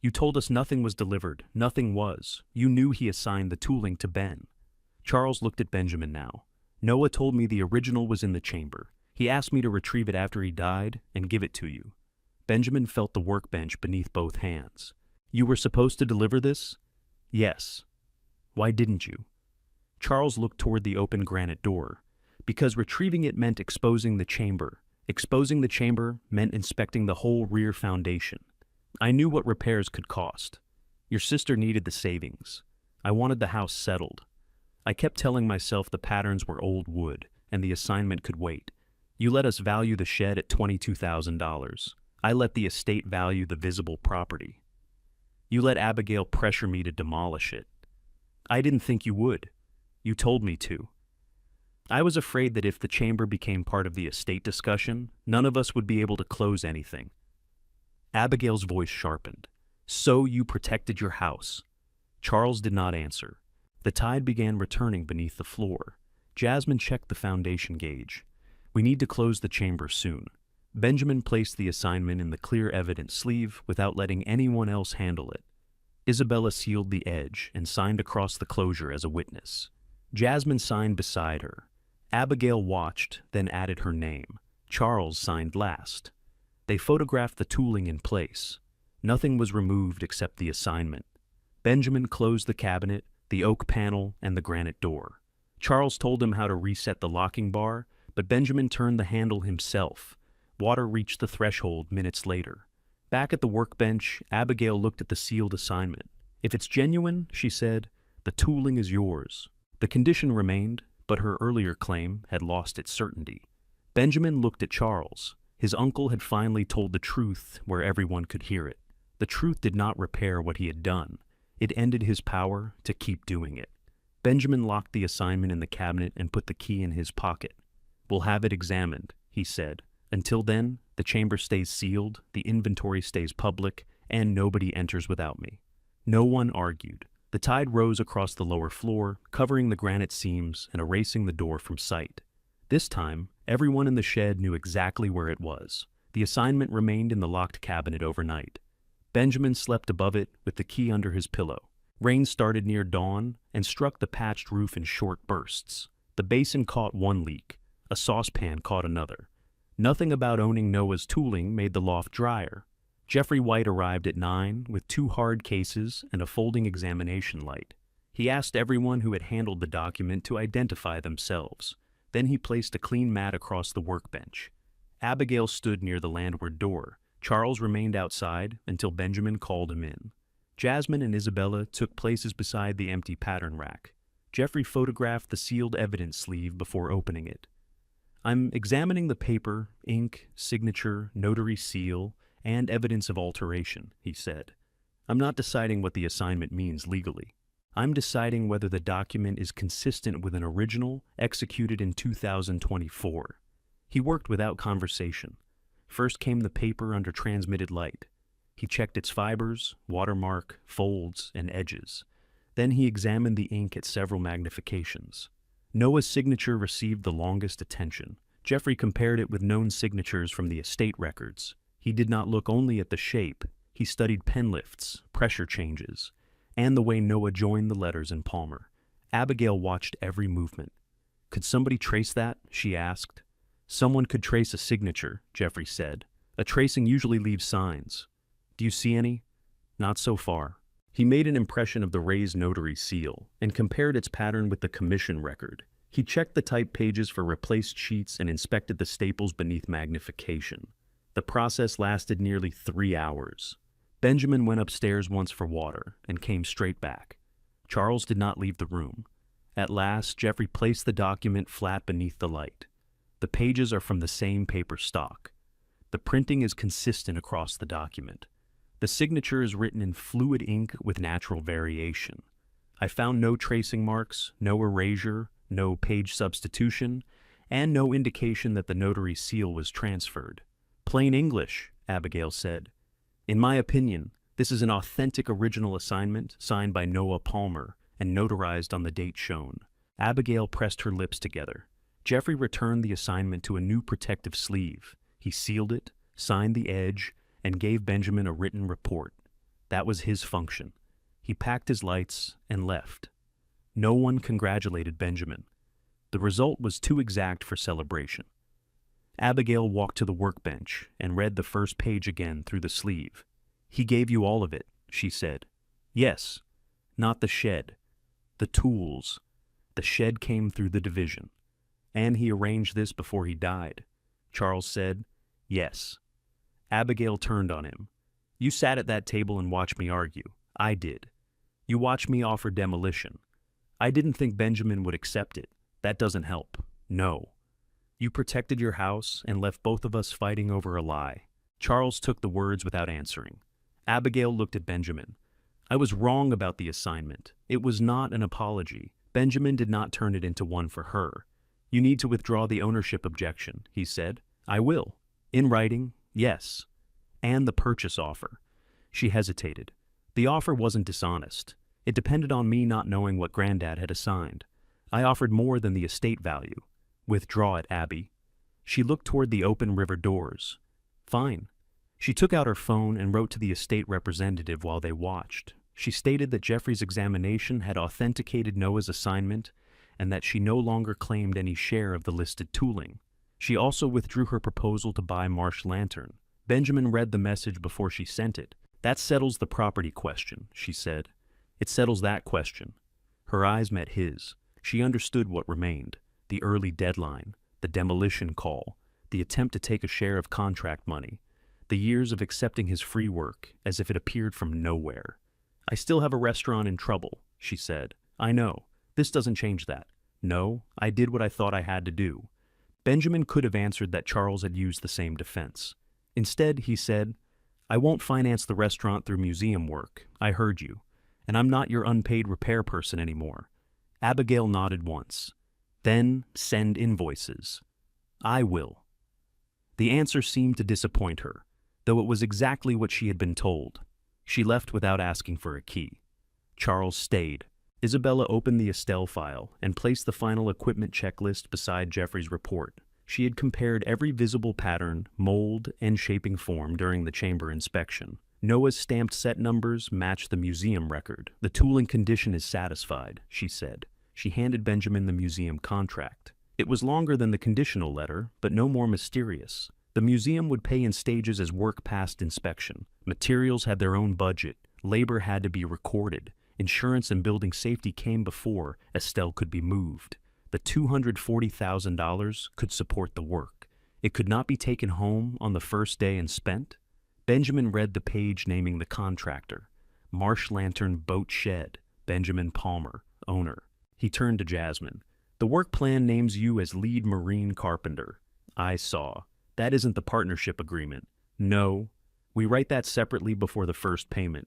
You told us nothing was delivered. Nothing was. You knew he assigned the tooling to Ben." Charles looked at Benjamin now. "Noah told me the original was in the chamber. He asked me to retrieve it after he died and give it to you." Benjamin felt the workbench beneath both hands. "You were supposed to deliver this?" "Yes." "Why didn't you?" Charles looked toward the open granite door. "Because retrieving it meant exposing the chamber. Exposing the chamber meant inspecting the whole rear foundation. I knew what repairs could cost. Your sister needed the savings. I wanted the house settled. I kept telling myself the patterns were old wood and the assignment could wait. You let us value the shed at $22,000. I let the estate value the visible property. You let Abigail pressure me to demolish it. I didn't think you would. You told me to. I was afraid that if the chamber became part of the estate discussion, none of us would be able to close anything." Abigail's voice sharpened. "So you protected your house." Charles did not answer. The tide began returning beneath the floor. Jasmine checked the foundation gauge. "We need to close the chamber soon." Benjamin placed the assignment in the clear evidence sleeve without letting anyone else handle it. Isabella sealed the edge and signed across the closure as a witness. Jasmine signed beside her. Abigail watched, then added her name. Charles signed last. They photographed the tooling in place. Nothing was removed except the assignment. Benjamin closed the cabinet, the oak panel, and the granite door. Charles told him how to reset the locking bar, but Benjamin turned the handle himself. Water reached the threshold minutes later. Back at the workbench, Abigail looked at the sealed assignment. "If it's genuine," she said, "the tooling is yours." The condition remained, but her earlier claim had lost its certainty. Benjamin looked at Charles. His uncle had finally told the truth where everyone could hear it. The truth did not repair what he had done. It ended his power to keep doing it. Benjamin locked the assignment in the cabinet and put the key in his pocket. "We'll have it examined," he said. "Until then, the chamber stays sealed, the inventory stays public, and nobody enters without me." No one argued. The tide rose across the lower floor, covering the granite seams and erasing the door from sight. This time, everyone in the shed knew exactly where it was. The assignment remained in the locked cabinet overnight. Benjamin slept above it with the key under his pillow. Rain started near dawn and struck the patched roof in short bursts. The basin caught one leak. A saucepan caught another. Nothing about owning Noah's tooling made the loft drier. Jeffrey White arrived at 9 with 2 hard cases and a folding examination light. He asked everyone who had handled the document to identify themselves. Then he placed a clean mat across the workbench. Abigail stood near the landward door. Charles remained outside until Benjamin called him in. Jasmine and Isabella took places beside the empty pattern rack. Jeffrey photographed the sealed evidence sleeve before opening it. "I'm examining the paper, ink, signature, notary seal, and evidence of alteration," he said. "I'm not deciding what the assignment means legally. I'm deciding whether the document is consistent with an original executed in 2024. He worked without conversation. First came the paper under transmitted light. He checked its fibers, watermark, folds, and edges. Then he examined the ink at several magnifications. Noah's signature received the longest attention. Jeffrey compared it with known signatures from the estate records. He did not look only at the shape. He studied pen lifts, pressure changes, and the way Noah joined the letters in Palmer. Abigail watched every movement. "Could somebody trace that?" she asked. "Someone could trace a signature," Jeffrey said. "A tracing usually leaves signs. Do you see any?" "Not so far." He made an impression of the raised notary seal and compared its pattern with the commission record. He checked the type pages for replaced sheets and inspected the staples beneath magnification. The process lasted nearly 3 hours. Benjamin went upstairs once for water and came straight back. Charles did not leave the room. At last, Jeffrey placed the document flat beneath the light. The pages are from the same paper stock. The printing is consistent across the document. The signature is written in fluid ink with natural variation. I found no tracing marks, no erasure, no page substitution, and no indication that the notary seal was transferred. "Plain English," Abigail said. "In my opinion, this is an authentic original assignment signed by Noah Palmer and notarized on the date shown." Abigail pressed her lips together. Jeffrey returned the assignment to a new protective sleeve. He sealed it, signed the edge, and gave Benjamin a written report. That was his function. He packed his lights and left. No one congratulated Benjamin. The result was too exact for celebration. Abigail walked to the workbench and read the first page again through the sleeve. "He gave you all of it," she said. "Yes, not the shed. The tools. The shed came through the division. And he arranged this before he died." Charles said, "Yes." Abigail turned on him. "You sat at that table and watched me argue. I did. You watched me offer demolition. I didn't think Benjamin would accept it. That doesn't help. No. You protected your house and left both of us fighting over a lie." Charles took the words without answering. Abigail looked at Benjamin. "I was wrong about the assignment. It was not an apology. Benjamin did not turn it into one for her. You need to withdraw the ownership objection," he said. "I will. In writing, yes. And the purchase offer." She hesitated. "The offer wasn't dishonest. It depended on me not knowing what Granddad had assigned. I offered more than the estate value. Withdraw it, Abby." She looked toward the open river doors. "Fine." She took out her phone and wrote to the estate representative while they watched. She stated that Jeffrey's examination had authenticated Noah's assignment and that she no longer claimed any share of the listed tooling. She also withdrew her proposal to buy Marsh Lantern. Benjamin read the message before she sent it. "That settles the property question," she said. "It settles that question." Her eyes met his. She understood what remained: the early deadline, the demolition call, the attempt to take a share of contract money, the years of accepting his free work as if it appeared from nowhere. "I still have a restaurant in trouble," she said. "I know. This doesn't change that. No, I did what I thought I had to do." Benjamin could have answered that Charles had used the same defense. Instead, he said, "I won't finance the restaurant through museum work. I heard you. And I'm not your unpaid repair person anymore." Abigail nodded once. "Then send invoices." "I will." The answer seemed to disappoint her, though it was exactly what she had been told. She left without asking for a key. Charles stayed. Isabella opened the Estelle file and placed the final equipment checklist beside Jeffrey's report. She had compared every visible pattern, mold, and shaping form during the chamber inspection. Noah's stamped set numbers matched the museum record. "The tooling condition is satisfied," she said. She handed Benjamin the museum contract. It was longer than the conditional letter, but no more mysterious. The museum would pay in stages as work passed inspection. Materials had their own budget. Labor had to be recorded. Insurance and building safety came before Estelle could be moved. The $240,000 could support the work. It could not be taken home on the first day and spent. Benjamin read the page naming the contractor. Marsh Lantern Boat Shed, Benjamin Palmer, owner. He turned to Jasmine. "The work plan names you as lead marine carpenter." "I saw. That isn't the partnership agreement." "No. We write that separately before the first payment.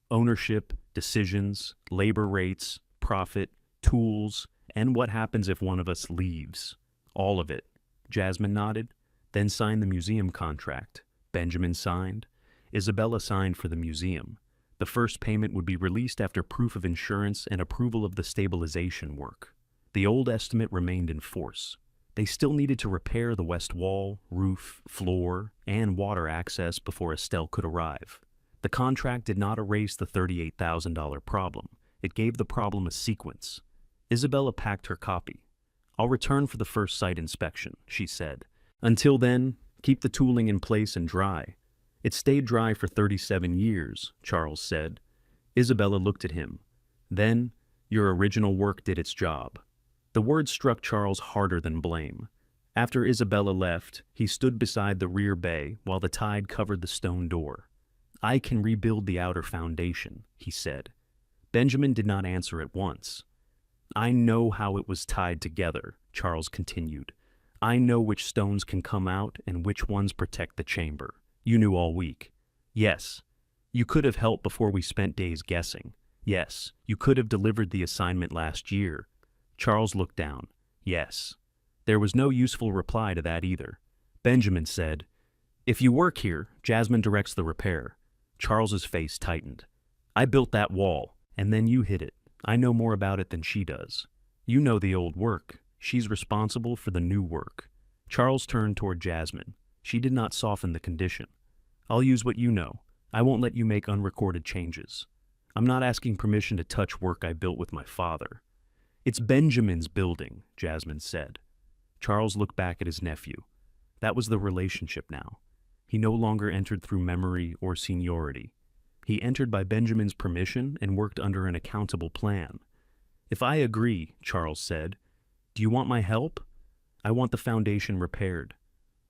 Ownership, decisions, labor rates, profit, tools, and what happens if one of us leaves. All of it." Jasmine nodded. Then sign the museum contract. Benjamin signed. Isabella signed for the museum. The first payment would be released after proof of insurance and approval of the stabilization work. The old estimate remained in force. They still needed to repair the west wall, roof, floor, and water access before Estelle could arrive. The contract did not erase the $38,000 problem. It gave the problem a sequence. Isabella packed her copy. "I'll return for the first site inspection," she said. "Until then, keep the tooling in place and dry." "It stayed dry for 37 years, Charles said. Isabella looked at him. "Then, your original work did its job." The word struck Charles harder than blame. After Isabella left, he stood beside the rear bay while the tide covered the stone door. "I can rebuild the outer foundation," he said. Benjamin did not answer at once. "I know how it was tied together," Charles continued. "I know which stones can come out and which ones protect the chamber. You knew all week." "Yes. You could have helped before we spent days guessing." "Yes. You could have delivered the assignment last year." Charles looked down. "Yes." There was no useful reply to that either. Benjamin said, "If you work here, Jasmine directs the repair." Charles's face tightened. "I built that wall, and then you hit it. I know more about it than she does. You know the old work. She's responsible for the new work." Charles turned toward Jasmine. She did not soften the condition. "I'll use what you know. I won't let you make unrecorded changes. I'm not asking permission to touch work I built with my father." "It's Benjamin's building," Jasmine said. Charles looked back at his nephew. That was the relationship now. He no longer entered through memory or seniority. He entered by Benjamin's permission and worked under an accountable plan. "If I agree," Charles said, "do you want my help?" "I want the foundation repaired."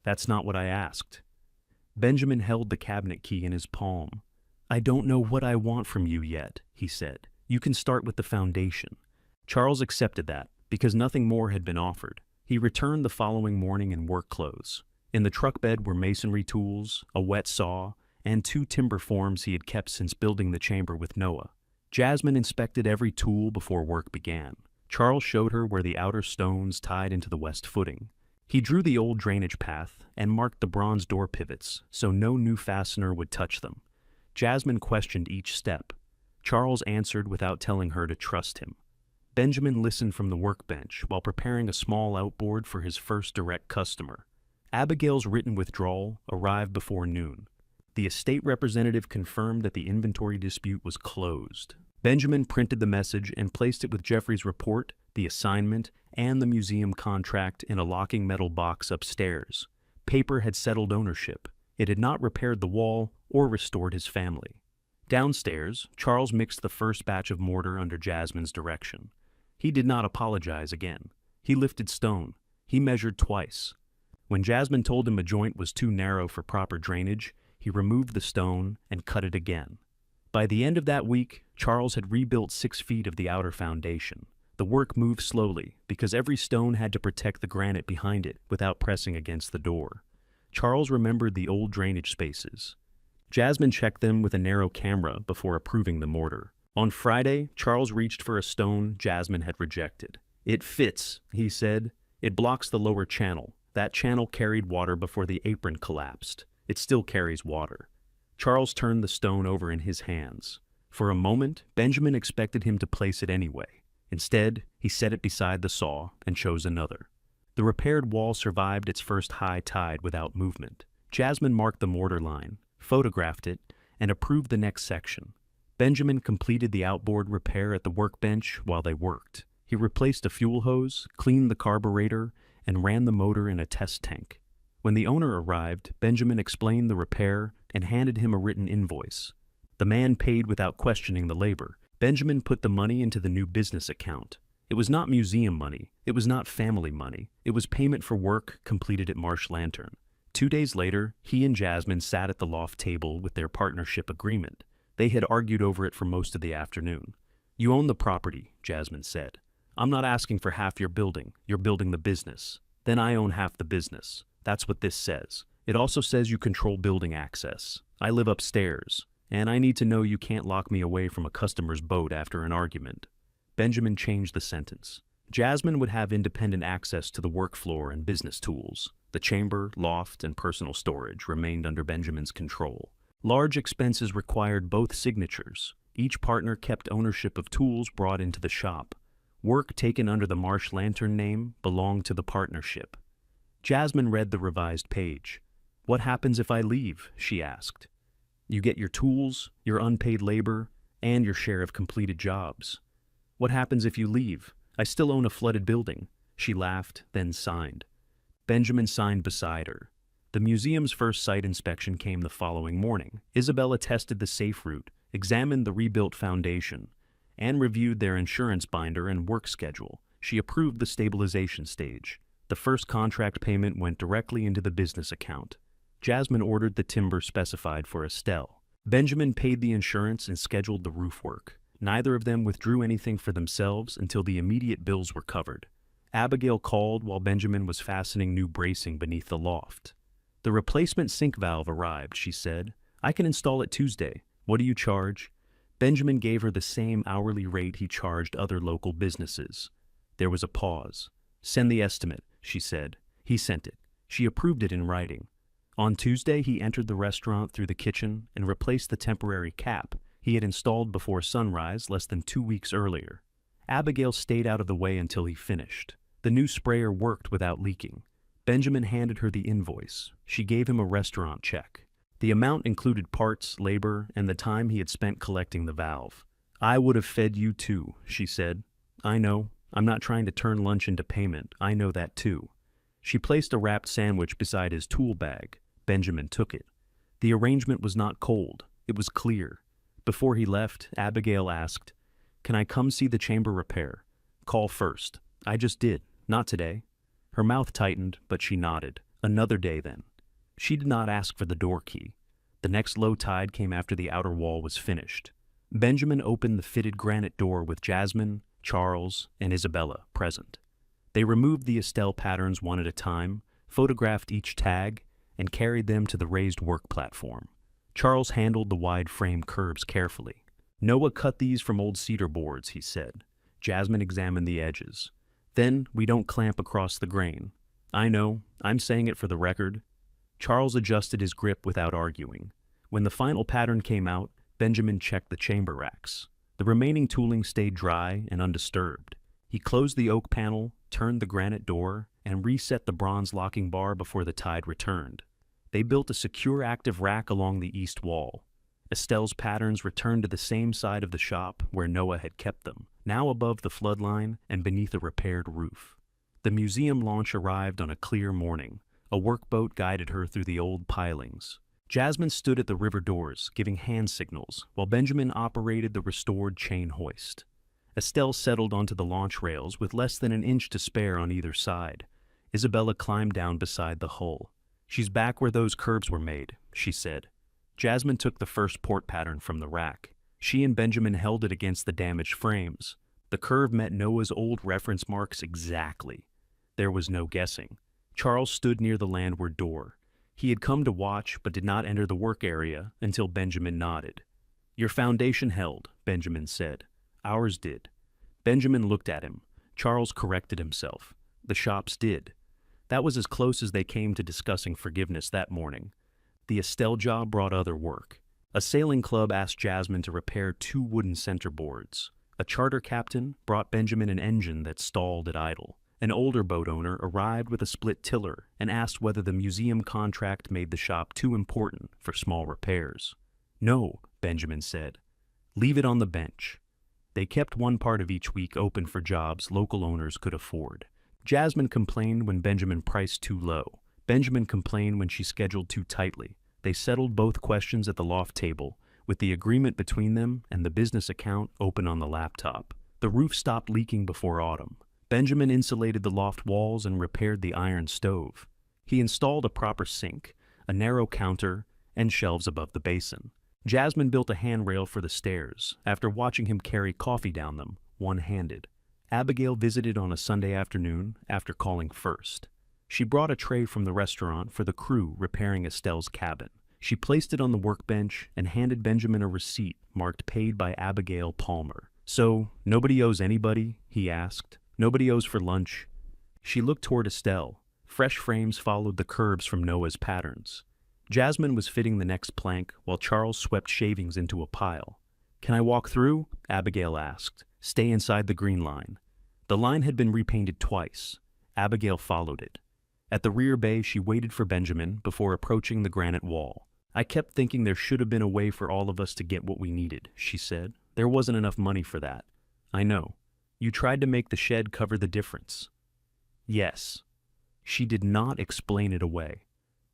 "That's not what I asked." Benjamin held the cabinet key in his palm. "I don't know what I want from you yet," he said. "You can start with the foundation." Charles accepted that, because nothing more had been offered. He returned the following morning in work clothes. In the truck bed were masonry tools, a wet saw, and 2 timber forms he had kept since building the chamber with Noah. Jasmine inspected every tool before work began. Charles showed her where the outer stones tied into the west footing. He drew the old drainage path and marked the bronze door pivots so no new fastener would touch them. Jasmine questioned each step. Charles answered without telling her to trust him. Benjamin listened from the workbench while preparing a small outboard for his first direct customer. Abigail's written withdrawal arrived before noon. The estate representative confirmed that the inventory dispute was closed. Benjamin printed the message and placed it with Jeffrey's report, the assignment, and the museum contract in a locking metal box upstairs. Paper had settled ownership. It had not repaired the wall or restored his family. Downstairs, Charles mixed the first batch of mortar under Jasmine's direction. He did not apologize again. He lifted stone. He measured twice. When Jasmine told him a joint was too narrow for proper drainage, he removed the stone and cut it again. By the end of that week, Charles had rebuilt 6 feet of the outer foundation. The work moved slowly because every stone had to protect the granite behind it without pressing against the door. Charles remembered the old drainage spaces. Jasmine checked them with a narrow camera before approving the mortar. On Friday, Charles reached for a stone Jasmine had rejected. "It fits," he said. "It blocks the lower channel. That channel carried water before the apron collapsed. It still carries water." Charles turned the stone over in his hands. For a moment, Benjamin expected him to place it anyway. Instead, he set it beside the saw and chose another. The repaired wall survived its first high tide without movement. Jasmine marked the mortar line, photographed it, and approved the next section. Benjamin completed the outboard repair at the workbench while they worked. He replaced a fuel hose, cleaned the carburetor, and ran the motor in a test tank. When the owner arrived, Benjamin explained the repair and handed him a written invoice. The man paid without questioning the labor. Benjamin put the money into the new business account. It was not museum money. It was not family money. It was payment for work completed at Marsh Lantern. 2 days later, he and Jasmine sat at the loft table with their partnership agreement. They had argued over it for most of the afternoon. "You own the property," Jasmine said. "I'm not asking for half your building. You're building the business. Then I own half the business. That's what this says. It also says you control building access. I live upstairs, and I need to know you can't lock me away from a customer's boat after an argument." Benjamin changed the sentence. Jasmine would have independent access to the work floor and business tools. The The chamber, loft, and personal storage remained under Benjamin's control. Large expenses required both signatures. Each partner kept ownership of tools brought into the shop. Work taken under the Marsh Lantern name belonged to the partnership. Jasmine read the revised page. "What happens if I leave?" she asked. "You get your tools, your unpaid labor, and your share of completed jobs." "What happens if you leave? I still own a flooded building." She laughed, then signed. Benjamin signed beside her. The museum's first site inspection came the following morning. Isabella tested the safe route, examined the rebuilt foundation, and reviewed their insurance binder and work schedule. She approved the stabilization stage. The first contract payment went directly into the business account. Jasmine ordered the timber specified for Estelle. Benjamin paid the insurance and scheduled the roof work. Neither of them withdrew anything for themselves until the immediate bills were covered. Abigail called while Benjamin was fastening new bracing beneath the loft. "The replacement sink valve arrived," she said. "I can install it Tuesday. What do you charge?" Benjamin gave her the same hourly rate he charged other local businesses. There was a pause. "Send the estimate," she said. He sent it. She approved it in writing. On Tuesday, he entered the restaurant through the kitchen and replaced the temporary cap he had installed before sunrise less than 2 weeks earlier. Abigail stayed out of the way until he finished. The new sprayer worked without leaking. Benjamin handed her the invoice. She gave him a restaurant check. The amount included parts, labor, and the time he had spent collecting the valve. "I would have fed you too," she said. "I know. I'm not trying to turn lunch into payment. I know that too." She placed a wrapped sandwich beside his tool bag. Benjamin took it. The arrangement was not cold. It was clear. Before he left, Abigail asked, "Can I come see the chamber repair?" "Call first." "I just did. Not today." Her mouth tightened, but she nodded. "Another day, then." She did not ask for the door key. The next low tide came after the outer wall was finished. Benjamin opened the fitted granite door with Jasmine, Charles, and Isabella present. They removed the Estelle patterns one at a time, photographed each tag, and carried them to the raised work platform. Charles handled the wide frame curves carefully. "Noah cut these from old cedar boards," he said. Jasmine examined the edges. "Then we don't clamp across the grain." "I know. I'm saying it for the record." Charles adjusted his grip without arguing. When the final pattern came out, Benjamin checked the chamber racks. The remaining tooling stayed dry and undisturbed. He closed the oak panel, turned the granite door, and reset the bronze locking bar before the tide returned. They built a secure active rack along the east wall. Estelle's patterns returned to the same side of the shop where Noah had kept them, now above the floodline and beneath a repaired roof. The museum launch arrived on a clear morning. A workboat guided her through the old pilings. Jasmine stood at the river doors, giving hand signals, while Benjamin operated the restored chain hoist. Estelle settled onto the launch rails with less than an inch to spare on either side. Isabella climbed down beside the hull. "She's back where those curves were made," she said. Jasmine took the first port pattern from the rack. She and Benjamin held it against the damaged frames. The curve met Noah's old reference marks exactly. There was no guessing. Charles stood near the landward door. He had come to watch but did not enter the work area until Benjamin nodded. "Your foundation held," Benjamin said. "Ours did." Benjamin looked at him. Charles corrected himself. "The shop's did." That was as close as they came to discussing forgiveness that morning. The Estelle job brought other work. A sailing club asked Jasmine to repair 2 wooden centerboards. A charter captain brought Benjamin an engine that stalled at idle. An older boat owner arrived with a split tiller and asked whether the museum contract made the shop too important for small repairs. "No," Benjamin said. "Leave it on the bench." They kept one part of each week open for jobs local owners could afford. Jasmine complained when Benjamin priced too low. Benjamin complained when she scheduled too tightly. They settled both questions at the loft table, with the agreement between them and the business account open on the laptop. The roof stopped leaking before autumn. Benjamin insulated the loft walls and repaired the iron stove. He installed a proper sink, a narrow counter, and shelves above the basin. Jasmine built a handrail for the stairs after watching him carry coffee down them, one-handed. Abigail visited on a Sunday afternoon after calling first. She brought a tray from the restaurant for the crew repairing Estelle's cabin. She placed it on the workbench and handed Benjamin a receipt marked "Paid by Abigail Palmer." "So, nobody owes anybody?" he asked. "Nobody owes for lunch?" She looked toward Estelle. Fresh frames followed the curves from Noah's patterns. Jasmine was fitting the next plank while Charles swept shavings into a pile. "Can I walk through?" Abigail asked. "Stay inside the green line." The line had been repainted twice. Abigail followed it. At the rear bay, she waited for Benjamin before approaching the granite wall. "I kept thinking there should have been a way for all of us to get what we needed," she said. "There wasn't enough money for that." "I know. You tried to make the shed cover the difference." "Yes." She did not explain it away.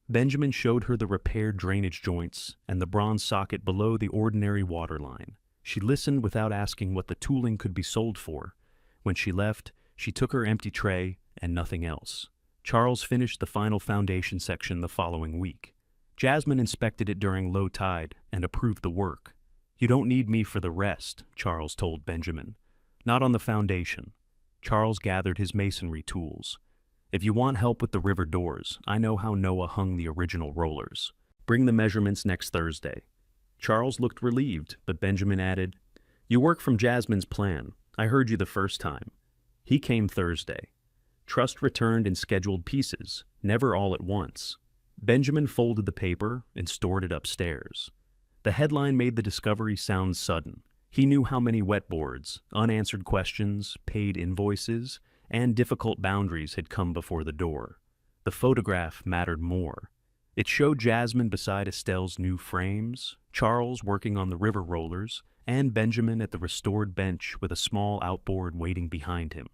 Benjamin showed her the repaired drainage joints and the bronze socket below the ordinary water line. She listened without asking what the tooling could be sold for. When she left, she took her empty tray and nothing else. Charles finished the final foundation section the following week. Jasmine inspected it during low tide and approved the work. "You don't need me for the rest," Charles told Benjamin. "Not on the foundation." Charles gathered his masonry tools. "If you want help with the river doors, I know how Noah hung the original rollers. Bring the measurements next Thursday." Charles looked relieved, but Benjamin added, "You work from Jasmine's plan. I heard you the first time." He came Thursday. Trust returned in scheduled pieces, never all at once. Benjamin folded the paper and stored it upstairs. The headline made the discovery sound sudden. He knew how many wet boards, unanswered questions, paid invoices, and difficult boundaries had come before the door. The photograph mattered more. It showed Jasmine beside Estelle's new frames, Charles working on the river rollers, and Benjamin at the restored bench with a small outboard waiting behind him.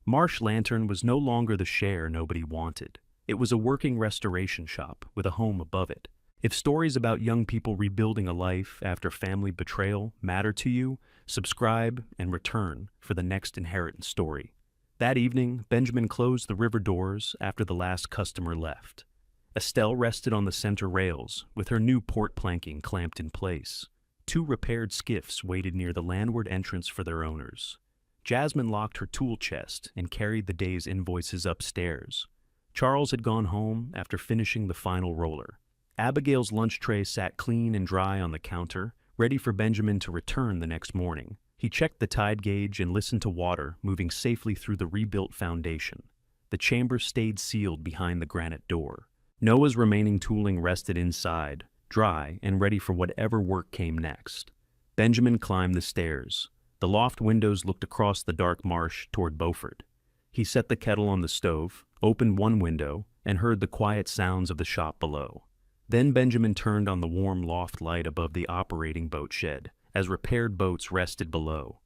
Marsh Lantern was no longer the share nobody wanted. It was a working restoration shop with a home above it. If stories about young people rebuilding a life after family betrayal matter to you, subscribe and return for the next inheritance story. That evening, Benjamin closed the river doors after the last customer left. Estelle rested on the center rails, with her new port planking clamped in place. 2 repaired skiffs waited near the landward entrance for their owners. Jasmine locked her tool chest and carried the day's invoices upstairs. Charles had gone home after finishing the final roller. Abigail's lunch tray sat clean and dry on the counter, ready for Benjamin to return the next morning. He checked the tide gauge and listened to water moving safely through the rebuilt foundation. The chamber stayed sealed behind the granite door. Noah's remaining tooling rested inside, dry and ready for whatever work came next. Benjamin climbed the stairs. The loft windows looked across the dark marsh toward Beaufort. He set the kettle on the stove, opened one window, and heard the quiet sounds of the shop below. Then Benjamin turned on the warm loft light above the operating boat shed, as repaired boats rested below.